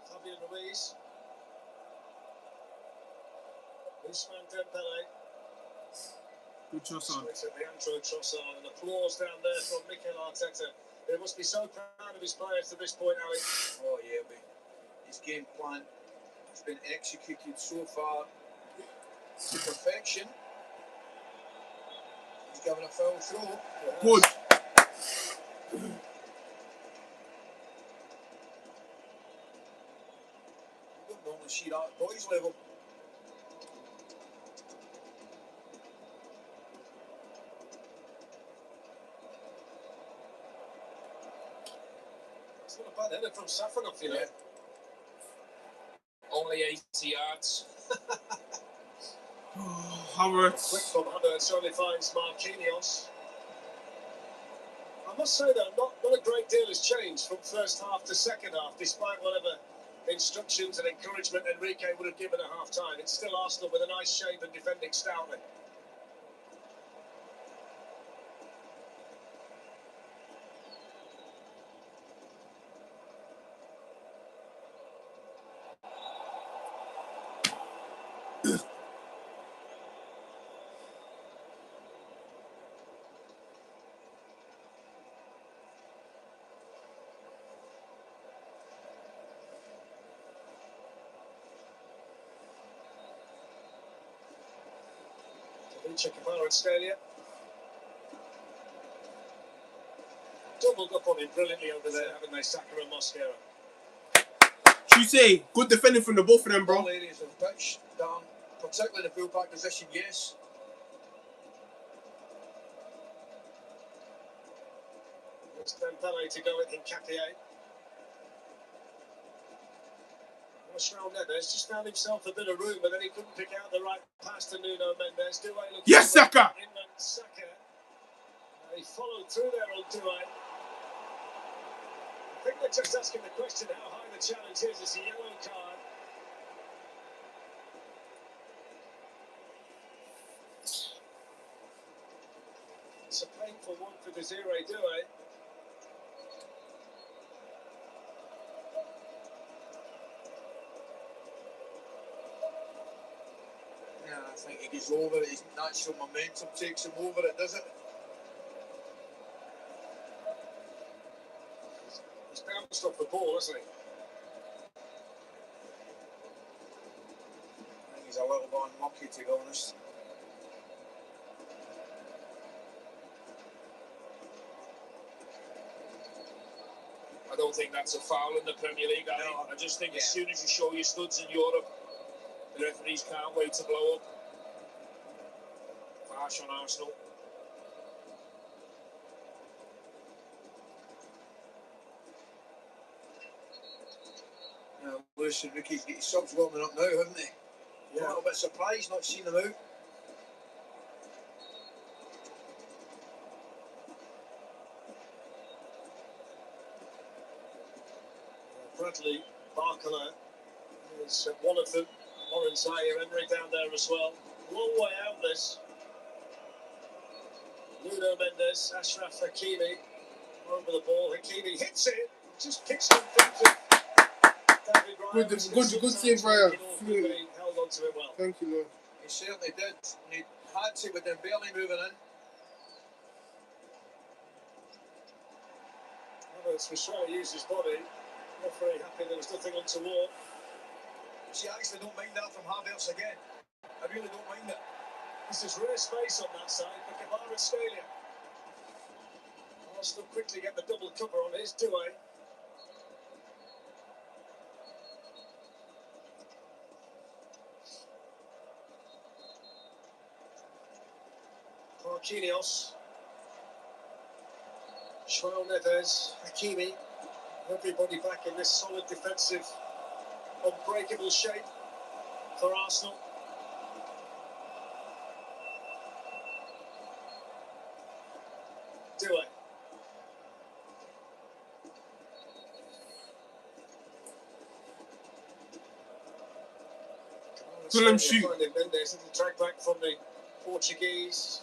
Fabian Ruiz. Ousmane Dembele. Good Trossard. Leandro Trossard. And applause down there from Mikel Arteta. They must be so proud of his players to this point, Alex. Oh yeah, but his game plan has been executed so far to perfection. He's given a foul throw. Good. You don't normally see that at boys level. It's not a bad header from Safanov, you know. Only 80 yards. Havertz. Quick from Havertz only finds Marquinhos. I must say though, not a great deal has changed from first half to second half, despite whatever instructions and encouragement Enrique would have given at half time. It's still Arsenal with a nice shape and defending stoutly. future Kvaratskhelia. Doubled up on him brilliantly over there, haven't they, Saka and Mosquera? You say good defending from the both of them, bro. All areas of pitch, down, particularly the full-back position, yes. It's Dembele to go with Nketiah. Raul Neves just found himself a bit of room, but then he couldn't pick out the right pass to Nuno Mendes. Doué looking Yes, Saka! inland Saka. He followed through there on Doué. I think they're just asking the question how high the challenge is. It's a yellow card. It's a painful one for Desiree Doué. Yeah, I think he gets over it. His natural momentum takes him over it, does it? He's bounced off the ball, hasn't he? I think he's a little bit unlucky, to be honest. I don't think that's a foul in the Premier League. I just think as soon as you show your studs in Europe, the referees can't wait to blow up. Harsh on Arsenal. Now, Lewis Enrique's got his subs warming up now, haven't he? Yeah. A little bit surprised not seeing them out. Bradley Barcola is one of them. Lauren Zaire-Emery down there as well. Long way out this. Nuno Mendes, Ashraf Hakimi over the ball. Hakimi hits it, just kicks it in front of David Ryan. Good save, Ryan. He held on to it well. Thank you, Lord. He certainly did. And he had to with Dembele moving in. Roberts was trying to use his body. Not very happy there was nothing untoward. See, I actually don't mind that from Havertz again. I really don't mind it. This is rare space on that side for Kvaratskhelia. Arsenal quickly get the double cover on his Doué. Marquinhos. João Neves. Hakimi. Everybody back in this solid defensive, unbreakable shape for Arsenal. Doué. Let him shoot. Mendes, little track back from the Portuguese.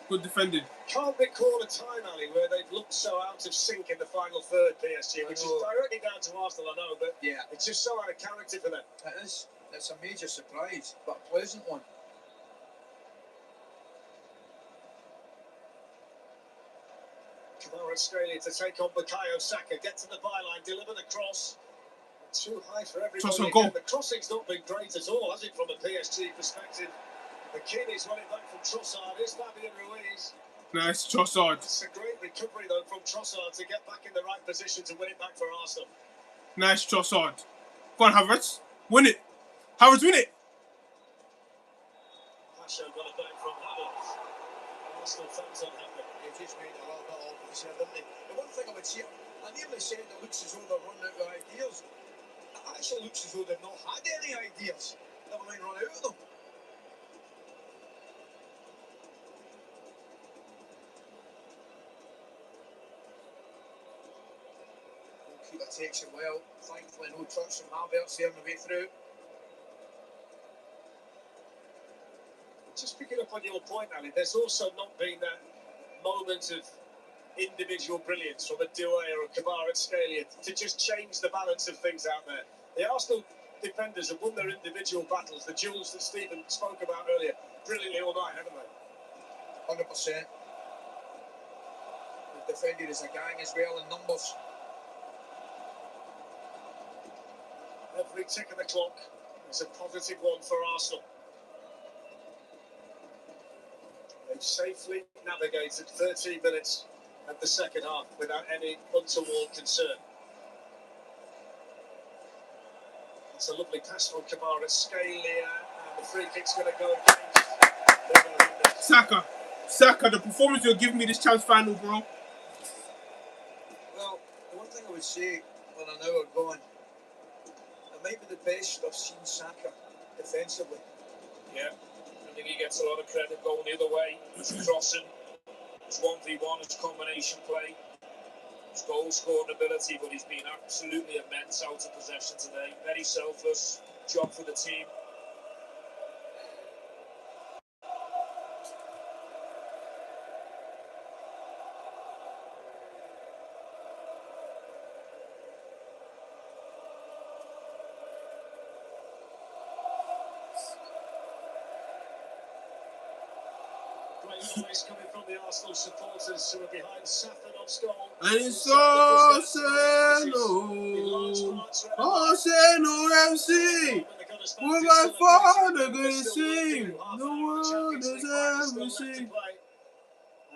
Good defended. Can't recall a time, Ali, where they've looked so out of sync in the final third, PSG, which is directly down to Arsenal, I know, but yeah, it's just so out of character for them. It is. It's a major surprise, but a pleasant one. Kvaratskhelia to take on Bukayo Saka, get to the byline, deliver the cross. Too high for everybody. The crossing's not been great at all, has it, from a PSG perspective? Hakimi's won it back from Trossard. Here's Fabian Ruiz. Nice, Trossard. It's a great recovery, though, from Trossard to get back in the right position to win it back for Arsenal. Nice, Trossard. Go on, Havertz. Win it. Havertz, win it. Pasha got it back from Havertz. Arsenal fans unhappy. He just made a little bit of opposite here, didn't he? The one thing I would say, I nearly said it looks as though they're running out of ideas. It actually looks as though they've not had any ideas. Never mind run out of them. Goalkeeper takes it well. Thankfully, no touch from Havertz there on the way through. Just picking up on your point, Ali, there's also not been that moment of individual brilliance from a Doué or a Kvaratskhelia to just change the balance of things out there. The Arsenal defenders have won their individual battles, the duels that Stephen spoke about earlier, brilliantly all night, haven't they? 100%. They've defended as a gang as well in numbers. Every tick of the clock is a positive one for Arsenal. They've safely navigated 13 minutes of the second half without any untoward concern. It's a lovely pass from Kvaratskhelia, and the free kick's going to go against Saka, the performance you're giving me this chance final, bro. Well, the one thing I would say when I know we're going, it might be the best I've seen Saka defensively. Yeah, I think he gets a lot of credit going the other way. His crossing, his 1v1, his combination play, his goal scoring ability, but he's been absolutely immense out of possession today. Very selfless, job for the team. Noise coming from the Arsenal supporters who are behind Safanov's goal. And it's Arsenal FC. We're by far the greatest team the world has ever seen.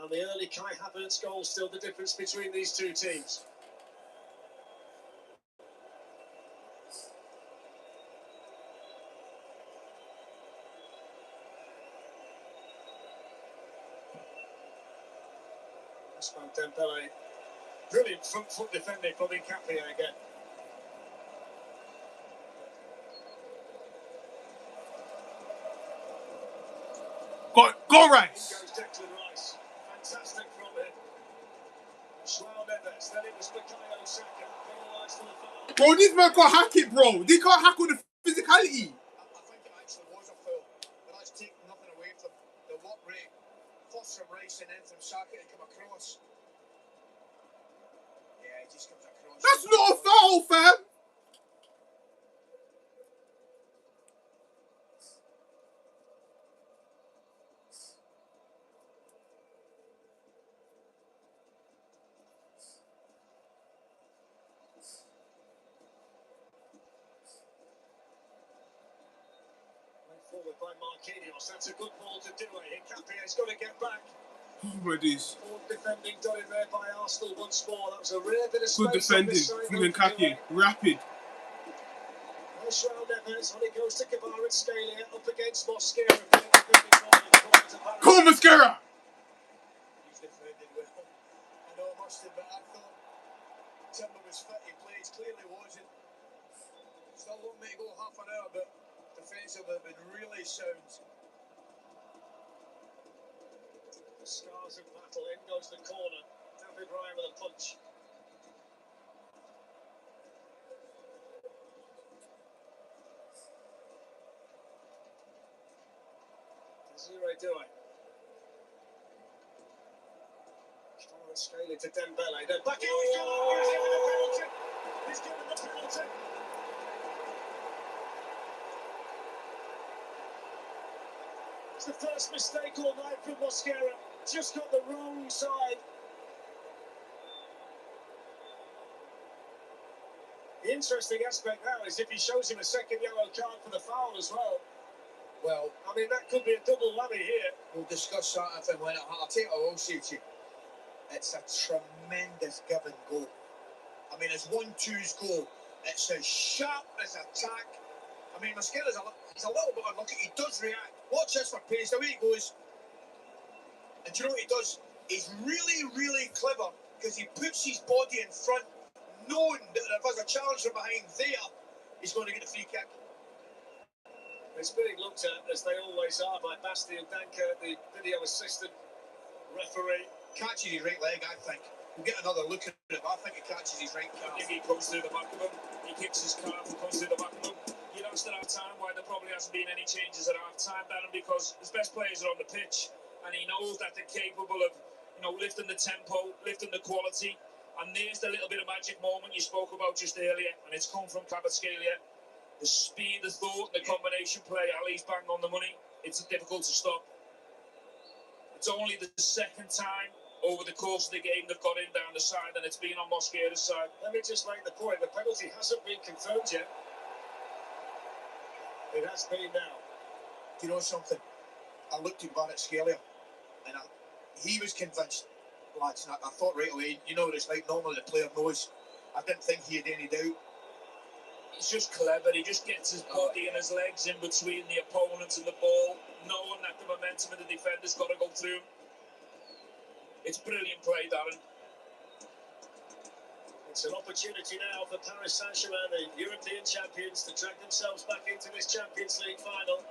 And the early Kai Havertz goal still the difference between these two teams. Dembele, brilliant front foot defending from Nkapia again. Go Rice! Goes Declan Rice. Fantastic from him. João Neves, then it was Bukayo Saka. Penalised for the foul. Bro, these men can't hack it, bro. They can't hack all the physicality. I think it actually was a foul, but that's taking nothing away from the work rate. First from Rice and then from Saka to come across. Yeah, he just comes across. That's not a foul, fam. Forward by Marquinhos. That's a good ball to do it. Nkapia's got to get back. What is? Good defending done in there by Arsenal once more. That was a rare bit of space. Good defending from Nkapia. Rapid. João Neves when it goes to Kvaratskhelia up against Mosquera. Come on, Mosquera! He's defended well. I know I must admit, I thought Timber was fit. He plays, clearly wasn't. Still won't make go half an hour, but defensively have been really sound. The scars of battle. In goes the corner. David Ryan with a punch. Desiree Doué. Kvaratskhelia to Dembele. Then back in. He's given the penalty. It's the first mistake all night from Mosquera. Just got the wrong side. The interesting aspect now is if he shows him a second yellow card for the foul as well. Well, I mean, that could be a double whammy here. we'll discuss that if and when it happens. I'll tell you what I will say to you. It's a tremendous give and go. I mean, it's 1-2's goal. It's as sharp as attack. I mean, Mosquera's he's a little bit unlucky. He does react. Watch this for pace. The way he goes. And do you know what he does? He's really, really clever because he puts his body in front, knowing that if there's a challenge from behind there, he's going to get a free kick. It's being looked at, as they always are, by Bastian Danker, the video assistant referee. Catches his right leg, I think. We'll get another look at it, but I think he catches his right calf. I think he comes through the back of him. He kicks his calf and comes through the back of him. You'd ask at half time why there probably hasn't been any changes at half time, Darren, because his best players are on the pitch and he knows that they're capable of, lifting the tempo, lifting the quality. And there's the little bit of magic moment you spoke about just earlier, and it's come from Kvaratskhelia. The speed, the thought, the combination play, Ali's bang on the money. It's difficult to stop. It's only the second time over the course of the game they've got in down the side, and it's been on Mosquera's side. Let me just make the point, the penalty hasn't been confirmed yet. It has been now. Do you know something? I looked at Kvaratskhelia. And he was convinced, lads, and I thought right away, you know what it's like, normally the player knows. I didn't think he had any doubt. He's just clever. He just gets his body and his legs in between the opponents and the ball, knowing that the momentum of the defender's got to go through. It's brilliant play, Darren. It's an opportunity now for Paris Saint-Germain, the European champions, to drag themselves back into this Champions League final.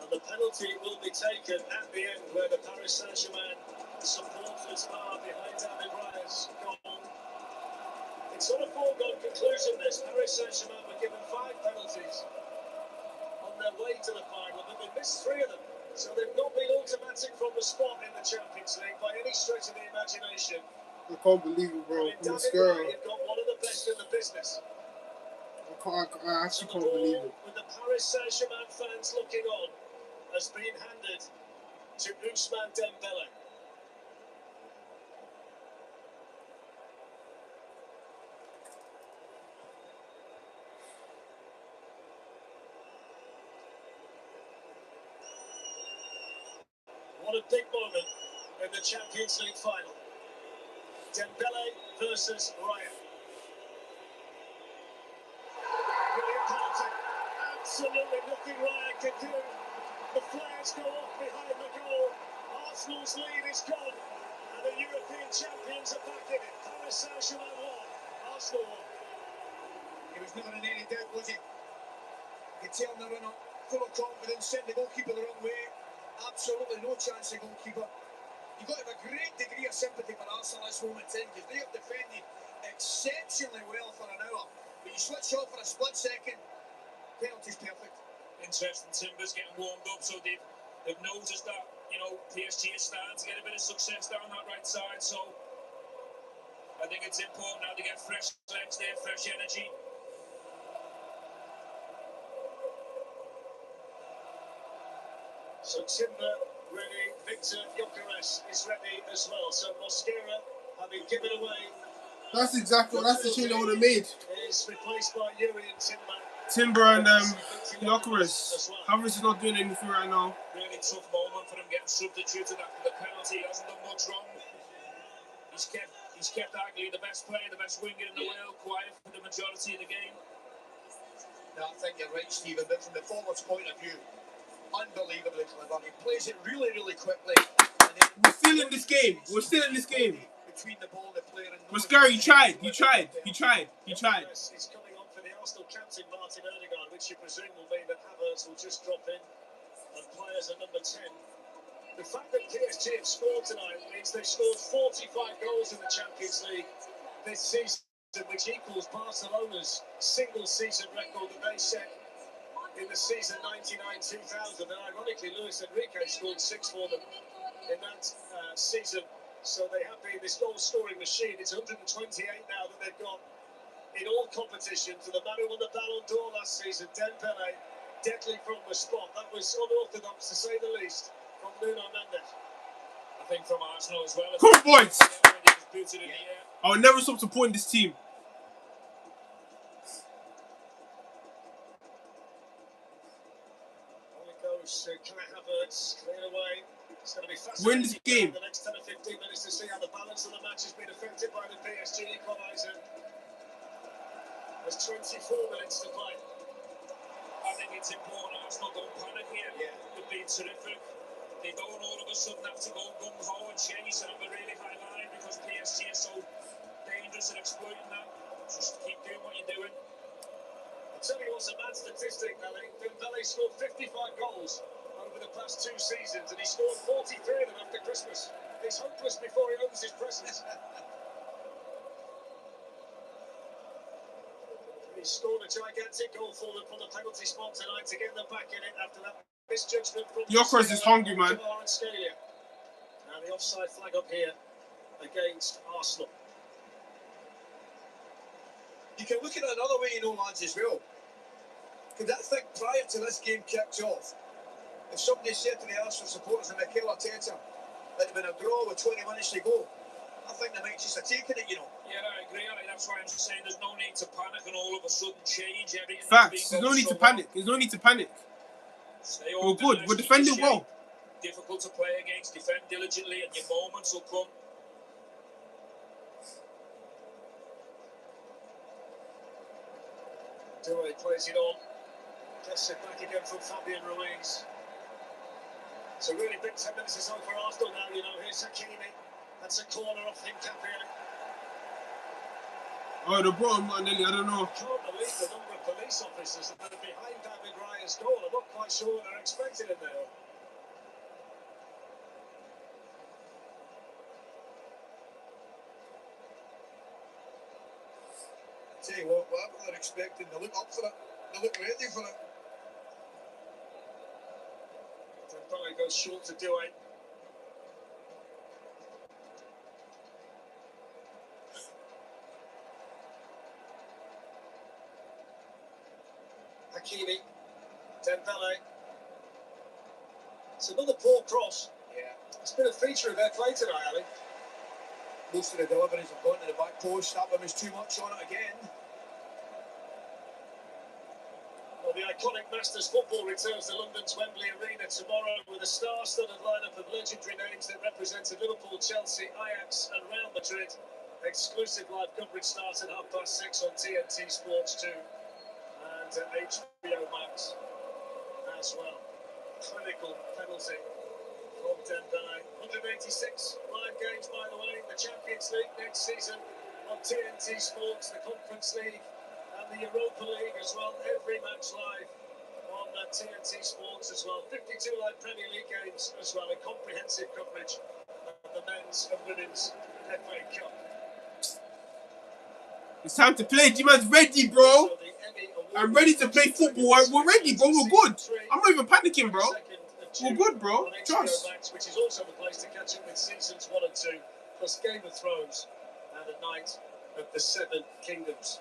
And the penalty will be taken at the end, where the Paris Saint-Germain supporters are behind David Raya's goal. It's not a foregone conclusion, this. Paris Saint-Germain were given 5 penalties on their way to the final, but they missed 3 of them. So they've not been automatic from the spot in the Champions League by any stretch of the imagination. I can't believe it, bro. David Mascara. Raya, you've got one of the best in the business. I actually can't believe it. With the Paris Saint-Germain fans looking on, has been handed to Ousmane Dembele. What a big moment in the Champions League final. Dembele versus Raya. Brilliant penalty. Absolutely nothing Raya can do. The flares go off behind the goal. Arsenal's lead is gone. And the European champions are back in it. Paris Saint-Germain won. Arsenal won. He was never in any doubt, was he? You could tell in the run-up, full of confidence, sent the goalkeeper the wrong way. Absolutely no chance, the goalkeeper. You've got to have a great degree of sympathy for Arsenal at this moment in, because they have defended exceptionally well for an hour. But you switch off for a split second, penalty's perfect. Interesting, Timber's getting warmed up, so they've noticed that, you know, PSG is starting to get a bit of success down that right side, so I think it's important now to get fresh legs there, fresh energy. So Timber ready, Victor Gyökeres is ready as well. So Mosquera having given away. That's the change I would have made. Is replaced by Yuri and Timber. Timber and Gyökeres. Havertz is not doing anything right now. Really tough moment for him getting substituted after the penalty. He hasn't done much wrong. He's kept arguably the best player, the best winger in the world, quiet for the majority of the game. No, I think you're right, Stephen, but from the forward's point of view, unbelievably clever. He plays it really, really quickly. And then We're still in this game. between the ball, the player, and Mascara, you tried. It's coming on for the Arsenal captain, Martin Odegaard, which you presume will mean that Havertz will just drop in and play as a number 10. The fact that PSG have scored tonight means they've scored 45 goals in the Champions League this season, which equals Barcelona's single-season record that they set in the season 99-2000. And ironically, Luis Enrique scored 6 for them in that season. So they have been this goal-scoring machine. It's 128 now that they've got in all competitions. And the man who won the Ballon d'Or last season, Dembele, deadly from the spot. That was unorthodox, to say the least, from Nuno Mendes. I think from Arsenal as well. Come on, boys! Booted in the air. I will never stop supporting this team. On it goes to Kai Havertz, clear away. It's going to be Win fascinating this game. the next 10 or 15 minutes to see how the balance of the match has been affected by the PSG equaliser. There's 24 minutes to play. I think it's important Arsenal don't panic here. Yeah. They've been terrific. They don't all of a sudden have to go gung-ho and chase and have a really high line because PSG is so dangerous and exploiting that. Just keep doing what you're doing. I'll tell you what's a mad statistic, Ali. Dembele scored 55 goals over the past 2 seasons, and he scored 43 of them after Christmas. He's hopeless before he opens his presents. He scored a gigantic goal for them from the penalty spot tonight to get them back in it after that misjudgment from Gyökeres is hungry, man. And the offside flag up here against Arsenal. You can look at it another way, you know, lads, as well. Because I think prior to this game kicked off, if somebody said to the Arsenal supporters and Mikel Arteta that it had been a draw with 20 minutes to go, I think they might just have taken it, you know. Yeah, I agree. That's why I'm saying there's no need to panic and all of a sudden change everything. Facts. There's no need to panic. We're good. We're defending well. difficult to play against. Defend diligently and your moments will come. Doué plays it on. Gets it back again from Fabian Ruiz. It's a really big 10 minutes or so for Arsenal now, you know. Here's Hakimi. That's a corner off him, Caprio. Oh, the bottom one, Nelly, I don't know. I can't believe the number of police officers that are behind David Raya's goal. I'm not quite sure what they're expecting in there. Tell you what, whatever they're expecting, they look up for it. They look ready for it. Dembele goes short to Doué. Hakimi. Dembele. It's another poor cross. Yeah. It's been a feature of their play tonight, Ali. Most of the deliveries have gone to the back post. That one was too much on it again. Well, the iconic Masters football returns to London's Wembley Arena tomorrow with a star-studded lineup of legendary names that represented Liverpool, Chelsea, Ajax and Real Madrid. Exclusive live coverage starts at 6:30 on TNT Sports 2 and HBO Max as well. Clinical penalty from Dembele. 186 live games, by the way. The Champions League next season on TNT Sports, the Conference League and the Europa League as well. Every match live on TNT Sports as well. 52 live Premier League games as well. And comprehensive coverage of the men's and women's FA Cup. It's time to play. G-Man's ready, bro. I'm ready to play football. We're ready, bro. We're good. I'm not even panicking, bro. We're good, bro. Trust. Which is also the place to catch up with seasons 1 and 2, plus Game of Thrones and the Night of the Seven Kingdoms.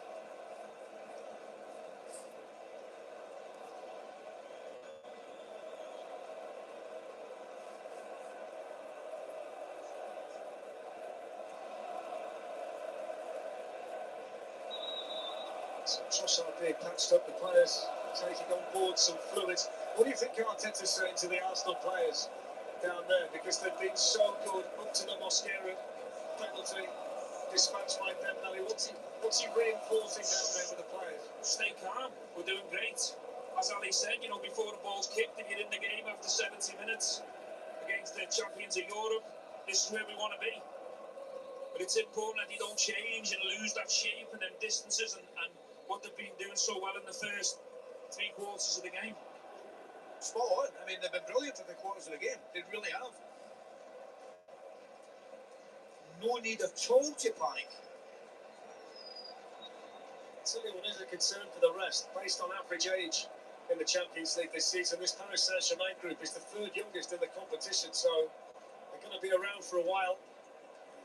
So Trossard being patched up, the players taking on board some fluids. What do you think Arteta's saying to the Arsenal players down there? Because they've been so good up to the Mosquera penalty dispatched by Dembele. What's he reinforcing down there with the players? Stay calm. We're doing great. As Ali said, you know, before the ball's kicked, if you're in the game after 70 minutes against the champions of Europe, this is where we want to be. But it's important that you don't change and lose that shape and them distances and what they've been doing so well in the first 3 quarters of the game. Spot on. I mean, they've been brilliant for the quarters of the game. They really have. No need at all to panic. I'll tell you what is a concern for the rest. Based on average age in the Champions League this season, this Paris Saint-Germain group is the 3rd youngest in the competition, so they're going to be around for a while.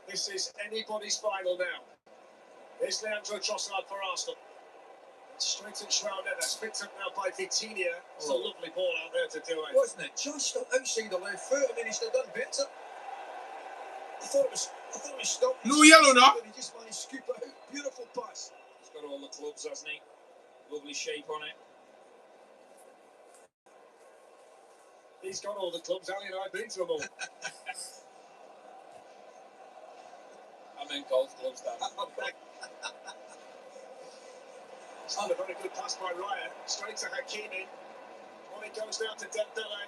This is anybody's final now. Here's Leandro Trossard for Arsenal. Straight at Schwalbe, that's picked up now by Vitinha. It's a lovely ball out there to do it. Wasn't it? Just outside the left foot. I mean, he should have done better. I thought it was stopped. No yellow now. He just managed to scoop it out. Beautiful pass. He's got all the clubs, hasn't he? Lovely shape on it. He's got all the clubs. Ali and I have been to them all. I meant golf clubs, Dan. It's not a very good pass by Raya. Straight to Hakimi. Well, he goes down to Dembele.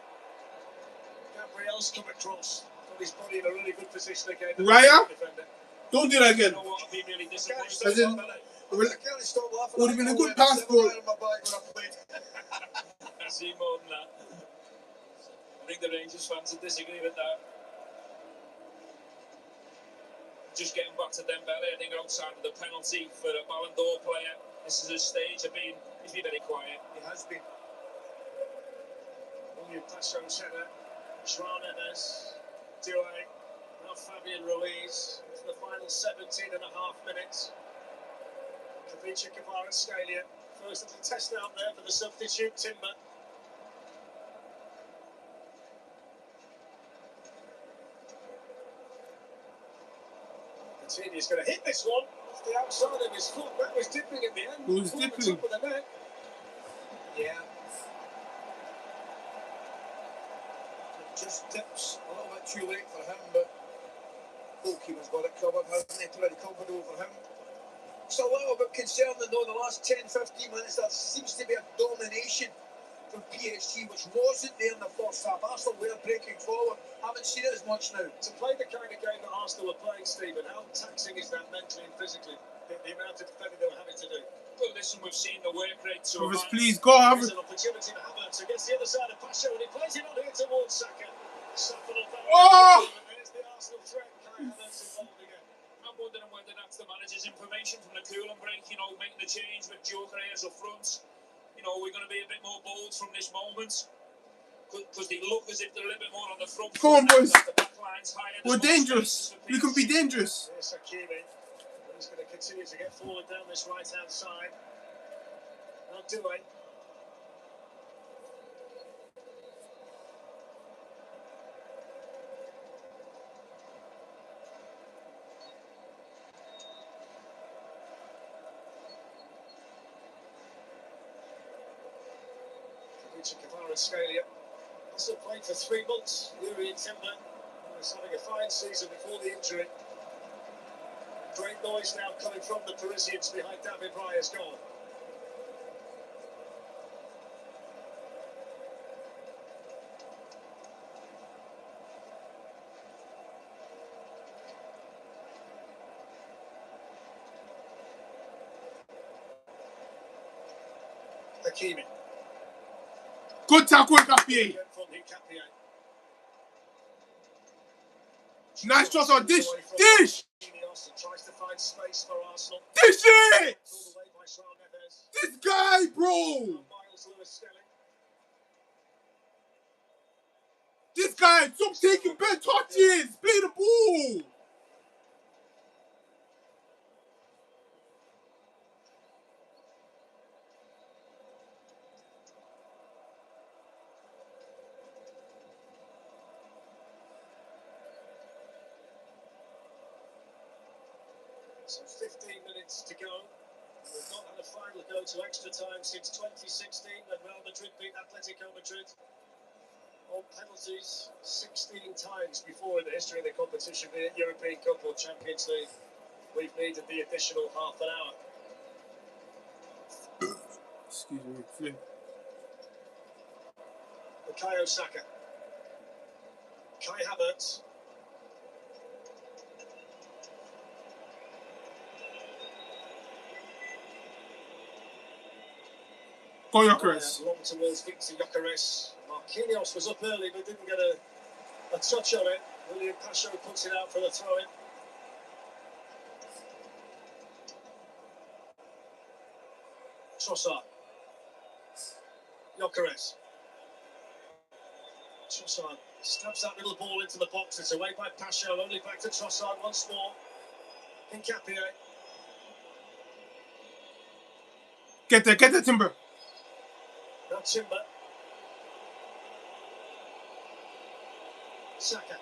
Gabriel's come across. Got his body in a really good position again. Raya? Don't do that again. You know what? I've been really disappointed. As in, would have been a good passport. I see more than that. I think the Rangers fans would disagree with that. Just getting back to Dembele, I think outside of the penalty for a Ballon d'Or player, this is his stage. He's been very quiet. He has been. William Passo's header. João Neves. Doué. Now Fabian Ruiz. Into the final 17 and a half minutes. Kavica Kvaratskhelia. First little test out there for the substitute Timber. He's going to hit this one off the outside of his foot. That was dipping at the end. It was dipping. Top of the net. Yeah. Just too late for him, but goalkeeper's got it covered, hasn't he? Pretty comfortable for him. It's a little bit concerning though, the last 10-15 minutes there seems to be a domination from PSG, which wasn't there in the first half. Arsenal were breaking forward. Haven't seen it as much now. To play the kind of game that Arsenal are playing, Stephen, how taxing is that mentally and physically? The amount of defending they were having to do. Well, listen, we've seen the work rate. So Brothers, please go. There's an opportunity for Havertz against the other side of Pacho, and he plays it on here towards Saka. Saka will find Oh! and there's the Arsenal threat. Kai Havertz involved again. I'm wondering whether that's the manager's information from the cooling break, you know, making the change with Joker Ayers up front. You know, we're going to be a bit more bold from this moment. Because they look as if they're a little bit more on the front. Come on, boys. The back line's higher. We're dangerous. We can be dangerous. Here's Hakimi. He's going to continue to get forward down this right-hand side. Now Doué. Kvaratskhelia also played for 3 months. Yuri Timber was having a fine season before the injury. Great noise now coming from the Parisians behind David Raya's goal. Hakimi. Good tackle, Gapier. Nice shot on dish. Dish! Tries to find space for Arsenal. Dish it! This guy, bro! This guy, stop taking bad touches! Play the ball! So 15 minutes to go. We've not had a final go to extra time since 2016 when Real Madrid beat Atletico Madrid on penalties 16 times before in the history of the competition, be it European Cup or Champions League. We've needed the additional half an hour. Excuse me. Bukayo Saka. Kai Havertz. Go Gyökeres. Long towards Victor Gyökeres. Marquinhos was up early but didn't get a touch on it. William Pacho puts it out for the throw-in. Trossard. Gyökeres. Trossard stabs that little ball into the box. It's away by Pacho. Only back to Trossard once more. Hincapié. Get there, Timber. Now Timber. Saka.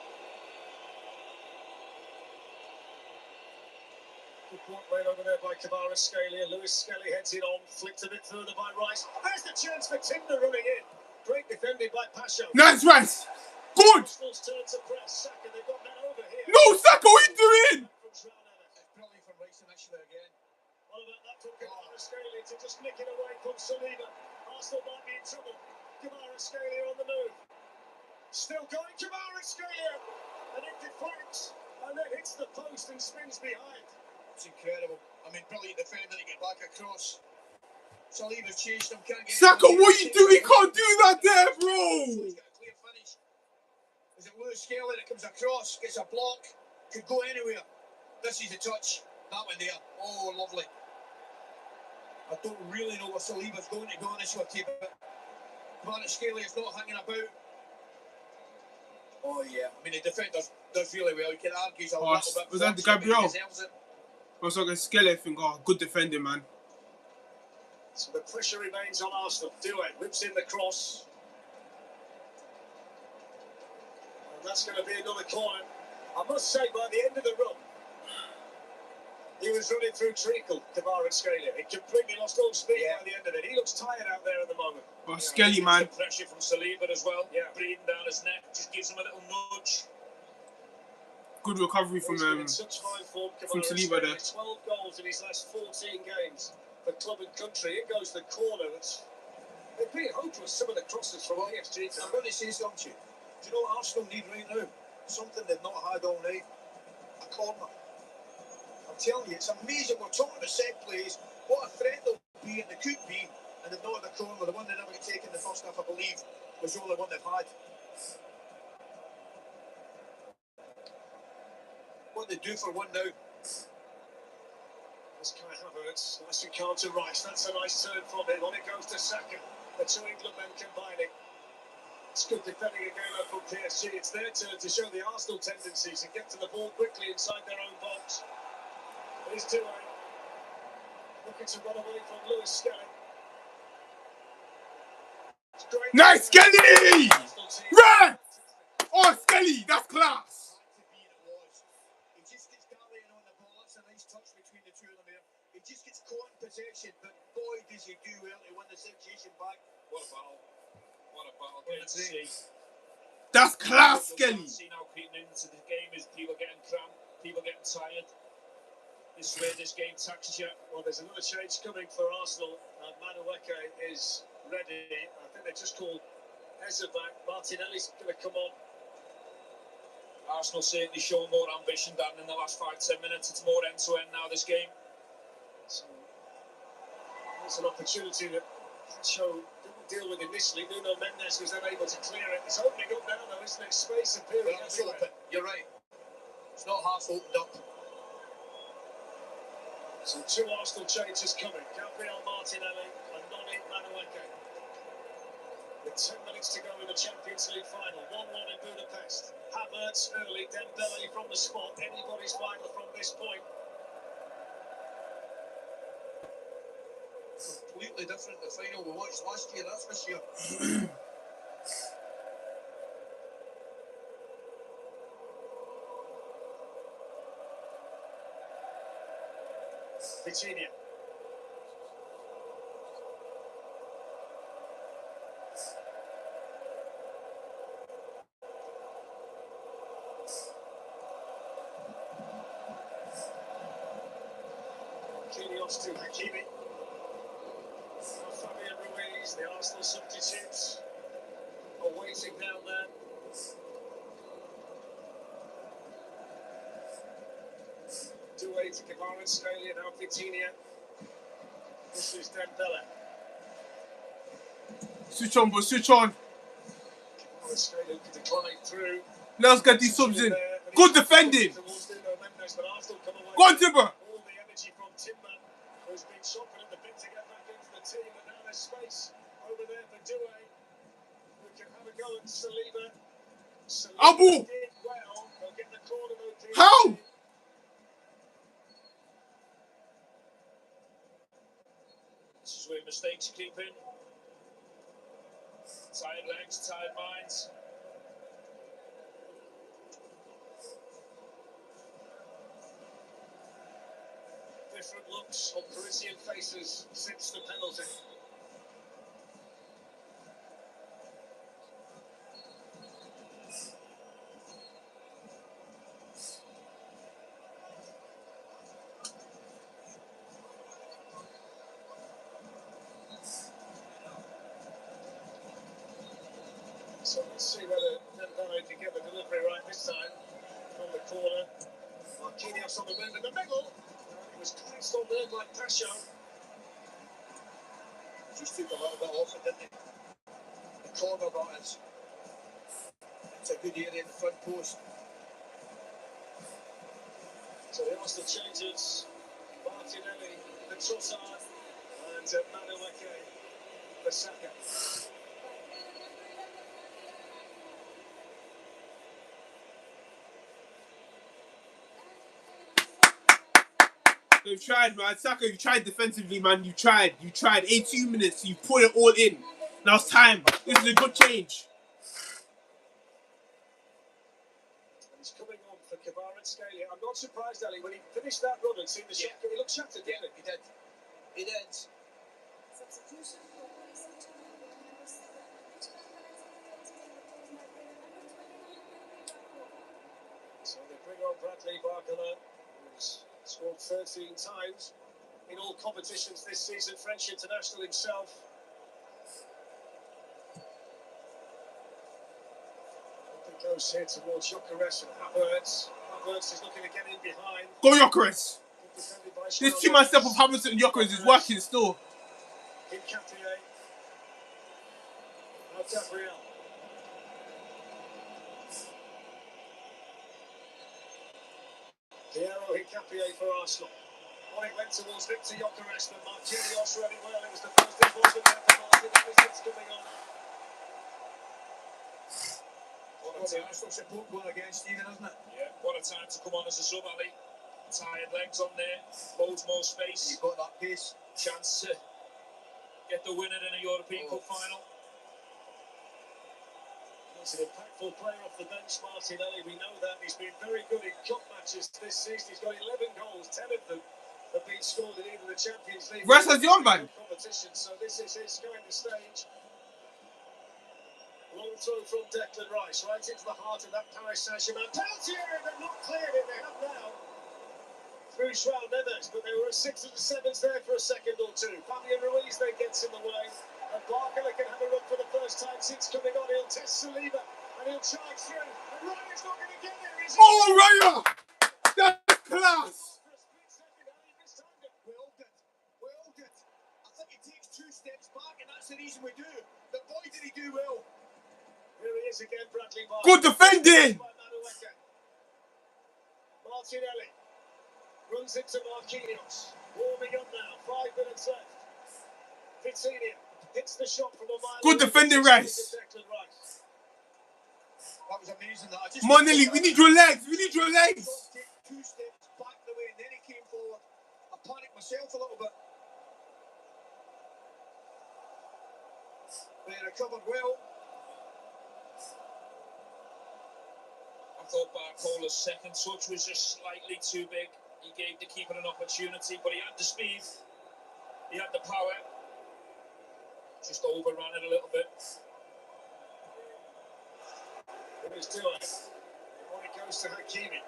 Good block right over there by Kvaratskhelia. Lewis Skelly heads it on. Flicked a bit further by Rice. There's the chance for Timber running in. Great defending by Pacho. Nice, Rice. Good. Arsenal's turn to press. Saka, they've got that over here. No, Saka, what are you doing? Brilliant from Rice initially again. What about that from Kvaratskhelia to just nick it away from Saliba? Arsenal might be in trouble. Kvaratskhelia on the move. Still going, Kvaratskhelia. And it deflects. And then hits the post and spins behind. It's incredible. I mean, brilliant defending to get back across. Saliba's chased him, can't get Saka, what are you doing? You can't do that there, bro. He's got a clear finish. Is it Lewis Skelly that comes across, gets a block, could go anywhere. This is a touch. That one there. Oh, lovely. I don't really know where Saliba's going, to be honest with you, but Kvaratskhelia is not hanging about. Oh, yeah. I mean, the defender does really well. You can argue he's a little bit. Was that the Gabriel? I was like a Skelly, I think. Oh, good defending, man. So the pressure remains on Arsenal. Doué whips in the cross. And that's going to be another corner. I must say, by the end of the run, he was running through treacle, Kvaratskhelia. He completely lost all speed by the end of it. He looks tired out there at the moment. Oh, Skelly, man. Pressure from Saliba as well. Yeah. Breathing down his neck. Just gives him a little nudge. Good recovery from He's been in such fine form, Saliba there. 12 goals in his last 14 games for club and country. In goes the corner. They're pretty hopeless, some of the crosses from PSG. I'm going to say something to you. Do you know what Arsenal need right now? Something they've not had all night. A corner. I'm telling you, it's amazing. We're talking about set plays, what a threat they'll be, and they could be, and they've not had a corner. The one they never got taken in the first half, I believe, was the only one they've had. What they do for one now. This Kai Havertz, nicely counter Rice. That's a nice turn from him. On it goes to Saka. The two England men combining. It's good defending again from PSG. It's their turn to show the Arsenal tendencies and get to the ball quickly inside their own box. Here's Douay. Looking to run away from Lewis Skelly. Nice, Skelly! Right! Oh, Skelly, that's class. He just gets Gallagher on the ball. That's a nice touch between the two of them there. He just gets caught in possession, but boy, does he do well to win the situation back. What a battle. What a battle. Great to see. That's class, Skelly. See now creeping into the game is people getting cramped, people getting tired. This is where this game taxes you. Well, there's another change coming for Arsenal. Manueke is ready. I think they just called Eza back. Martinelli's going to come on. Arsenal certainly show more ambition than in the last 5-10 minutes. It's more end-to-end now, this game. So, it's an opportunity that Show didn't deal with initially. Nuno Mendes was then able to clear it. It's opening up now, though, isn't it? Space appearing everywhere. Open. You're right. It's not half opened up. So two Arsenal changes coming. Gabriel Martinelli and Noni Manueke. With 10 minutes to go in the Champions League final. 1-1 in Budapest. Havertz early, Dembele from the spot. Anybody's final from this point. Completely different the final we watched last year, that's for sure. Vitinha. Kyrgios to Hakimi. Fabian Ruiz, the Arsenal substitutes, are waiting down there. Douay to Kvaratskhelia, now Vitinha. This is Dembele. Switch on, boy, switch on. Kvaratskhelia could decline through. Let's get these subs in. Good defending. Go on, Timber. All the energy from Timber, who's been chopping at the bit to get back into the team, and now there's space over there for Douay, who can have a go at Saliba. Abu! Did well. They'll get the corner though. How? This is where mistakes creep in. Tired legs, tired minds. Different looks on Parisian faces since the penalty. So let's see whether Dembele can get the delivery right this time from the corner. Marquinhos on the move in the middle. He was cleansed on there by Pasho. Just took a little bit off it, didn't he? The corner buttons. It's a good area in the front post. So the Arsenal changes. Martinelli, the Trossard, and Manueke, the Saka. You've tried, man. Saka, you tried defensively, man. You tried. 18 minutes. You put it all in. Now it's time. This is a good change. And he's coming on for Kvaratskhelia. I'm not surprised, Ali, when he finished that run and seen the shot, he looked shattered, didn't he? He did. He did. Substitution for Paris Saint-Germain, number 7, So they bring on Bradley Barcola, who's scored 13 times in all competitions this season, French international himself. It goes here towards Gyökeres and Havertz. Havertz is looking to get in behind. Go Gyökeres. This two-man step of Havertz and Gyökeres is working still. Hincapié. Now Gabriel. Piero Hincapié for Arsenal. Well, it went towards Victor Gyökeres, but Marquinhos read it well. It was the first involvement there for Martinelli since coming on. What a Arsenal support going against Stephen, isn't it? Yeah, what a time to come on as a sub, Ali. Tired legs on there, loads more space. You've got that pace. Chance to get the winner in a European Cup final. He's an impactful player off the bench, Martinelli. We know that. He's been very good in cup matches this season. He's got 11 goals, 10 of them have been scored in either the Champions League Rest has the on man. competition. So this is his kind of stage. Long throw from Declan Rice, right into the heart of that Paris Saint-Germain. Penalty area, but not cleared it. They have now through João Neves, but they were a 6 and a 7s there for a second or two. Fabian Ruiz then gets in the way, and Barcola can have a run for the first time since coming on. He'll test Saliba, and he'll charge through, and Ryan's not going to get there. Oh, Raya! That's class! Well did. I think he takes 2 steps back, and that's the reason we do. But boy, did he do well. Here he is again, Bradley Barcola. Good defending! Martinelli runs into Marquinhos. Warming up now, 5 minutes left. Vitinha hits the shot from a mile. Good defending, Rice. That was amazing. That I just Monelli, we need your legs. We need your legs. Take 2 steps back the way, and then he came forward. I panicked myself a little bit. But he recovered well. I thought Barcola's second touch was just slightly too big. He gave the keeper an opportunity, but he had the speed, he had the power. Just overran it a little bit. What he's doing, when it goes to Hakimi.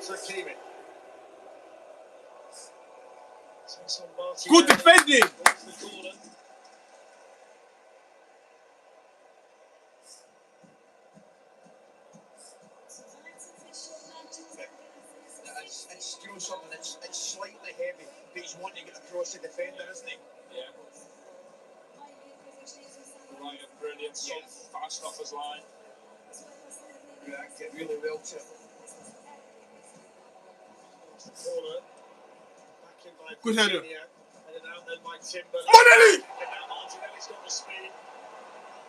Hakimi. Good defending. It's still something it's slightly heavy, but he's wanting to get across the defender, isn't he? Yeah. Right, brilliant. So fast off his line. Reacted really well to it. Corner. Back in by Good header. Headed out then by Timber. Monelli! And now Martinelli's got the speed.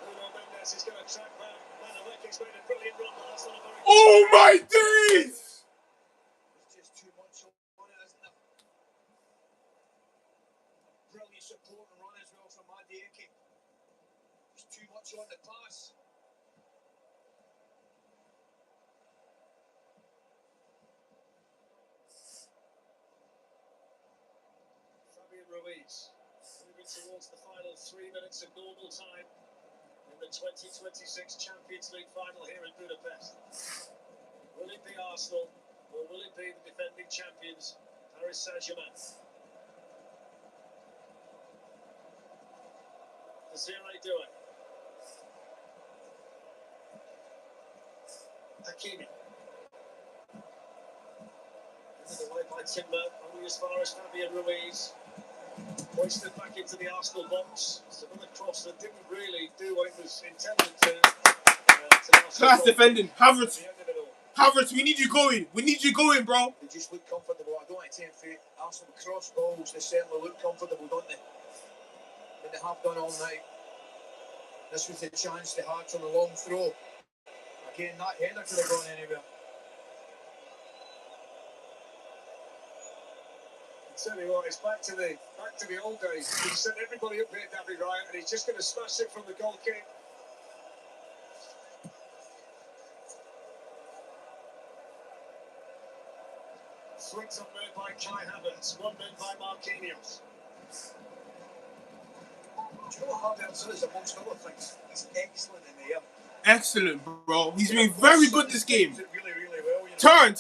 Bruno Mendes is going to track back. Manaleki's made a brilliant run, but that's not a very good. Oh my days! It's just too much on it, isn't it? Brilliant support and run as well from Adieki. It's too much on the pass. Ruiz moving towards the final 3 minutes of normal time in the 2026 Champions League final here in Budapest. Will it be Arsenal or will it be the defending champions, Paris Saint-Germain? Desiree doing. Hakimi. Given away by Timber, only as far as Fabian Ruiz. Hoisted back into the Arsenal box. It's another cross that didn't really do what it was intended to Class defending. Havertz, we need you going. We need you going, bro. They just look comfortable. I don't want to take for Arsenal cross balls. They certainly look comfortable, don't they? But they have done all night. This was the chance they had from a long throw. Again, that header could have gone anywhere. Tell you what, it's back to the old days. He sent everybody up here, David Ryan, and he's just going to smash it from the goal kick. Flicked on there by Kai Havertz, one man by Marquinhos. Do you know what Havertz is amongst other things? He's excellent in the air. Excellent, bro. He's been very good this game. Really, really well. You know? Turn.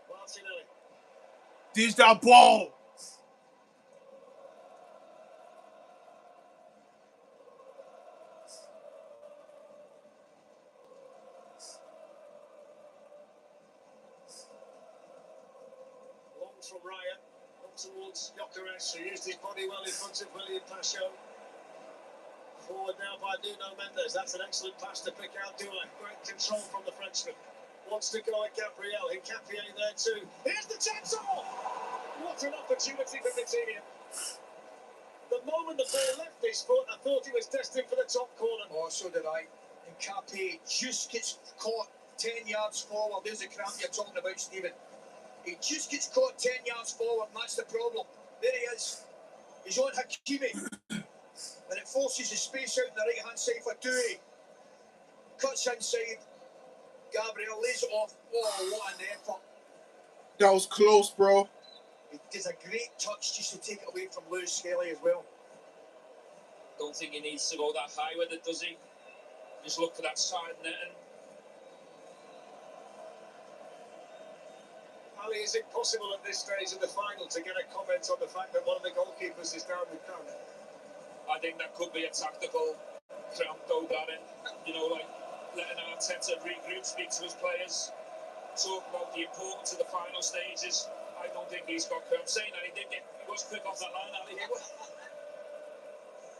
Martinelli. Ditch that ball. Long from Raya, up towards Gyökeres, who used his body well in front of William Pacho. Forward now by Nuno Mendes. That's an excellent pass to pick out Doué. Great control from the Frenchman. Wants to go at Gabriel. Hincapié there too. Here's the chance. Oh! What an opportunity for Vitinha. The moment the ball left his foot, I thought he was destined for the top corner. Oh, so did I. Hincapié just gets caught 10 yards forward. There's the cramp you're talking about, Stephen. He just gets caught 10 yards forward, and that's the problem. There he is. He's on Hakimi. And it forces the space out on the right-hand side for Doué. Cuts inside. Gabriel lays it off. Oh, what an effort. That was close, bro. He does a great touch just to take it away from Lewis Skelly as well. Don't think he needs to go that high with it, does he? Just look for that side netting. Ali, is it possible at this stage of the final to get a comment on the fact that one of the goalkeepers is down with cramp? I think that could be a tactical cramp, though, Darren. You know, like letting Arteta regroup, speak to his players, talk about the importance of the final stages. I don't think he's got cramp. Saying that, he was quick off that line, Ali.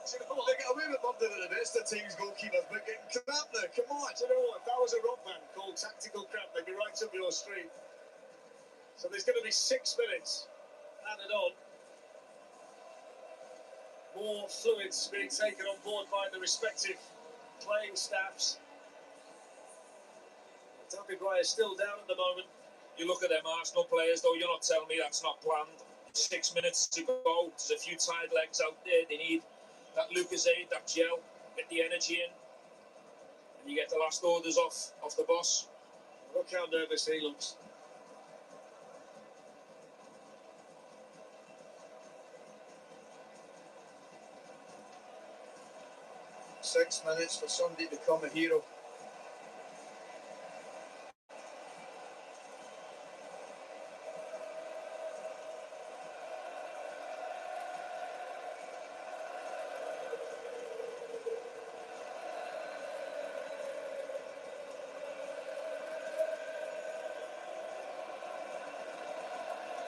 They get away with London at the best of teams goalkeepers, but getting cramp now, come on. Do you know what? That was a rock band called Tactical Cramp. They'd be right up your street. So there's going to be 6 minutes added on. More fluids being taken on board by the respective playing staffs. David Raya is still down at the moment. You look at them Arsenal players, though, you're not telling me that's not planned. 6 minutes to go. There's a few tired legs out there. They need that Lucozade, that gel, get the energy in. And you get the last orders off the boss. Look how nervous he looks. Six minutes for somebody to become a hero.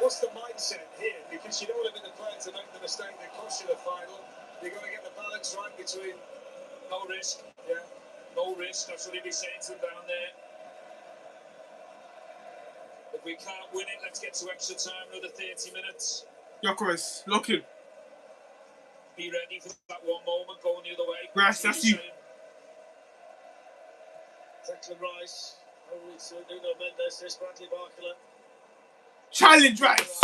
What's the mindset here? Because you don't want to be the player to make the mistake that costs you the final. You've got to get the balance right between no risk. Yeah. No risk. That's what he'd be saying to them down there. If we can't win it, let's get to extra time, another 30 minutes. Gyökeres, looking. Be ready for that one moment going the other way. Grass, that's you. Declan Rice. Only to Nuno Mendes, this Bradley Barcola. Challenge Rice.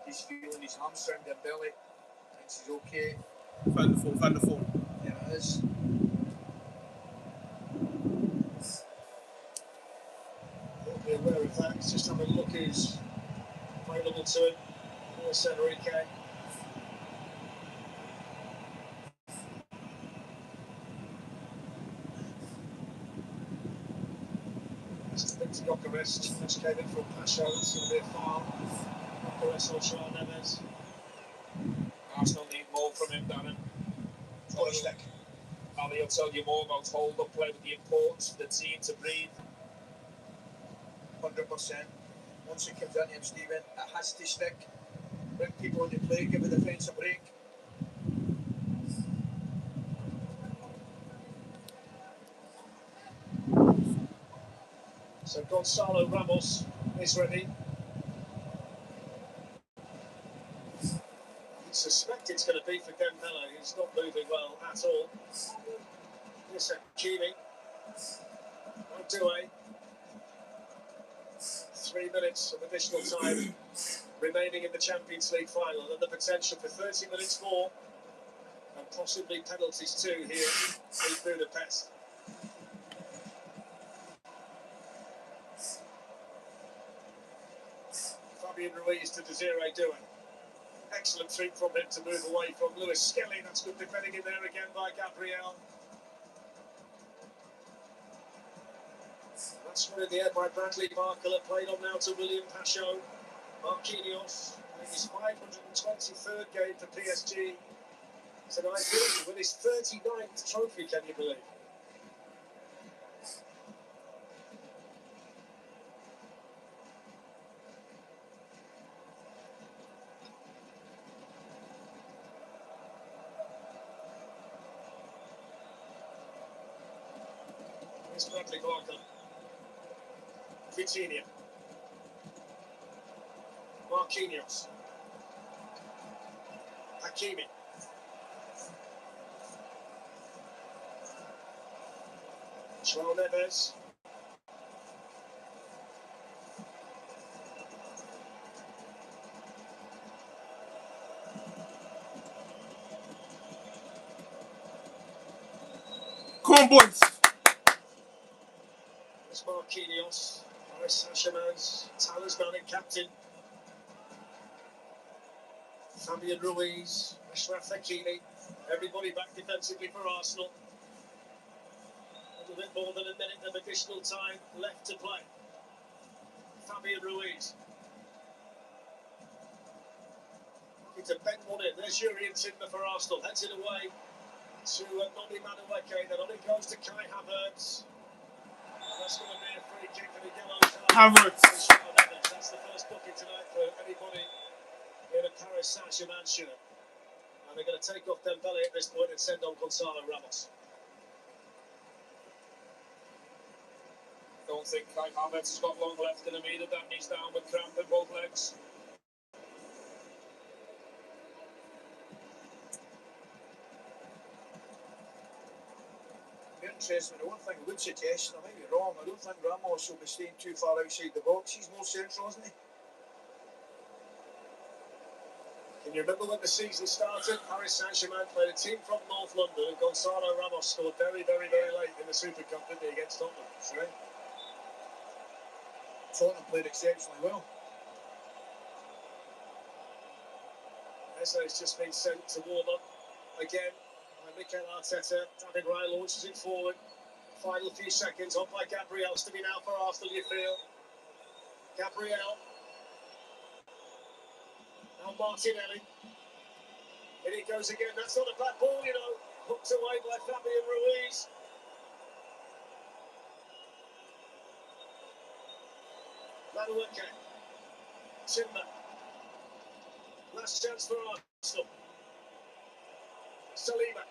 He's feeling his hamstring and belly. Thinks he's okay. Van der Vaart. Yeah, it is. Won't be aware of that. He's just having a look who's available to him. Luis Enrique. Just a bit to Gyökeres. Just came in from Pacho. It's going to be a foul. Gyökeres or Shaw Neves. Arsenal need more from him, Darren. Ali will tell you more about hold-up play, with the importance for the team to breathe. 100%. Once it comes into him, Stephen, it has to stick. Bring people into play, give the defence a break. So Gonzalo Ramos is ready. He suspected it's going to be for Dembele. He's not moving well at all. Here's Hakimi. Due. 3 minutes of additional time remaining in the Champions League final, and the potential for 30 minutes more and possibly penalties too here in Budapest. Fabian Ruiz to Desiree Due. Excellent trick from him to move away from Lewis Skelly. That's good defending in there again by Gabriel. That's one in the air by Bradley Barker, played on now to William Pacho. Marquinhos, his 523rd game for PSG. Tonight, with his 39th trophy, can you believe? Here's Bradley Barker. Vitinha. Marquinhos. Hakimi. João Neves. Come on, boys. There's Marquinhos. Paris Saint-Germain's talisman and captain. Fabian Ruiz. Achraf Hakimi. Everybody back defensively for Arsenal. A little bit more than a minute of additional time left to play. Fabian Ruiz. Looking to bend one in. There's Jurien Timber for Arsenal. Heads it away to Noni Madueke. Then on it goes to Kai Havertz. And that's going to be a free kick for the yellow card. Havertz. That's the first booking tonight for anybody in a Paris Saint-Germain shirt. And they're going to take off Dembele at this point and send on Gonzalo Ramos. Don't think Kai Havertz has got long left in him either. That he's down with cramp in both legs. Interesting. The one thing I would suggest, and I might be wrong, I don't think Ramos will be staying too far outside the box. He's more central, isn't he? Can you remember when the season started? Paris Saint-Germain played a team from North London, and Gonzalo Ramos scored very, very, very late in the Super Cup, didn't he, against Tottenham? That's right. Tottenham played exceptionally well. Eze has just been sent to warm up again by Mikel Arteta. David Raya launches it forward. Final few seconds on by Gabriel. To be now for Arsenal, you feel. Gabriel. Now Martinelli. In it goes again. That's not a bad ball, you know. Hooked away by Fabian Ruiz. Madueke. Timber. Last chance for Arsenal. Saliba.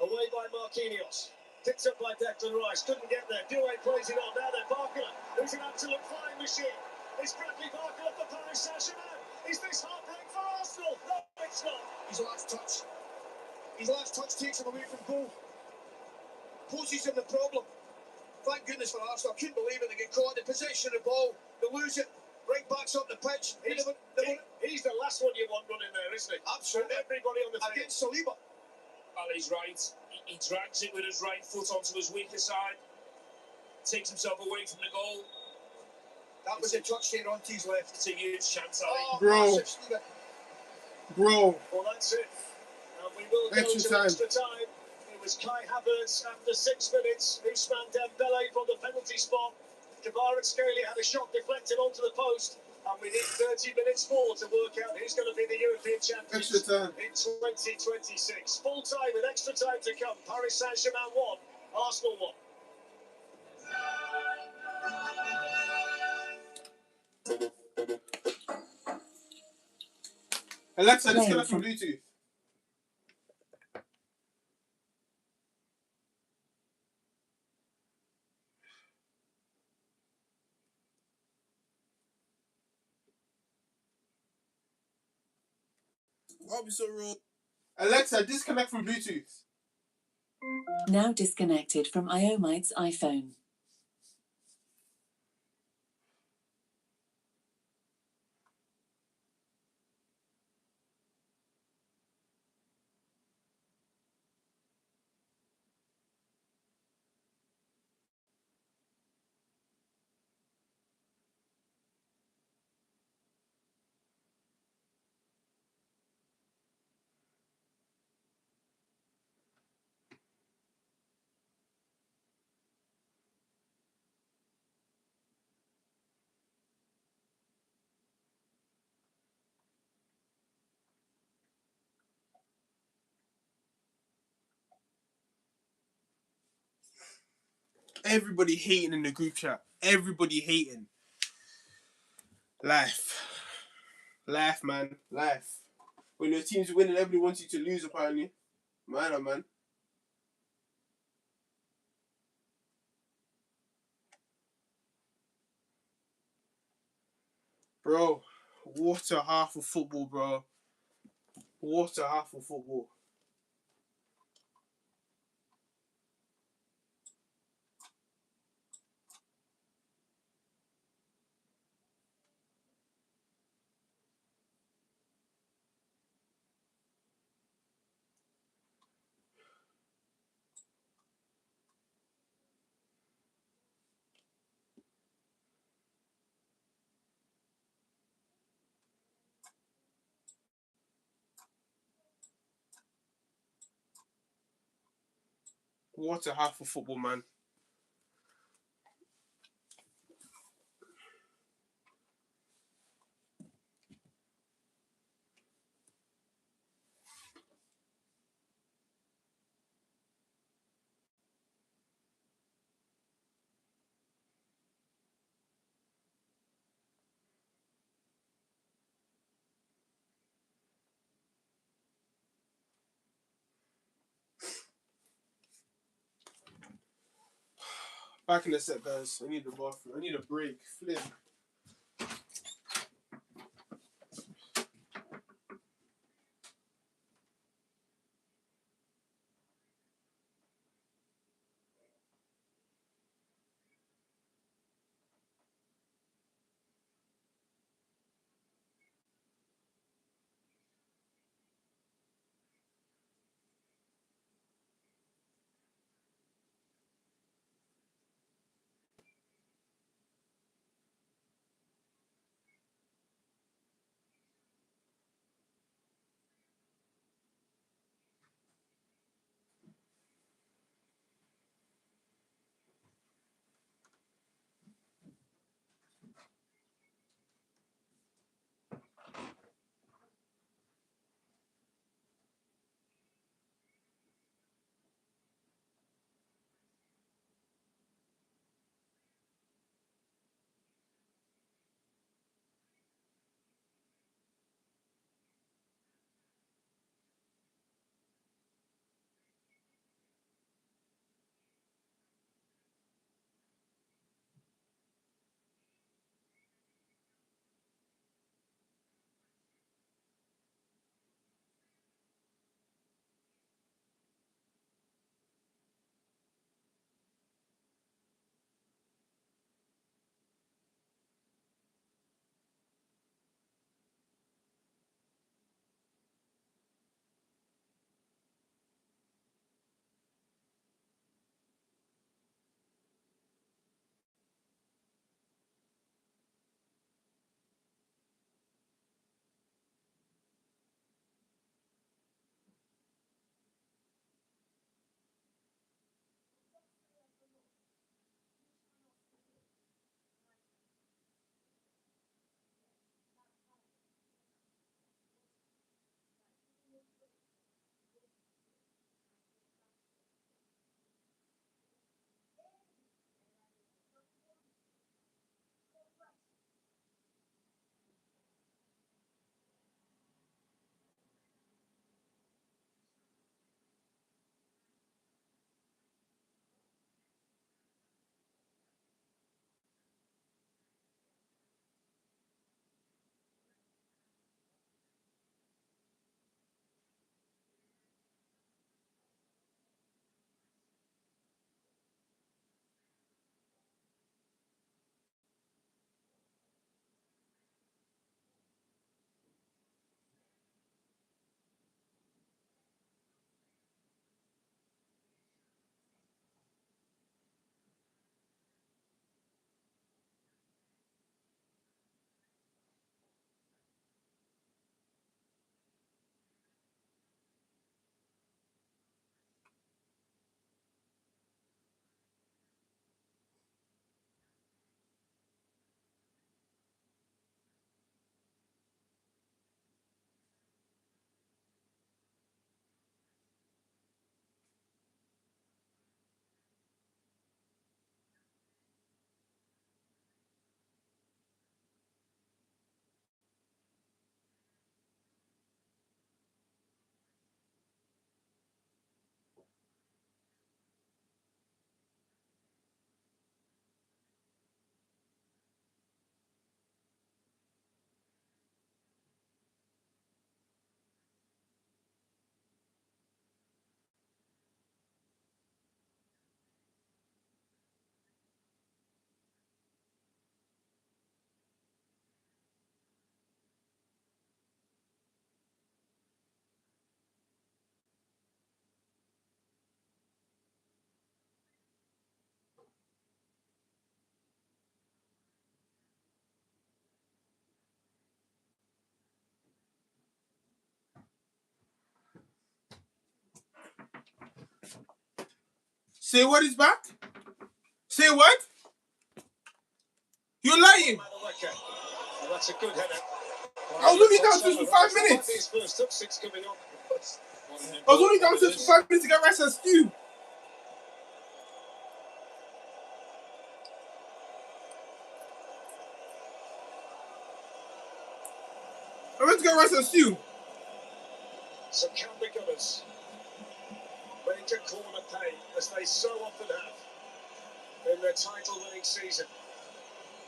Away by Marquinhos. Picked up by Declan Rice. Couldn't get there. Due plays it on. Now then, Barker, who's an absolute flying machine. It's Bradley Barker for Paris Saint-Germain. Is this heartbreak for Arsenal? No, it's not. His last touch. His last touch takes him away from goal. Poses him the problem. Thank goodness for Arsenal. I couldn't believe it. They get caught in the possession of the ball. They lose it. Right backs up the pitch. He's the last one you want running there, isn't he? Absolutely. With everybody on the field. Against Saliba. Well, he's right. He drags it with his right foot onto his weaker side. Takes himself away from the goal. That was a touch there onto his left. It's a huge chance, Ali. Bro. Bro. Well, that's it. And we will go to extra time. It was Kai Havertz after 6 minutes. Ousmane Dembele from the penalty spot. Kvaratskhelia had a shot deflected onto the post. And we need 30 minutes more to work out who's going to be the European champions in 2026. Full time with extra time to come. Paris Saint-Germain 1, Arsenal 1. Alexa, disconnect from Bluetooth. I'll be so wrong. Alexa, disconnect from Bluetooth. Now disconnected from Iomite's iPhone. Everybody hating in the group chat. Everybody hating. Life. Life, man. Life. When your team's winning, everybody wants you to lose, apparently. Man, oh man. Bro, what a half of football, bro. What a half of football. What a half of football, man. Back in the set, guys. I need the bathroom. I need a break. Flip. Say what is back? Say what? You're lying. Oh, that's a good header. I was only downstairs for 5 minutes. His first touch six coming up. I was only downstairs for 5 minutes to get rice and stew. I went to get rice and stew. So Canberra Gunners make a corner pay, as they so often have in their title-winning season.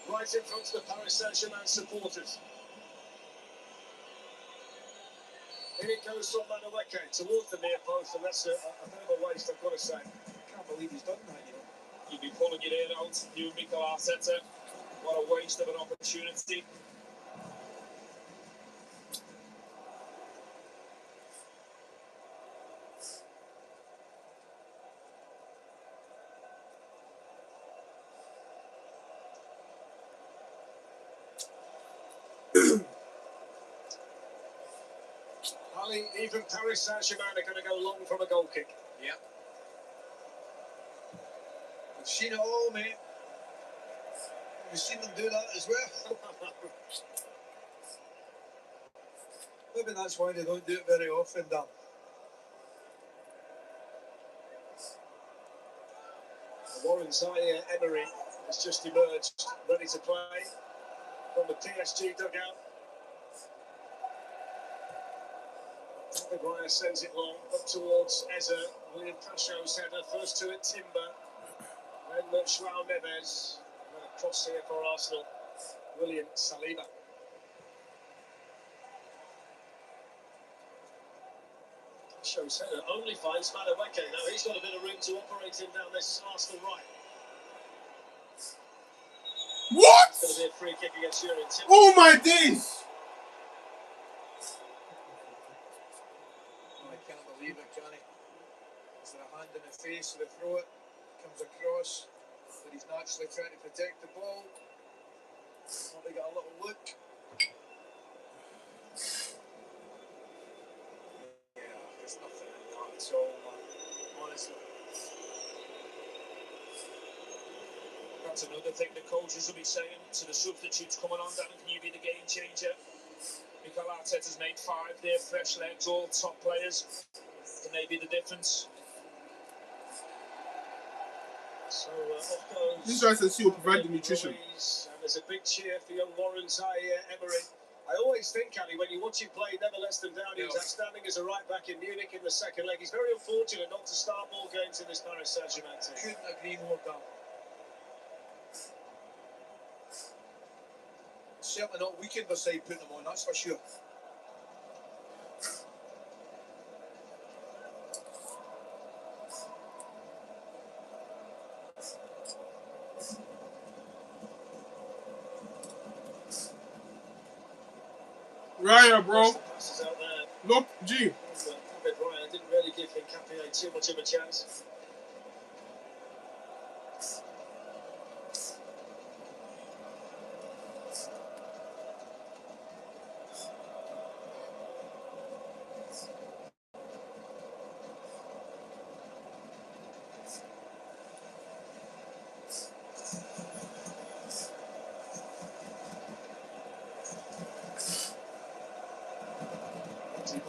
Right in front of the Paris Saint-Germain supporters. In it goes from Manueke towards the near post, and that's a bit of a waste, I've got to say. I can't believe he's done that, you know. You'd be pulling your ear out, you and Mikel Arteta. What a waste of an opportunity. Ali, even Paris Saint-Germain are going to go long from a goal kick. Yeah. We've seen it all, mate. We've seen them do that as well. Maybe that's why they don't do it very often, Dan. Warren Zaire-Emery has just emerged, ready to play from the PSG dugout. Maguire sends it long up towards Eza. William Pacho's header, first to it, Timber. Then João Neves. And a cross here for Arsenal. William Saliba. Pacho's header only finds Madueke. Now he's got a bit of room to operate him down this Arsenal right. What? It's going to be a free kick against Yuri Timber. Oh my days! I can't believe it, Johnny. Is there a hand in the face of the throw it? Comes across, but he's naturally trying to protect the ball. Probably got a little look. Yeah, there's nothing in that at all, man. Honestly. That's another thing the coaches will be saying to the substitutes coming on. Dan, can you be the game changer? Mikel Arteta's made 5 there, fresh legs, all top players. Can they be the difference? So off goes. This rice and stew will provide the nutrition. And there's a big cheer for young Warren Zaire-Emery. I always think, Ali, when you watch him play, never lets them down. He was outstanding as a right back in Munich in the second leg. He's very unfortunate not to start more games in this Paris Saint-Germain team. Couldn't agree more, Dan. Certainly not weakened by side putting them on, that's for sure. Raya, bro. Look, G. Ryan didn't really give Hincapié too much of a chance.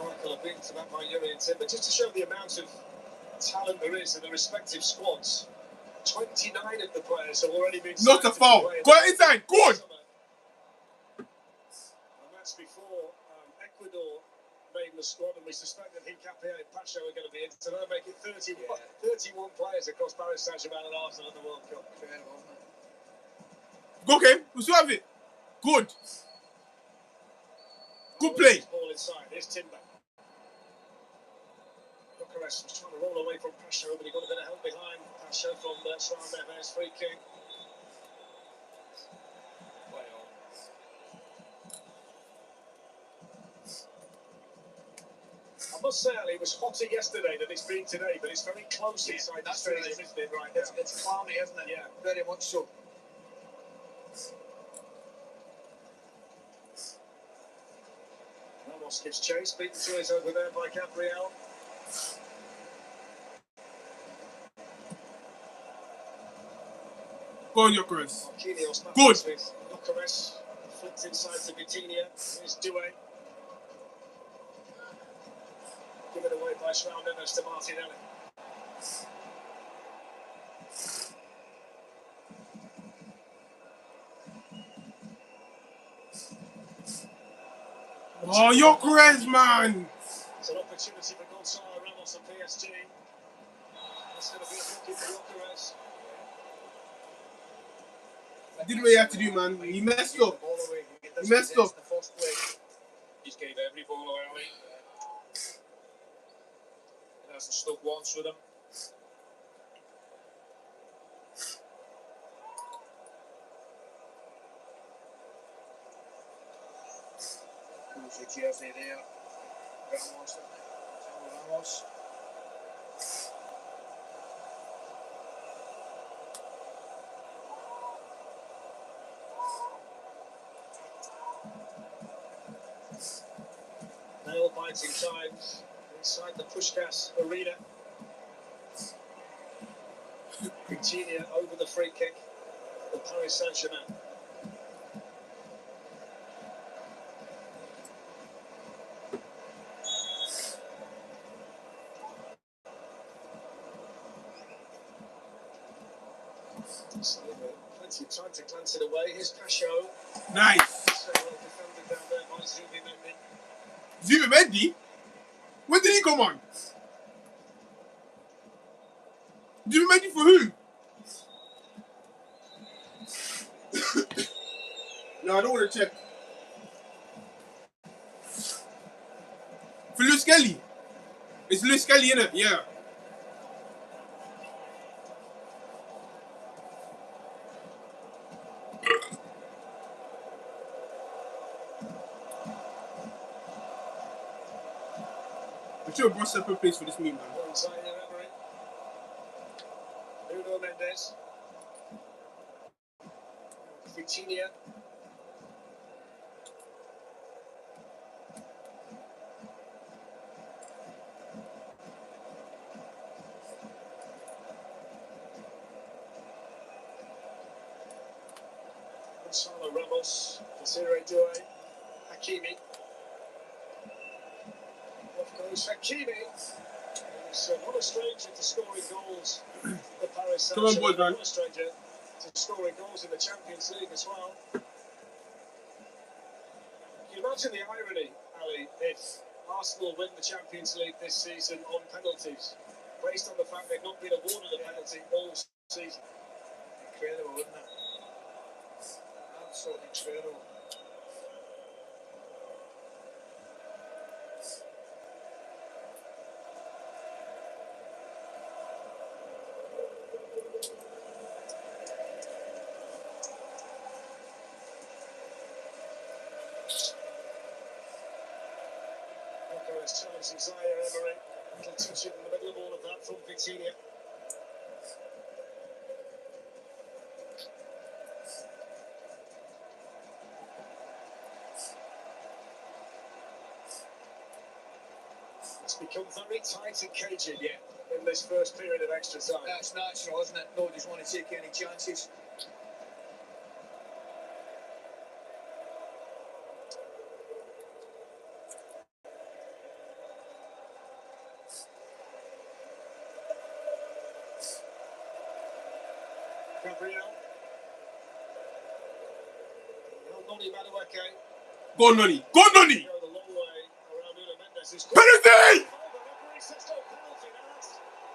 Michael, a bit to that by Yuri and Timber, just to show the amount of talent there is in the respective squads. 29 of the players have already been Not a foul. Go inside. Good. And that's before Ecuador made the squad, and we suspect that Hincapié and Pacho are going to be in. So they'll make it 31 players across Paris Saint-Germain and Arsenal in the World Cup. Incredible, isn't it? Go, okay. We still have it. Good. Good play. Ball inside. Here's Timber. Bucharest was trying to roll away from Pacho, but he got a bit of help behind Pacho from João Neves. Free kick. I must say, Ali, it was hotter yesterday than it's been today, but it's very close inside the stadium, isn't it, right now? It's clammy, isn't it? Yeah. Very much so. Ramos gives chase, beaten to his over there by Gabriel. Go on, Gyökeres. Good. Gyökeres flipped inside to Vitinha. Here's Doué. Given away by João Neves to Martinelli. Oh, Gyökeres, man. It's an opportunity for Gonzalo Ramos of PSG. It's going to be a bookie for Gyökeres. Did what he had to do, man. He messed up. He messed up. He's gave every ball away, Ali. It hasn't stuck once with him. Who's the jersey there? Ramos. Ramos. Nail-biting times inside the Puskás arena. Vitinha over the free kick for Paris Saint-Germain. Plenty of time to glance it away. Here's Pacho. Nice. So well defended down there by Zubimendi. Zubimendi? When did he come on? Zubimendi for who? No, I don't want to check. For Luis Kelly. It's Luis Kelly, innit? Yeah. We should have brought separate place for this meeting, man. Nuno Mendes. Vitinha. Gonzalo Ramos. Desiree Doué. Hakimi. Off goes Hakimi. He's not a stranger to scoring goals. The Paris Saint-Germain, not a stranger to scoring goals in the Champions League as well. Can you imagine the irony, Ali, if Arsenal win the Champions League this season on penalties, based on the fact they've not been awarded a penalty all season? Incredible, isn't it? Absolutely incredible. Challenging Zaire Emery. Little touch in the middle of all of that from Vitinha. It's become very tight and cagey in this first period of extra time. That's natural, isn't it? Nobody's want to take any chances. Gabriel. Noni Madueke. Go on, Noni. Go on, Noni. Go the long way around Nuno Mendes. Penalty!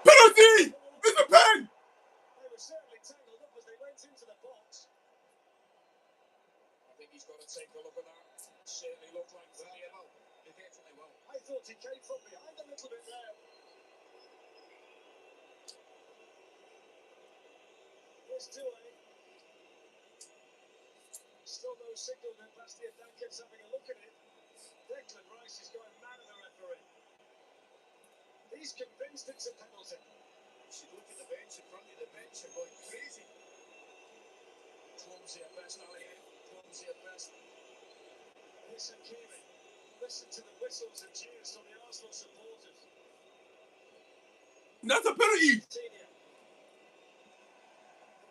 Penalty! It's a pen! They were certainly tangled up as they went into the box. I think he's got to take a look at that. Certainly looked like that. He definitely will. I thought he came from behind a little bit there. Here's Doué. Still no signal that Bastien Danke's having a look at it. Declan Rice is going mad at the referee. He's convinced it's a penalty. You should look at the bench in front of the bench. They're going crazy. Clumsy at best, Ali. Clumsy at best. Here's Hakimi. Listen to the whistles and cheers from the Arsenal supporters. That's a penalty!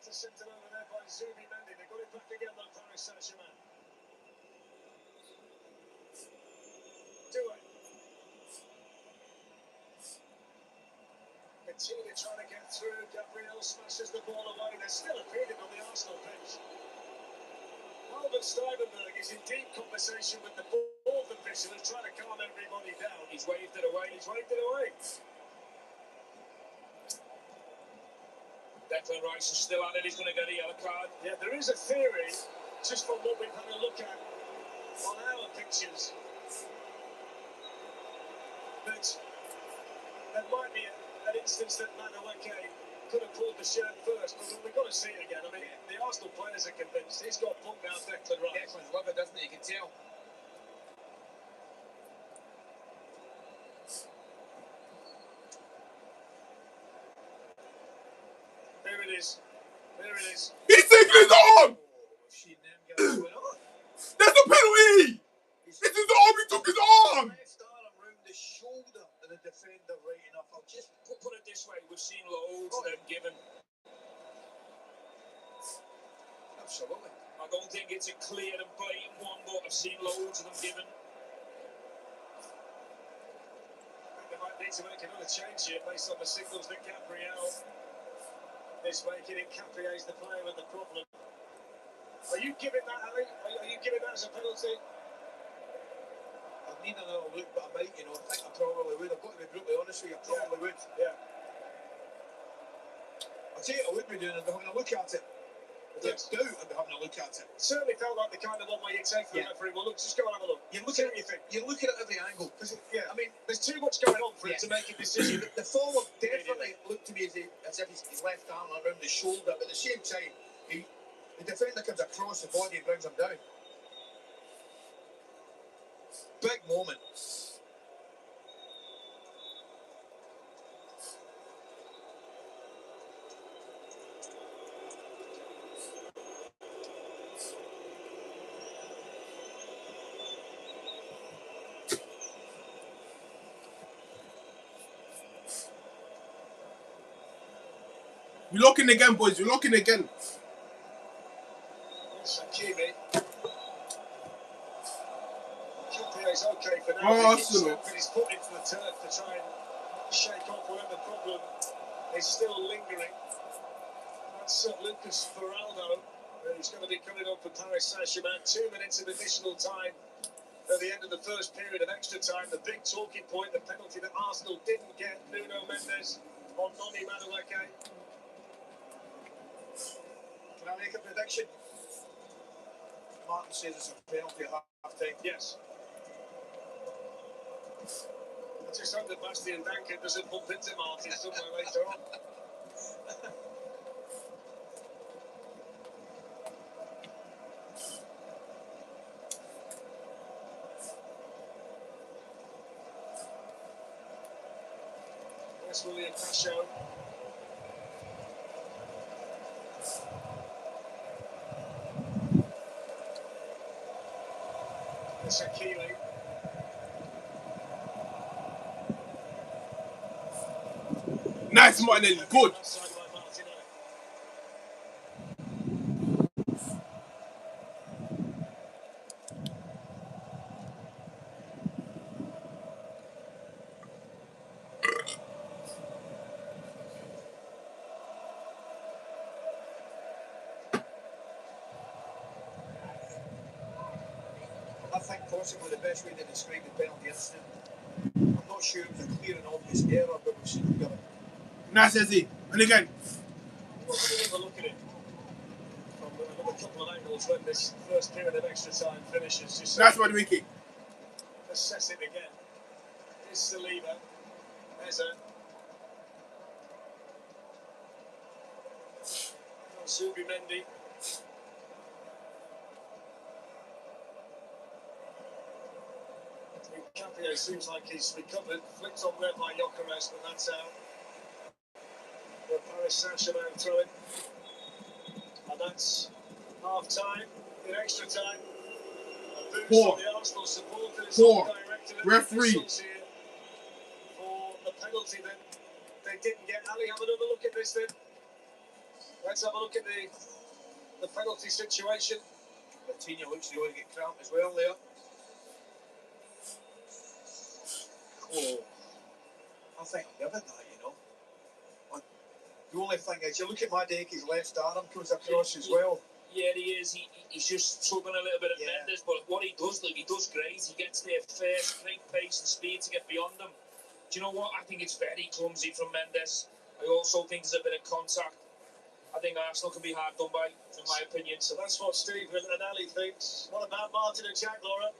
Intercepted over there by Zubi Mendy. They got it back again on Paris Saint-Germain. Do it. Continue trying to get through. Gabriel smashes the ball away. They're still appealing on the Arsenal pitch. Albert Stuyvenberg is in deep conversation with the ball official, trying to calm everybody down. He's waved it away. He's waved it away. Declan Rice is still at it. He's going to get a yellow card. Yeah, there is a theory, just from what we've had a look at on our pictures, that there might be an instance that Madueke could have pulled the shirt first, but we've got to see it again. I mean, the Arsenal players are convinced. He's got punked out Declan Rice. Declan's love it, doesn't he? You can tell. There it is. There it is. He's taking his arm! We've seen them guys going on. That's a penalty! It's his arm, he took his arm! Left arm round the shoulder of the defender right enough. I'll just Put it this way, we've seen loads of them given. absolutely. I don't think it's a clear and blatant one, but I've seen loads of them given. They might need to make another change here based on the signals that Gabriel is making. Caprier's the player with the problem. Are you giving that, Ali? Are you giving that as a penalty? I need another look, but I might, I think I probably would. I've got to be brutally honest with you, I probably would. Yeah. I'll tell you what I would be doing, I'd be having a look at it. Without doubt, I'd be having a look at it. It certainly felt like the kind of one where you take the referee. Well, look, just go and have a look. You look at it, you look at it every angle. I mean, there's too much going on for it to make a decision. The forward definitely looked to me as if his left arm around the shoulder, but at the same time, the defender comes across the body and brings him down. Big moment. We're locking again, boys. We're locking again. Sakimi. Is okay for now. Oh, He keeps stepping his foot into the turf to try and shake off where the problem is still lingering. That's Lucas Feraldo, who's going to be coming on for Paris Saint-Germain. 2 minutes of additional time at the end of the first period of extra time. The big talking point, the penalty that Arsenal didn't get. Nuno Mendes on Noni Madueke. Can I make a prediction? Martin says it's a penalty at half time. Yes. I just hope that Bastian Danke doesn't bump into Martin somewhere later on. Yes, William Pasho. It's Akili. Nice, Martinelli. Good. I think possibly the best way to describe the penalty incident. I'm not sure it was a clear and obvious error, but we've seen it together. Nice, Ezzy. And again. Have a look at it from another couple of angles when this first period of extra time finishes. Just That's what we keep. assess it again. Here's Saliba. There's Zubi Mendy. Capier seems like he's recovered. Flicked on red by Gyökeres, but that's out. For Paris Saint-Germain throwing. And that's half time. In extra time. A boost Four. from the Arsenal supporters. Four. Directed at Referee. the here for the penalty that they didn't get. Ali, have another look at this then. Let's have a look at the the penalty situation. Coutinho looks to going to get cramped as well there. Oh, I think I'll give it that, you know. The only thing is, you look at Madeki's left arm comes across as well. Yeah, he is. He's just struggling a little bit at Mendes, but what he does, look, he does great. He gets there first, great pace and speed to get beyond him. Do you know what? I think it's very clumsy from Mendes. I also think there's a bit of contact. I think Arsenal can be hard done by, in my opinion. So that's what Stephen and Ali thinks. What about Martin and Jack, Laura?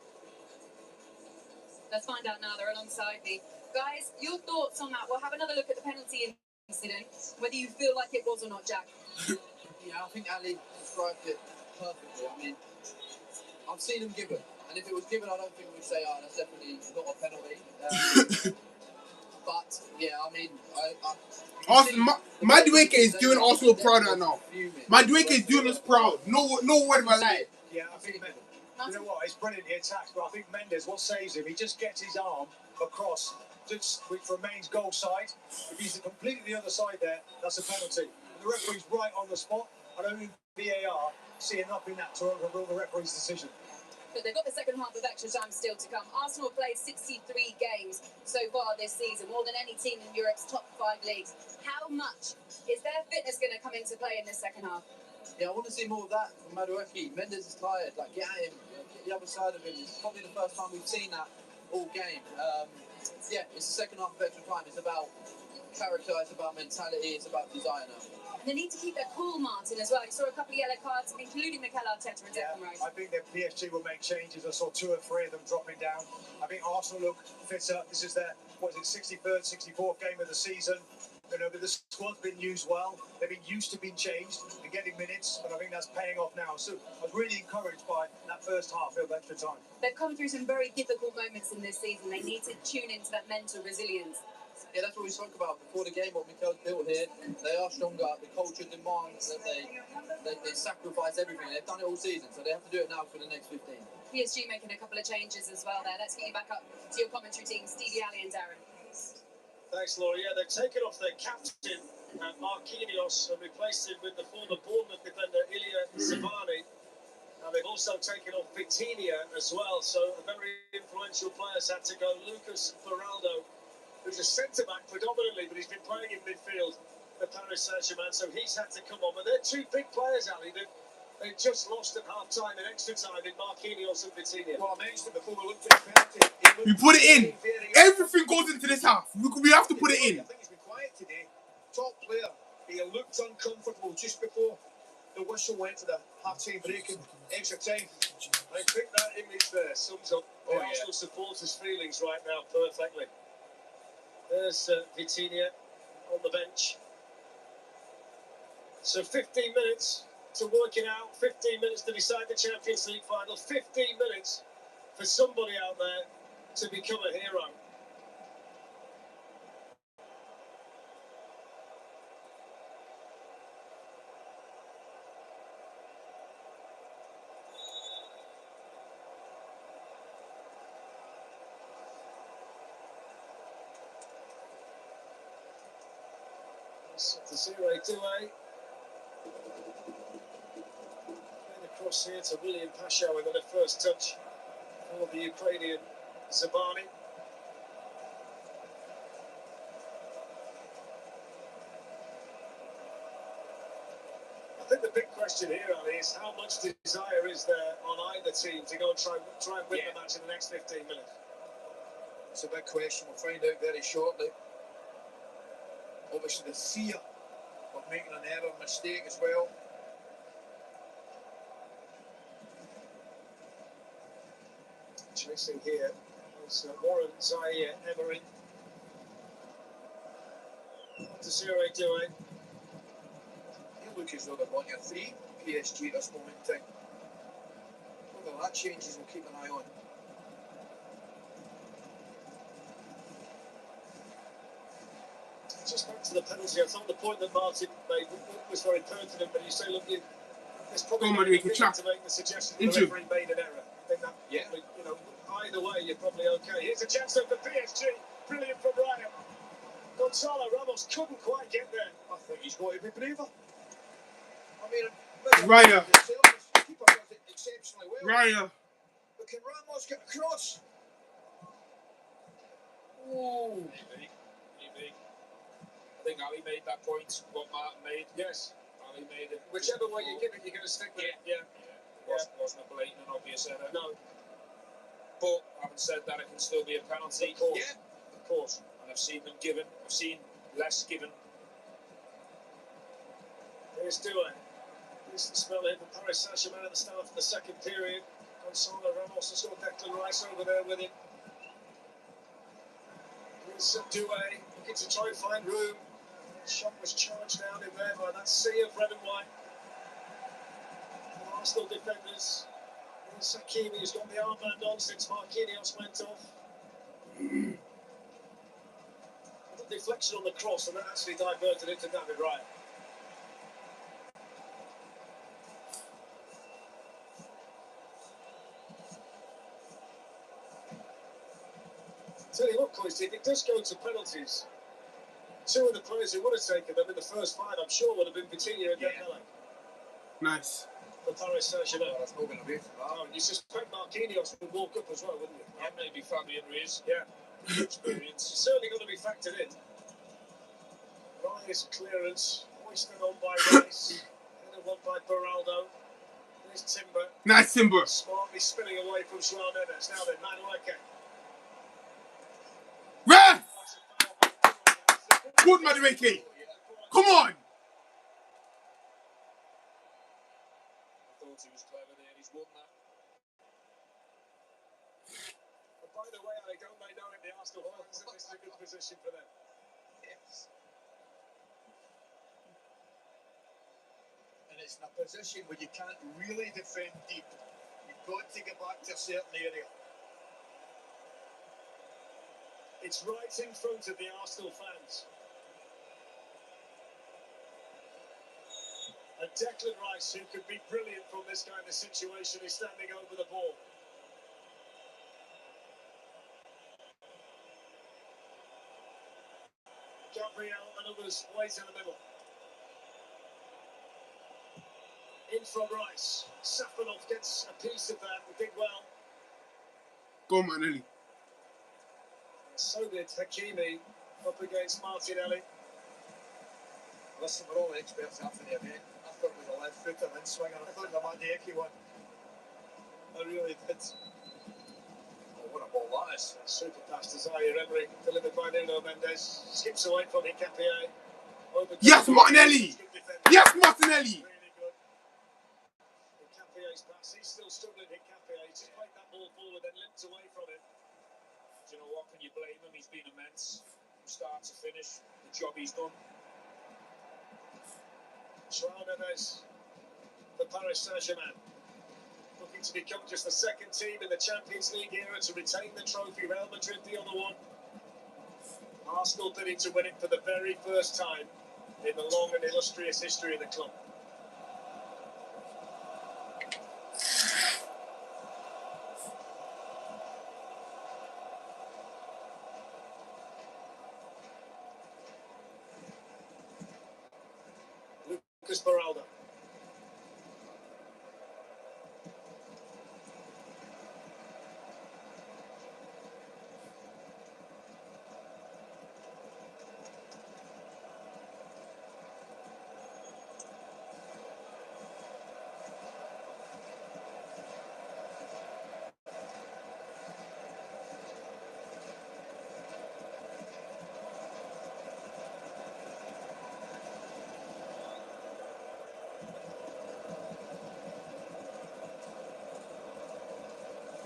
Let's find out now. They're alongside me. Guys, your thoughts on that? We'll have another look at the penalty incident, whether you feel like it was or not, Jack. Yeah, I think Ali described it perfectly. I mean, I've seen him give it, and if it was given, I don't think we'd say, that's definitely not a penalty. But, yeah, I mean, Madueke is doing Arsenal proud right now. Madueke is doing us proud. No word about that. Yeah, I think you know what? It's brilliant the attack, but I think Mendes, what saves him, he just gets his arm across, which remains goal side. If he's completely the other side there, that's a penalty. The referee's right on the spot. I don't think VAR see enough in that to overrule the referee's decision. But they've got the second half of extra time still to come. Arsenal have played 63 games so far this season, more than any team in Europe's top 5 leagues. How much is their fitness going to come into play in this second half? Yeah, I want to see more of that from Madueke. Mendes is tired. Like, get at him. Get the other side of him. It's probably the first time we've seen that all game. Yeah, it's the second half of extra time. It's about character, it's about mentality, it's about desire now. And they need to keep their cool, Martin, as well. I saw a couple of yellow cards, including Mikel Arteta and Declan Rice. I think that PSG will make changes. I saw 2 or 3 of them dropping down. I think Arsenal look fitter. This is their, 63rd, 64th game of the season. You know, but the squad's been used well. They've been used to being changed and getting minutes, and I think that's paying off now. So I was really encouraged by that first half of extra time. They've come through some very difficult moments in this season. They need to tune into that mental resilience. Yeah, that's what we spoke about before the game, what Mikel's built here. They are stronger. The culture demands that they sacrifice everything. They've done it all season, so they have to do it now for the next 15. PSG making a couple of changes as well there. Let's get you back up to your commentary team, Stevie, Ali and Darren. Thanks, Laura. Yeah, they've taken off their captain, Marquinhos, and replaced him with the former Bournemouth defender, Ilya Savani. And they've also taken off Vitinha as well, so a very influential players had to go. Lucas Beraldo, who's a centre-back predominantly, but he's been playing in midfield for Paris Saint-Germain, so he's had to come on. But they're 2 big players, Ali. They've just lost at half-time and extra time in Marquinhos and Vitinha. Well, I mentioned it before we looked at the penalty. We put it in. Everything goes into this half. We have to put it in. I think he's been quiet today. Top player. He looked uncomfortable just before the whistle went to the half-time break and extra time. I think that image there sums up the Arsenal supporters' feelings right now perfectly. There's Vitinha on the bench. So 15 minutes to work it out. 15 minutes to decide the Champions League final. 15 minutes for somebody out there to become a hero. Desiree Doué. Across here to William Pasha with the first touch for the Ukrainian Zabani. I think the big question here, Ali, is how much desire is there on either team to go and try and win the match in the next 15 minutes? It's a big question. We'll find out very shortly. Obviously, the fear of making an error, mistake as well. Chasing here is Warren Zaire Emery. Desiree Doué. You look as though they're on your 3 PSG at this moment in time. Whether that changes, we'll keep an eye on. Just back to the penalty, I thought the point that Martin made was very pertinent, but you say, look, there's probably no need to make the suggestion that the referee made an error. I think that, you know, either way, you're probably okay. Here's a chance for PSG. Brilliant from Ryan. Gonzalo Ramos couldn't quite get there. I think he's got to be braver. I mean, Raya. The keeper does it exceptionally well. Raya. But can Ramos get across? Ooh. Maybe. I think Ali made that point, what Martin made. Yes. Ali made it. Whichever way you give it, you're going to stick with it. Yeah. Wasn't a blatant and obvious error. No. But having said that, it can still be a penalty. Of course. Yeah. Of course. And I've seen them given. I've seen less given. Here's Doué. Decent spell here for Paris Saint-Germain at the start of the second period. Gonzalo Ramos has got Declan Rice over there with him. Here's Doué looking to try and find room. The shot was charged down in there by that sea of red and white. The Arsenal defenders. Here's Hakimi, who's got the armband on since Marquinhos went off. The deflection on the cross, and that actually diverted it to David Raya. Tell you what, Coisty, if it does go to penalties, two of the players who would have taken them in the first five, I'm sure, would have been Vitinha and Dembele. Nice. For Paris Saint-Germain. That's not going to be. Oh, you suspect Marquinhos would walk up as well, wouldn't you? And maybe Fabian Ruiz. Yeah. Experience. It's certainly going to be factored in. Rice clearance, hoisted on by Rice, headed one by Beraldo. There's Timber. Nice Timber. Smartly spinning away from João Neves. Now then, Manueke. Ref! Good, Madueke. Come on. I thought he was clever there. He's won that. And by the way, don't they know it, the Arsenal fans, that this is a good position for them? Yes. And it's in a position where you can't really defend deep. You've got to get back to a certain area. It's right in front of the Arsenal fans. And Declan Rice, who could be brilliant from this kind of situation, is standing over the ball. Gabriel and others wait in the middle. In from Rice. Safanov gets a piece of that and did well. Go, Manelli. So did Hakimi up against Martinelli. Listen, we're all experts after the event. I thought it was a left footer in swinger. I thought it was a Madueke one. I really did. Oh, what a ball that is. Super pass to Zaire Emery, delivered by Nuno Mendes. Skips away from Hincapié. Yes, Martinelli! Yes, Martinelli! Really good. Hincapié's pass. He's still struggling, Hincapié. He's just played that ball forward and limped away from it. Do you know what? Can you blame him? He's been immense from start to finish. The job he's done. João Neves for Paris Saint-Germain. Looking to become just the second team in the Champions League era to retain the trophy. Real Madrid the other one. Arsenal bidding to win it for the very first time in the long and illustrious history of the club. Lucas Beraldo.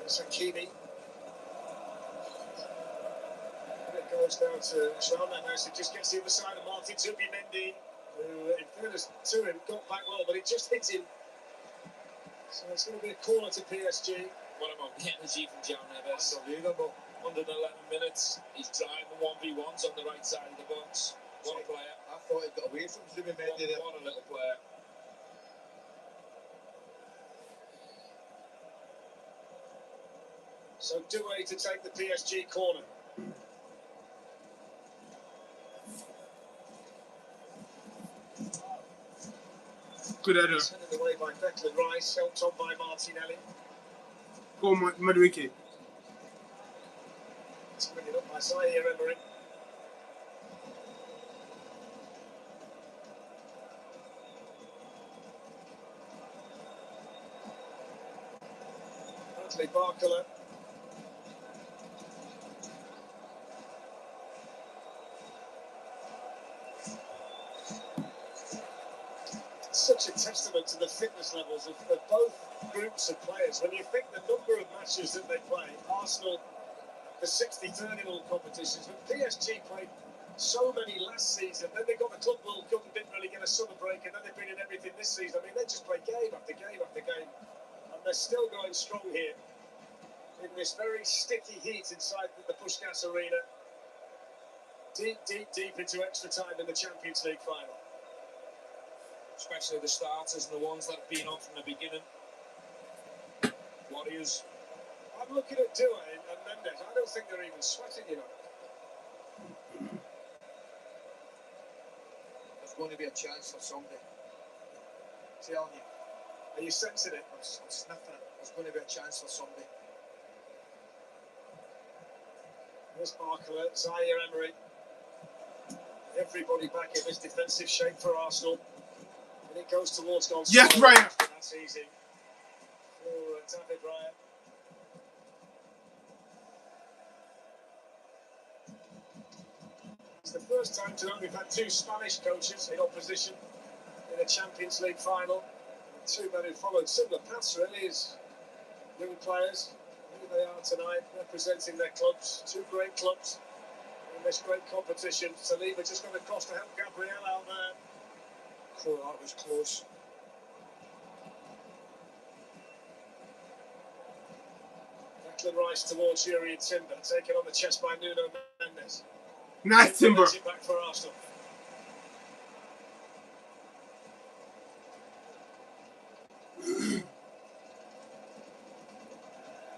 Hakimi. And it goes down to João Neves, who just gets the other side of Martin Zubimendi, who, in fairness to him, got back well, but it just hit him. So it's going to be a corner to PSG. What about the energy from João Neves? Unbelievable. 111 minutes. He's driving 1v1s on the right side of the box. What a player. I thought it got away from Zubimendi there. What a little player. So Doué to take the PSG corner. Good header. He's headed away volley by Declan Rice, helped on by Martinelli. Go on, Madueke. It's bring it up by Zaire Emery. Bradley Barcola. Such a testament to the fitness levels of both groups of players. When you think the number of matches that they play, Arsenal, the 63rd in all competitions, but PSG played so many last season, then they got the Club World Cup and didn't really get a summer break, and then they've been in everything this season. I mean, they just play game after game after game, and they're still going strong here in this very sticky heat inside the Puskás Arena. Deep into extra time in the Champions League final. Especially the starters and the ones that have been on from the beginning. Warriors. I'm looking at Dua and Mendes. I don't think they're even sweating, you know. There's going to be a chance for somebody. I'm telling you. Are you sensing it? I'm sniffing it. There's going to be a chance for somebody. Here's Barcola, Zaire Emery. Everybody back in this defensive shape for Arsenal. And it goes towards goal. Yes, Ryan. That's easy for David Raya. It's the first time tonight we've had two Spanish coaches in opposition in a Champions League final. Two men who followed similar paths, really, as young players. Here they are tonight, representing their clubs. Two great clubs in this great competition. Saliba just got across to help Gabriel out there. Oh, that was close. Declan Rice towards Yuri Timber, taken on the chest by Nuno Mendes. Nice, Timber. It back for Arsenal.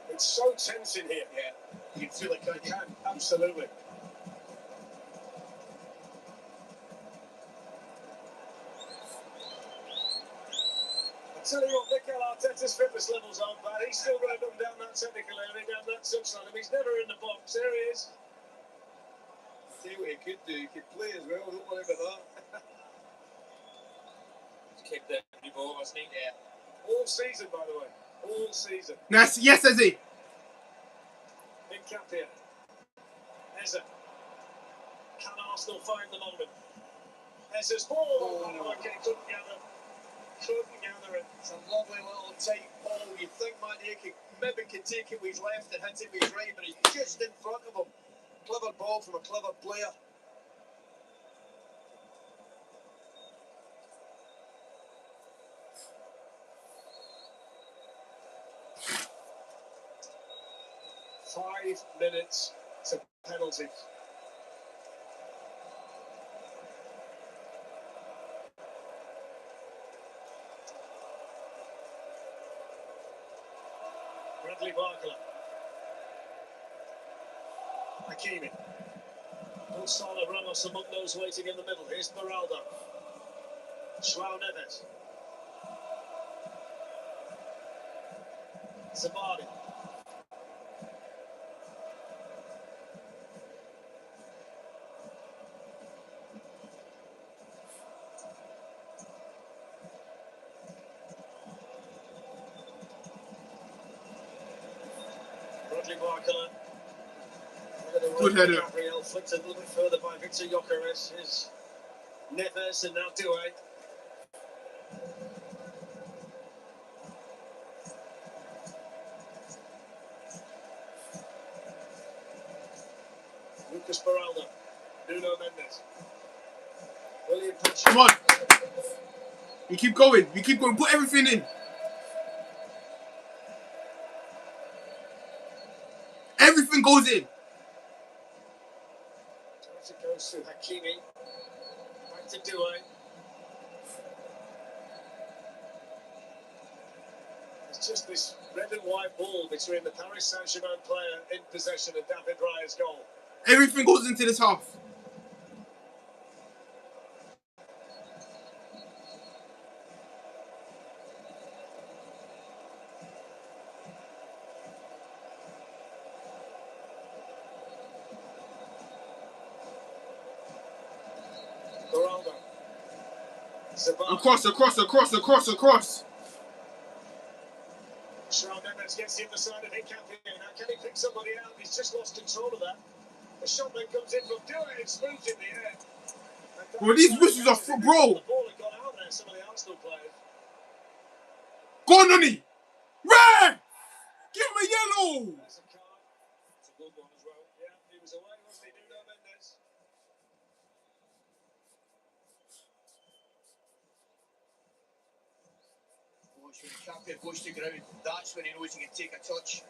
It's so tense in here. Yeah, you can feel it, can't you? Absolutely. I tell you what, Mikel Arteta's fitness levels aren't bad. He's still running up and down that technical area, down that touchline. He's never in the box. There he is. See what he could do. He could play as well. Don't worry about that. He's kicked every ball, hasn't he? Yeah. All season, by the way. All season. Nice. Yes, Ezzy. In camp here. Eze. Can Arsenal find the moment? Eze's ball. Oh. Okay, couldn't gather. Couldn't gather it. It's a lovely little tight ball. You'd think Madueke maybe could take it with his left and hit it with his right, but he's just in front of him. Clever ball from a clever player. Five minutes to penalties. Bradley Barcola. Hakimi. Gonzalo Ramos among those waiting in the middle. Here's Beraldo. João Neves. Zabadi. Bradley Barcola. Good header. Gabriel flicked a little bit further by Victor Gyökeres. Here's Neves and now Due. Lucas Beraldo. Nuno Mendes. William Patrick. Come on. We keep going. We keep going. Put everything in. Everything goes in. It goes to Hakimi. Back to Due. It's just this red and white ball between the Paris Saint-Germain player in possession and David Raya's goal. Everything goes into this half. Across. Shawn Mendes gets the other side of Hincapié. Now, can he pick somebody out? He's just lost control of that. The shot then comes in from Dewey. It's moved in the air. Bro, these whistles are for bro. The ball had gone out there, some of the Arsenal players. Go on, Noni. Red! Give him a yellow. That's a card. It's a good one as well. Yeah, he was away, wasn't he? Nuno Mendes. Watch when the captain goes to ground, that's when he knows he can take a touch.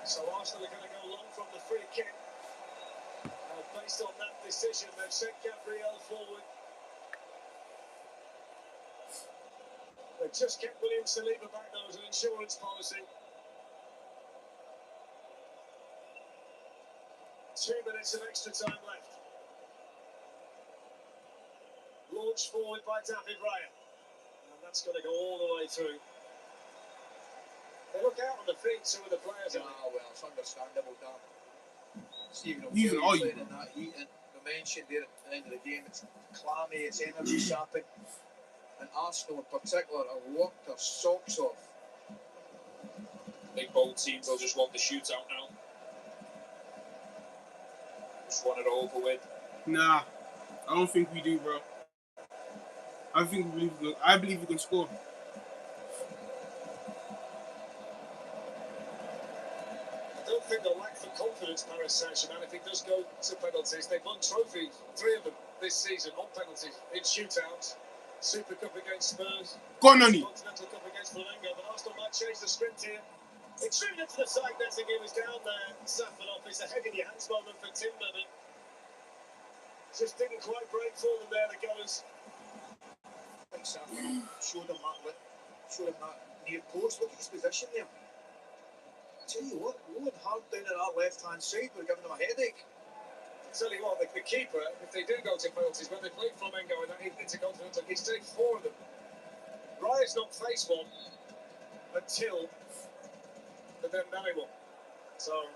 So Arsenal are going to go long from the free kick. Based on that decision, they've sent Gabriel forward. They've just kept William Saliba back though as an insurance policy. 2 minutes of extra time left. Launched forward by David Raya. And that's going to go all the way through. They look out on the feet, some of the players are. Ah, well, it's understandable, Dan. Stephen Even O'Kelly I- playing in that heat, and we mentioned there at the end of the game, it's clammy, it's energy sapping, and Arsenal in particular have worked their socks off. I think both teams will just want the shootout now. Just want it over with. Nah, I don't think we do, bro. I believe we can score. I don't think they'll lack for confidence, Paris Saint-Germain, if it does go to penalties. They've won trophies, 3 of them this season on penalties, in shootouts. Super Cup against Spurs. Go on, Noni. Continental Cup against Flamengo, but Arsenal might change the script here. It's shooting into the side netting, he was down there, Safanov. It's a head in your hands moment for Timber, but just didn't quite break for them there, the goers. I think Saffron showed him that near post. Look at his position there. I tell you what, going hard down on our left-hand side, we're giving him a headache. I tell you what, the keeper, if they do go to penalties, when they played Flamengo in that Intercontinental, he's taken 4 of them. Raya's not faced one until the Dembele one. So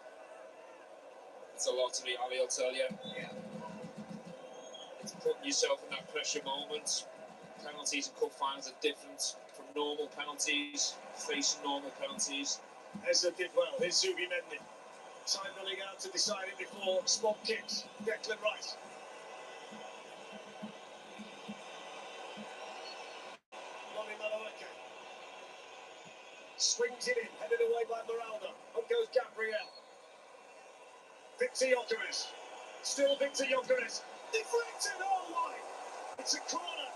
It's a lot to me, Ali, I'll tell you. Yeah. It's putting yourself in that pressure moment. Penalties and cup finals are different from normal penalties, facing normal penalties. Ezra did well. Here's Zubimendi. Time running out to decide it before spot kicks. Declan Rice. Lonnie Malaweke. Swings it in, headed away by Moraldo. Up goes Gabriel. Victor Gyökeres. Still Victor Gyökeres. Deflected all wide. It's a corner.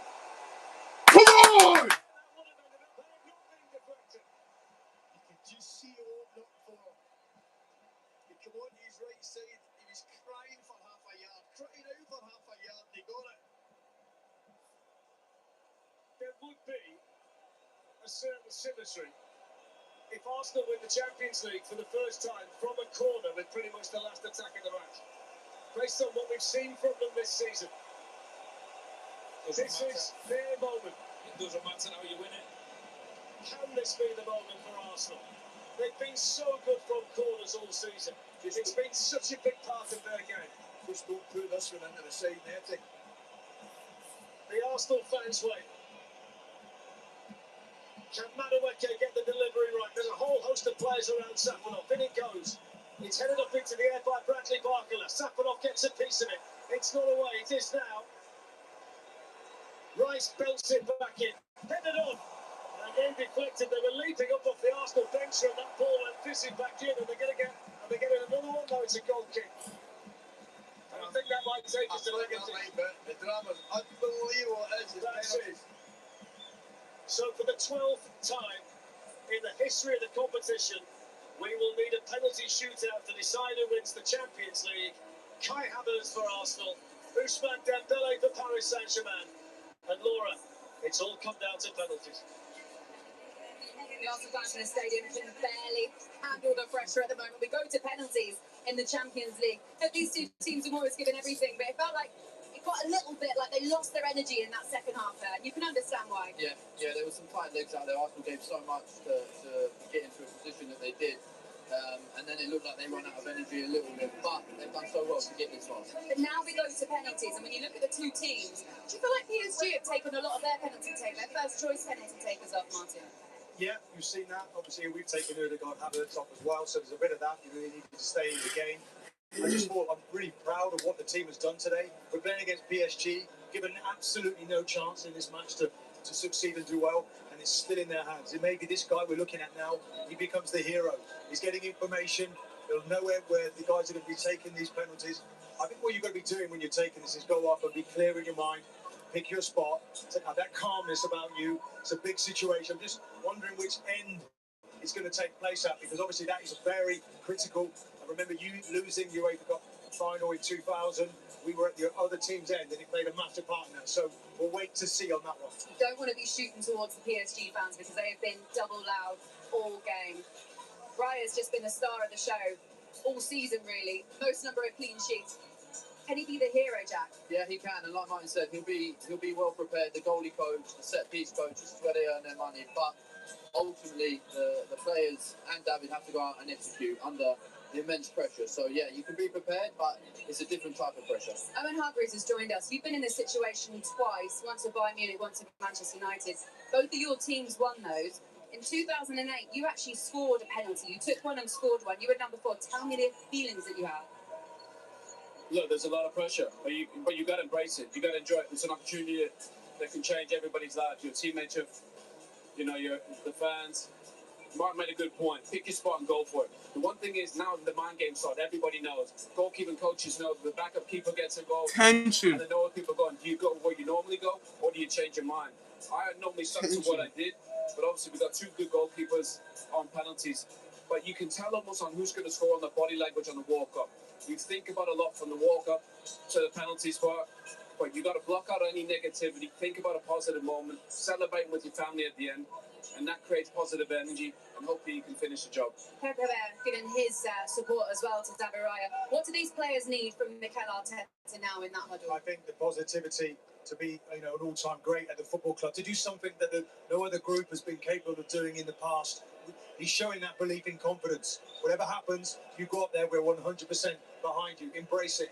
Come on! That would have been a bit not being deflected. You could just see him open up for him. He came on to his right side, he was crying for half a yard, crying out for half a yard, and he got it. There would be a certain symmetry if Arsenal win the Champions League for the first time from a corner with pretty much the last attack of the match. Based on what we've seen from them this season. This is their moment. It doesn't matter how you win it. Can this be the moment for Arsenal? They've been so good from corners all season. It's been such a big part of their game. Just don't put this one into the side netting. The Arsenal fans wait. Can Madueke get the delivery right? There's a whole host of players around Safanov. In it goes. It's headed up into the air by Bradley Barcola. Safanov gets a piece of it. It's not away. It is now. Rice belts it back in. Headed on. And then deflected. They were leaping up off the Arsenal bench and that ball went fizzing back in. And they're getting another one. No, it's a goal kick. And I think that might take us to I think that might be. The drama's unbelievable. It is. That's it. So for the 12th time in the history of the competition, we will need a penalty shootout to decide who wins the Champions League. Kai Havertz for Arsenal, Ousmane Dembele for Paris Saint-Germain. And Laura, it's all come down to penalties. The Arsenal fans in the stadium can barely handle the pressure at the moment. We go to penalties in the Champions League. These two teams have always given everything, but it felt like it got a little bit like they lost their energy in that second half there. You can understand why. Yeah, there was some tight legs out there. Arsenal gave so much to get into a position that they did. And then it looked like they ran out of energy a little bit, but they've done so well to get this far. But now we go to penalties, and when you look at the two teams, do you feel like PSG have taken a lot of their penalty take, their first choice penalty takers off, Martin? Yeah, you've seen that. Obviously, we've taken Ødegaard Havertz off as well, so there's a bit of that. You really need to stay in the game. I just thought I'm really proud of what the team has done today. We're playing against PSG, given absolutely no chance in this match to succeed and do well, and it's still in their hands. It may be this guy we're looking at now, he becomes the hero. He's getting information, he'll know where the guys are going to be taking these penalties. I think what you've got to be doing when you're taking this is go up and be clear in your mind, pick your spot, have that calmness about you. It's a big situation. I'm just wondering which end it's going to take place at, because obviously that is very critical. I remember you losing your UEFA Cup final in 2000. We were at the other team's end, and it played a massive part in that. So we'll wait to see on that one. You don't want to be shooting towards the PSG fans because they have been double loud all game. Raya's just been the star of the show all season, really. Most number of clean sheets. Can he be the hero, Jack? Yeah, he can, and like Martin said, he'll be well prepared. The goalie coach, the set piece coach, this is where they earn their money. But ultimately, the players and David have to go out and execute under the immense pressure. So yeah, you can be prepared, but it's a different type of pressure. Owen Hargreaves has joined us. You've been in this situation twice, once at Bayern Munich, once at Manchester United. Both of your teams won those. In 2008, you actually scored a penalty. You took one and scored one. You were number 4. Tell me the feelings that you have. Look, there's a lot of pressure, but you got to embrace it. You got to enjoy it. It's an opportunity that can change everybody's life. Your teammates, the fans. Mark made a good point. Pick your spot and go for it. The one thing is now the mind game started. Everybody knows. Goalkeeping coaches know the backup keeper gets a goal. Tension. And they know what people going. Do you go where you normally go, or do you change your mind? I normally stuck to what I did, but obviously we got 2 good goalkeepers on penalties. But you can tell almost on who's going to score on the body language on the walk-up. You think about a lot from the walk-up to the penalty spot, but you got to block out any negativity. Think about a positive moment. Celebrate with your family at the end, and that creates positive energy, and hopefully you can finish the job. Pepe giving his support as well to David Raya. What do these players need from Mikel Arteta now in that huddle? I think the positivity to be, an all-time great at the football club, to do something that no other group has been capable of doing in the past. He's showing that belief in confidence. Whatever happens, you go up there, we're 100% behind you. Embrace it.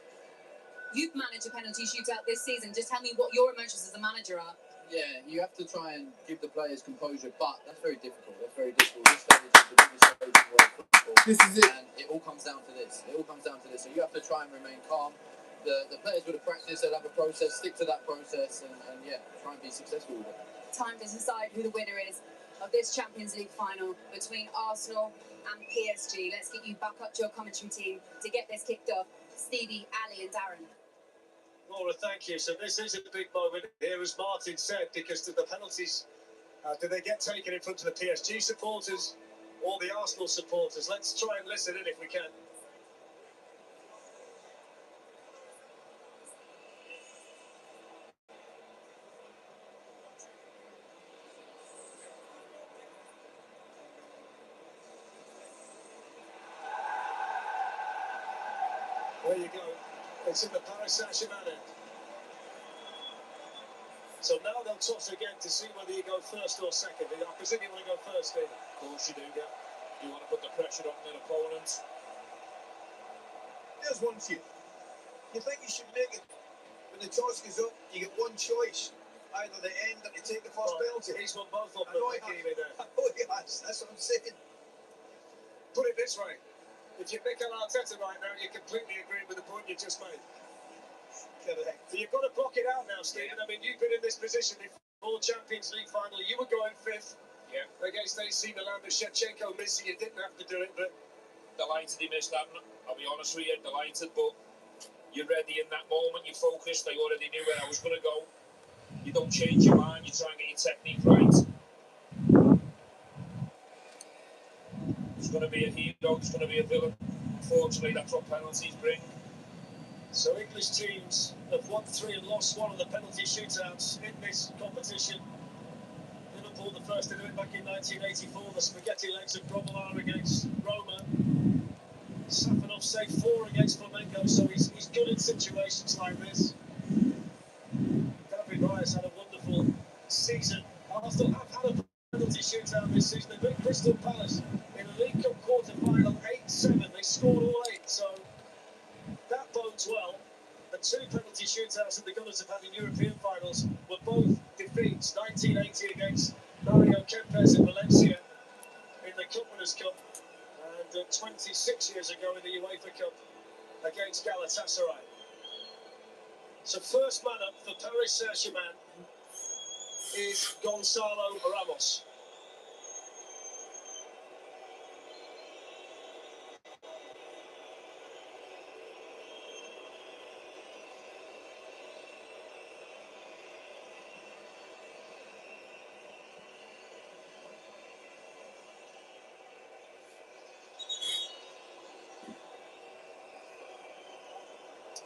You've managed a penalty shootout this season. Just tell me what your emotions as a manager are. Yeah, you have to try and give the players composure, but that's very difficult. This stage is the biggest stage in world football. This is it. And it all comes down to this. So you have to try and remain calm. The players would have practiced, they'll have a process, stick to that process, and try and be successful with it. Time to decide who the winner is of this Champions League final between Arsenal and PSG. Let's get you back up to your commentary team to get this kicked off. Stevie, Ali and Darren. Laura, thank you. So this is a big moment here, as Martin said, because the penalties, do they get taken in front of the PSG supporters or the Arsenal supporters? Let's try and listen in if we can. There you go. It's in the Paris Saint-Germain end. So now they'll toss again to see whether you go first or second. I presume you want to go first, Steve. Of course you do, yeah. You want to put the pressure on an opponent. There's one for you. You think you should make it, when the toss goes up, you get one choice. Either the end or you take the first penalty. He's won both of them. I know he has. That's what I'm saying. Put it this way. If you're Mikel Arteta right now, you completely agree with the point you just made. Correct. So you've got to block it out now, Stephen. I mean, you've been in this position before Champions League final. You were going 5th against AC Milan. The Shevchenko missing. You didn't have to do it, but Delighted he missed that. I'll be honest with you, delighted. But you're ready in that moment. You're focused. I already knew where I was going to go. You don't change your mind. You try and get your technique right. There's going to be a hero, there's going to be a villain. Unfortunately, that's what penalties bring. So English teams have won 3 and lost 1 of the penalty shootouts in this competition. Liverpool, the first to do it back in 1984, the spaghetti legs of Grobbelaar against Roma. Safanov saved 4 against Flamengo, so he's good in situations like this. uneventful season. Arsenal have had a penalty shootout this season. They beat Crystal Palace in the League Cup quarter-final 8-7. They scored all 8, so that bodes well. The 2 penalty shootouts that the Gunners have had in European finals were both defeats. 1980 against Mario Kempes in Valencia in the Cup Winners' Cup, and 26 years ago in the UEFA Cup against Galatasaray. So first man up for Paris Saint-Germain is Gonzalo Ramos.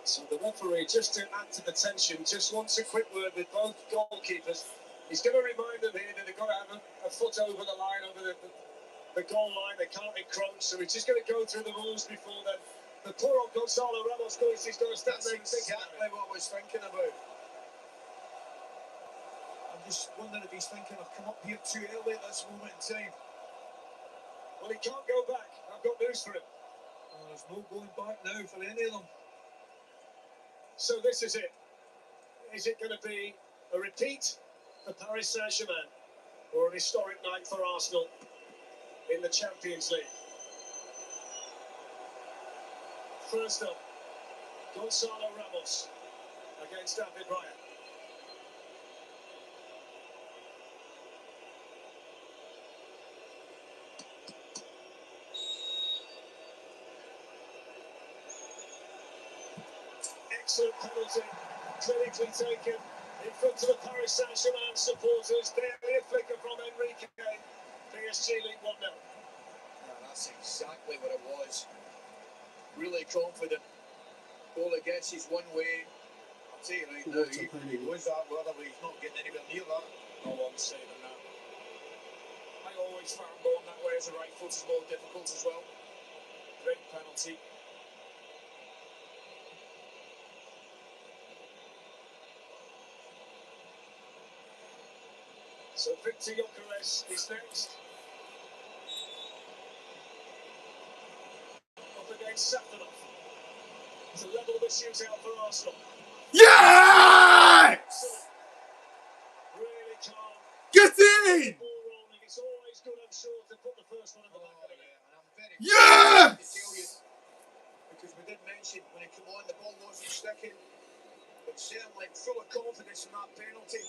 So the referee, just to add to the tension, just wants a quick word with both goalkeepers. He's going to remind them here that they've got to have a foot over the line, over the goal line. They can't encroach, so he's just going to go through the rules before then. The poor old Gonzalo Ramos goes, he's going to stand there and think exactly what I was thinking about. I'm just wondering if he's thinking I've come up here too early at this moment in time. Well, he can't go back. I've got news for him. Oh, there's no going back now for any of them. So this is it. Is it going to be a repeat for Paris Saint-Germain or an historic night for Arsenal in the Champions League? First up, Gonzalo Ramos against David Raya. Excellent penalty, clinically taken in front of the Paris Saint-Germain supporters. Barely a flicker from Enrique. PSG lead 1-0. Yeah, that's exactly what it was. Really confident. Goal against his one way. I'll tell you right now, he was that weather, but he's not getting anywhere near that. No one's saying that. I always found going that way as a right foot is more difficult as well. Great penalty. So Victor Gyökeres is next. Up against Safdionov to level the shootout for Arsenal. Yes! Really calm. Get in! Ball rolling. It's always good, I'm sure, to put the first one in the back of the net. And I'm very Yes! to tell you, because we did mention when it came on, the ball wasn't sticking, but certainly full of confidence in that penalty.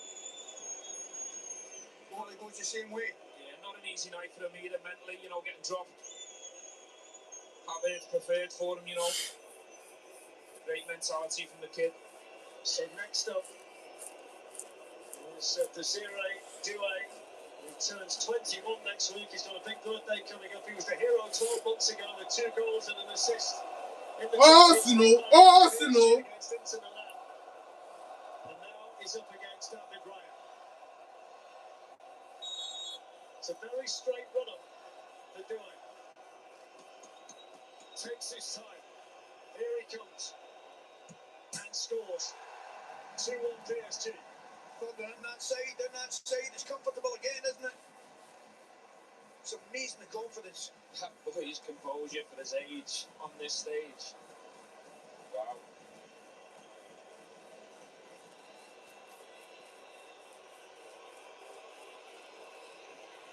It goes the same way. Yeah, not an easy night for him either mentally, getting dropped. Having it prepared for him, Great mentality from the kid. So next up is Desiree Doué. He turns 21 next week. He's got a big birthday coming up. He was the hero 12 months ago with 2 goals and an assist. Arsenal! Against Inter Milan. And now he's up against David Raya. It's a very straight run-up for Doué. Takes his time. Here he comes. And scores. 2-1 PSG. Well, down that side, it's comfortable again, isn't it? It's amazing the confidence. Look at his composure for his age on this stage. Wow.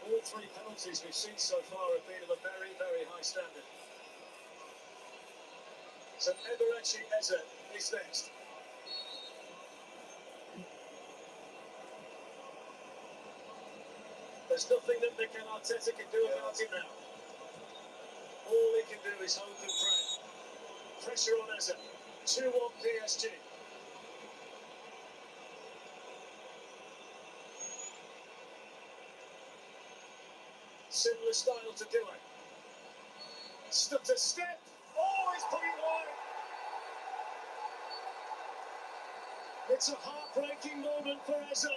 All 3 penalties we've seen so far have been of a very, very high standard. So Eberechi Eze is next. There's nothing that Mikel Arteta can do about him now. All he can do is hope and pray. Pressure on Eze. 2-1 PSG. Similar style to Doué. Stutter step. Oh, he's put it wide. It's a heartbreaking moment for Eze.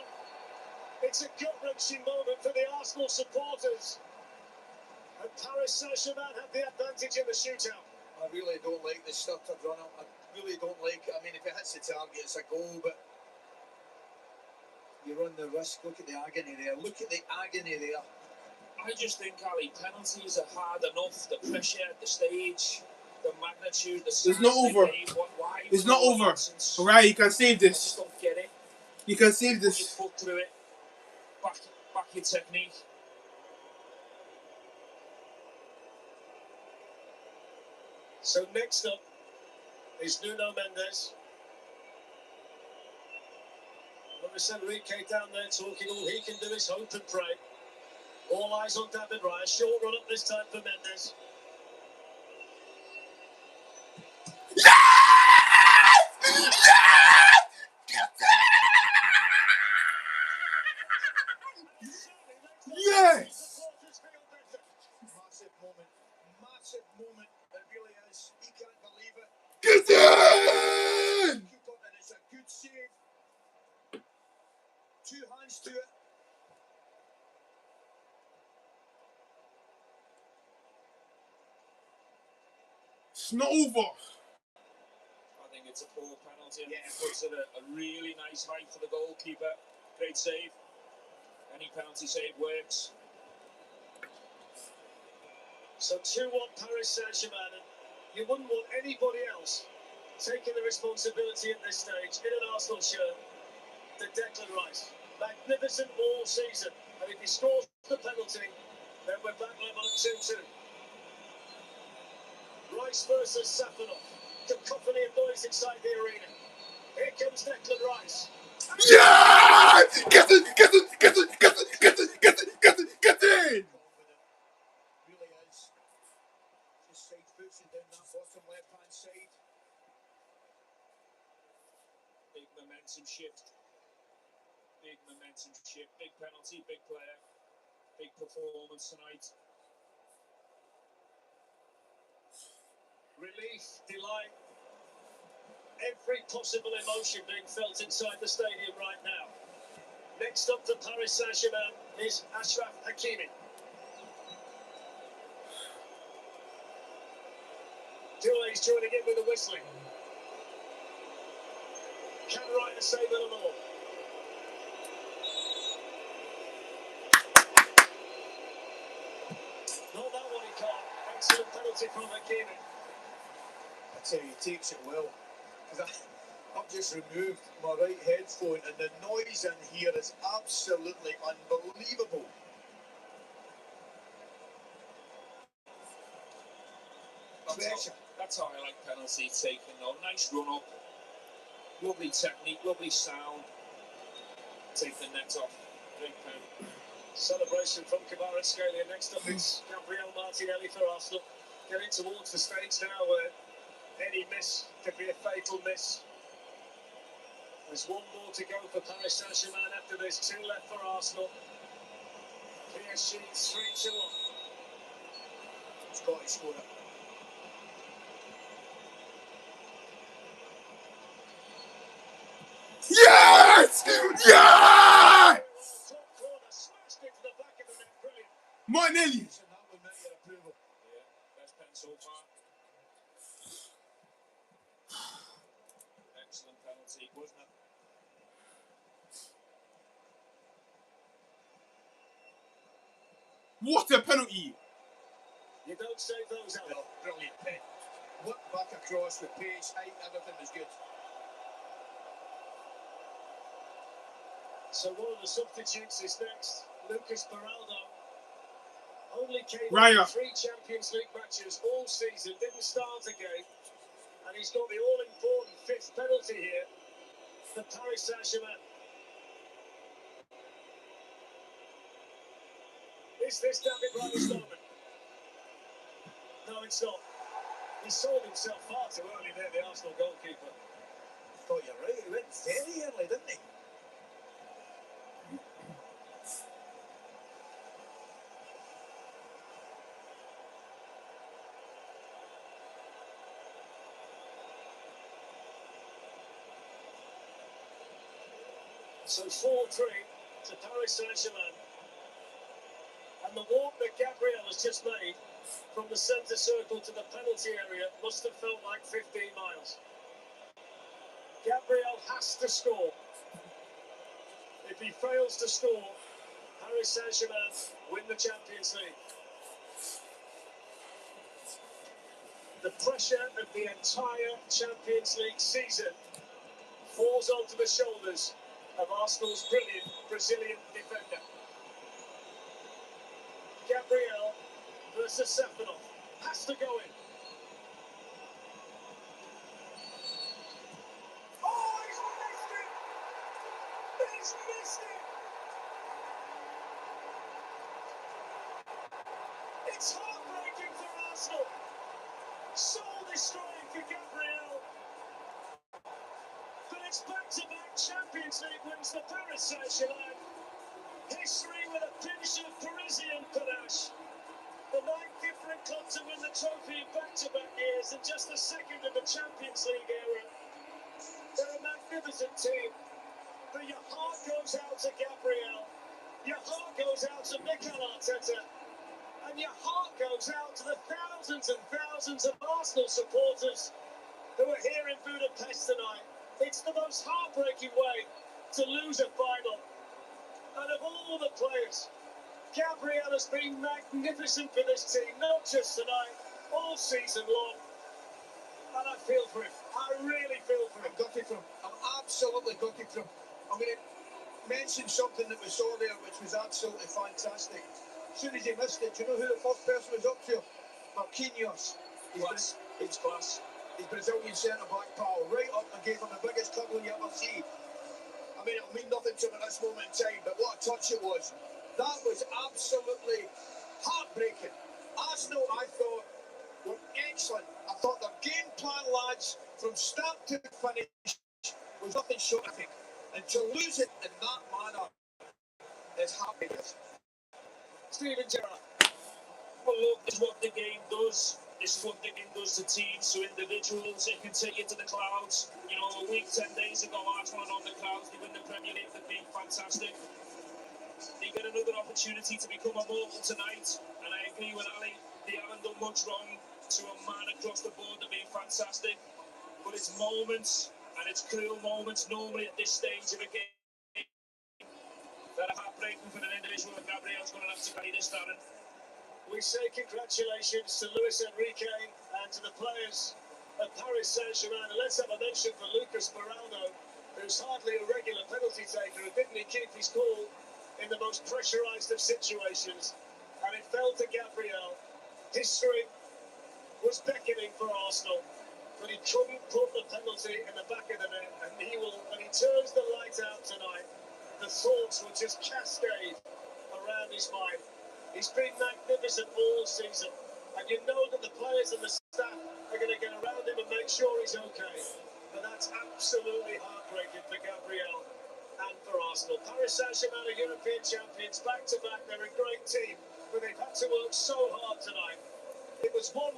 It's a gut-wrenching moment for the Arsenal supporters. And Paris Saint-Germain have the advantage in the shootout. I really don't like the stuttered run-up. I really don't like it. I mean, if it hits the target, it's a goal, but You run the risk. Look at the agony there. Look at the agony there. I just think, Ali, penalties are hard enough. The pressure, the stage, the magnitude, the size. It's not over. Why It's not over. Alright, you can save I just this. don't get it. You can save Put your this. foot through it. Back your technique. So next up is Nuno Mendes. Luis Enrique down there talking. All he can do is hope and pray. All eyes on David Raya. Short run up this time for Mendes. Yes! Massive moment. It really is. He can't believe it. Get in! And it's a good save. Two hands to it. It's not over. I think it's a poor penalty. Yeah, it puts it a really nice height for the goalkeeper. Great save. Any penalty save works. So 2-1 Paris Saint-Germain. You wouldn't want anybody else taking the responsibility at this stage in an Arsenal shirt than Declan Rice. Magnificent all season. And if he scores the penalty, then we're back level at 2-2. Rice versus Safanov. Cacophony of noise inside the arena. Here comes Declan Rice. Yeah! Get it! Get it! Get it! Get it! Get it! Get it! Get it! Get it! Really is. Just side foots it down that bottom left hand side. Big momentum shift. Big momentum shift. Big penalty. Big player. Big performance tonight. Relief, delight, every possible emotion being felt inside the stadium right now. Next up to Paris Saint-Germain is Achraf Hakimi. Doué's joining in with the whistling. Can Ryder save it on all? Not that one he can't. Excellent penalty from Hakimi. I tell you, he takes it well. Because I've just removed my right headphone and the noise in here is absolutely unbelievable. That's how I like penalty taken though. Nice run up. Lovely technique, lovely sound. Take the net off. Great pen. Celebration from Kvaratskhelia. Next up it's Gabriel Martinelli for Arsenal. Getting towards the stage now where any miss could be a fatal miss. There's one more to go for Paris Saint-Germain after this. 2 left for Arsenal. PSG 3-2 on. Scottish scorer. Yes! Yes! Top corner, smashed into the back of the net. Brilliant. Martinelli. And that will make your approval. Yeah, best pen so far. Excellent penalty, wasn't it? What a penalty! You don't save those out. Oh, brilliant pen. Look back across with pace, height, everything was good. So one of the substitutes is next. Lucas Beraldo. Only came Raya. in 3 Champions League matches all season. Didn't start a game. And he's got the all-important 5th penalty here for Paris Saint-Germain. Is this David Raya's moment? No, it's not. He sold himself far too early there, the Arsenal goalkeeper. Thought you're right, he went very early, didn't he? So 4-3 to Paris Saint-Germain. And the walk that Gabriel has just made from the centre circle to the penalty area must have felt like 15 miles. Gabriel has to score if he fails to score, Paris Saint-Germain win the Champions League. The pressure of the entire Champions League season falls onto the shoulders of Arsenal's brilliant Brazilian defender. Gabriel versus Safanov. Has to go in. Oh, he's missed it! He's missed it! It's heartbreaking for Arsenal. Soul destroying for Gabriel. But it's back-to-back Champions League wins for Paris Saint-Germain. History with a pinch of Parisian panache. The 9th different club to win the trophy in back-to-back years and just the second in the Champions League era. They're a magnificent team. But your heart goes out to Gabriel. Your heart goes out to Mikel Arteta. And your heart goes out to the thousands and thousands of Arsenal supporters who are here in Budapest tonight. It's the most heartbreaking way to lose a final. And of all the players, Gabriel has been magnificent for this team, not just tonight, all season long. And I feel for him. I really feel for him. I'm gutted for him. I'm absolutely gutted for him. I'm going to mention something that we saw there, which was absolutely fantastic. As soon as he missed it, do you know who the first person was up to? Marquinhos. It's class. His Brazilian centre-back pal, right up and gave him the biggest cuddle you ever see. I mean, it'll mean nothing to him at this moment in time, but what a touch it was. That was absolutely heartbreaking. Arsenal, I thought, were excellent. I thought their game plan, lads, from start to finish, was nothing short of it. And to lose it in that manner is heartbreaking. Steven Gerrard. Well, look, this is what the game does. This is what the game does to teams, to individuals. It can take you to the clouds. You know, a week, 10 days ago, Arsenal were on the clouds. They win the Premier League. They've been fantastic. They get another opportunity to become immortal tonight. And I agree with Ali. They haven't done much wrong to a man across the board. They've been fantastic. But it's moments, and it's cruel moments, normally at this stage of a game, that are heartbreaking for an individual. And Gabriel's going to have to carry this, Darren. We say congratulations to Luis Enrique and to the players of Paris Saint-Germain. And let's have a mention for Lucas Mourão, who's hardly a regular penalty taker, who didn't keep his cool in the most pressurised of situations. And it fell to Gabriel. History was beckoning for Arsenal, but he couldn't put the penalty in the back of the net. And when he turns the light out tonight, the thoughts will just cascade around his mind. He's been magnificent all season, and you know that the players and the staff are going to get around him and make sure he's okay. But that's absolutely heartbreaking for Gabriel and for Arsenal. Paris Saint-Germain are European champions, back-to-back. They're a great team, but they've had to work so hard tonight. It was 1-1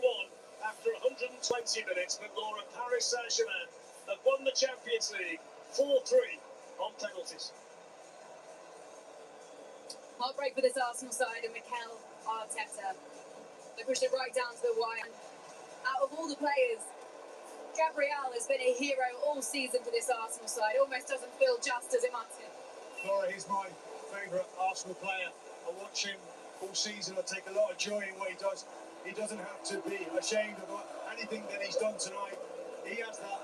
after 120 minutes, but Laura, Paris Saint-Germain have won the Champions League 4-3 on penalties. Heartbreak for this Arsenal side and Mikel Arteta. They pushed it right down to the wire. Out of all the players, Gabriel has been a hero all season for this Arsenal side. Almost doesn't feel just as it must. Laura, he's my favourite Arsenal player. I watch him all season. I take a lot of joy in what he does. He doesn't have to be ashamed of anything that he's done tonight. He has that.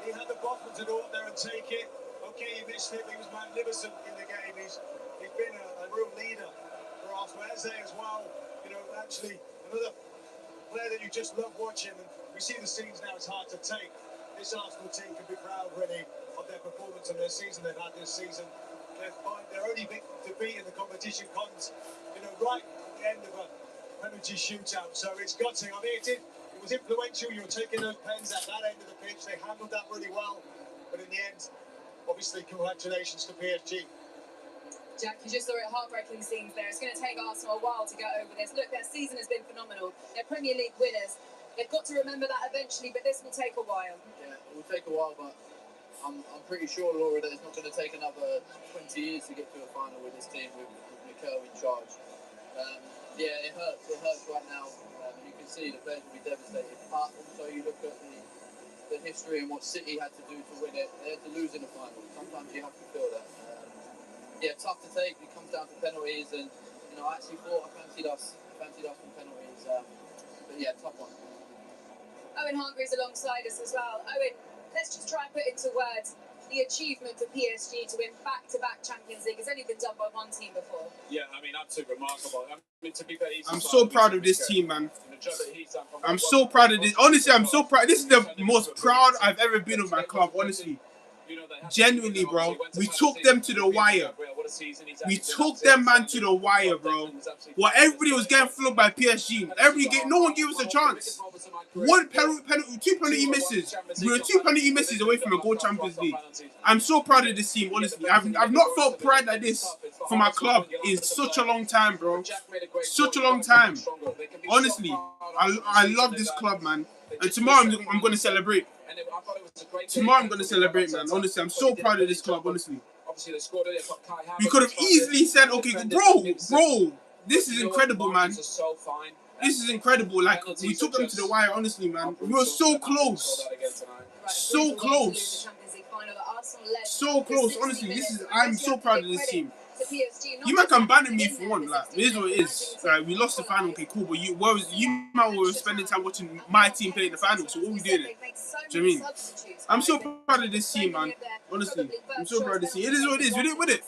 He had the bottle to go up there and take it. Okay, he missed it, but he was magnificent in the game. He's been a real leader for Arsenal. Eze as well, you know, actually another player that you just love watching. And we see the scenes now, it's hard to take. This Arsenal team can be proud really of their performance and their season they've had this season. Their only defeat in the competition comes, you know, right at the end of a penalty shootout. So it's gutting. I mean, it was influential. You were taking those pens at that end of the pitch. They handled that really well. But in the end, obviously, congratulations to PSG. Jack, you just saw it, heartbreaking scenes there. It's going to take Arsenal a while to get over this. Look, their season has been phenomenal. They're Premier League winners. They've got to remember that eventually, but this will take a while. Yeah, it will take a while, but I'm pretty sure, Laura, that it's not going to take another 20 years to get to a final with this team with Mikel in charge. Yeah, it hurts. It hurts right now. You can see the players will be devastated. But also, you look at the history and what City had to do to win it. They had to lose in the final. Sometimes you have to feel that. yeah, tough to take. It comes down to penalties, and you know, I actually thought I fancied us from penalties. But yeah, tough one. Owen Hargreaves alongside us as well. Owen, let's just try and put into words the achievement for PSG to win back-to-back Champions League. It's only been done by one team before. Yeah, I mean, absolutely remarkable. I mean, to be fair, I'm so proud of this team, man. I'm so proud of this. Honestly, I'm so proud. This is the most proud I've ever been of my club, honestly. Genuinely, bro. We took them to the wire. We took them, man, to the wire, bro. Well, everybody was getting flogged by PSG. No one gave us a chance. One penalty, 2 penalty misses. We were 2 penalty misses away from a gold Champions League. I'm so proud of this team, honestly. I've not felt pride like this for my club in such a long time, bro. Such a long time. Honestly, I love this club, man. And tomorrow I'm going to celebrate. Tomorrow I'm going to celebrate, man. Honestly, I'm so proud of this club, honestly. We could have easily said, okay, bro, this is incredible, man. This is incredible. Like, we took them to the wire, honestly, man. We were so close. So close. So close, honestly. I'm so proud of this team. You man can ban me for one, like, it is what it is. Like, we lost the final, okay, cool, but you man were spending time watching my team play in the final, so what we doing? Do you know what I mean? I'm so proud of this team, man. Honestly, I'm so proud of this team. It is what it is. We didn't win it.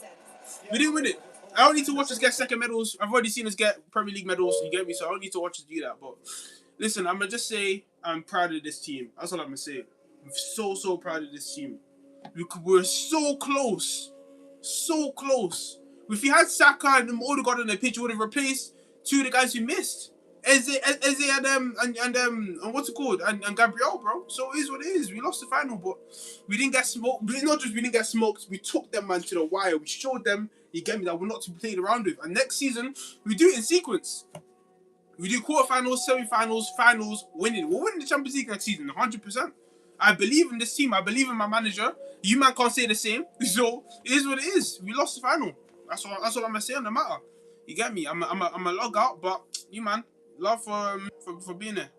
We didn't win it. I don't need to watch us get second medals. I've already seen us get Premier League medals, you get me? So I don't need to watch us do that. But listen, I'm going to just say I'm proud of this team. That's all I'm going to say. I'm so proud of this team. We're so close. So close. If you had Saka and Odegaard on the pitch, you would have replaced 2 of the guys who missed. Eze and what's it called? And Gabriel, bro. So it is what it is. We lost the final, but we didn't get smoked. Not just we didn't get smoked, we took them, man, to the wire. We showed them, you get me, that we're not to be played around with. And next season, we do it in sequence. We do quarterfinals, semi-finals, finals, winning. We'll win the Champions League next season, 100%. I believe in this team. I believe in my manager. You man can't say the same. So it is what it is. We lost the final. That's all I'm gonna say on the matter. You get me? I'm a log out, but you man, love for being there.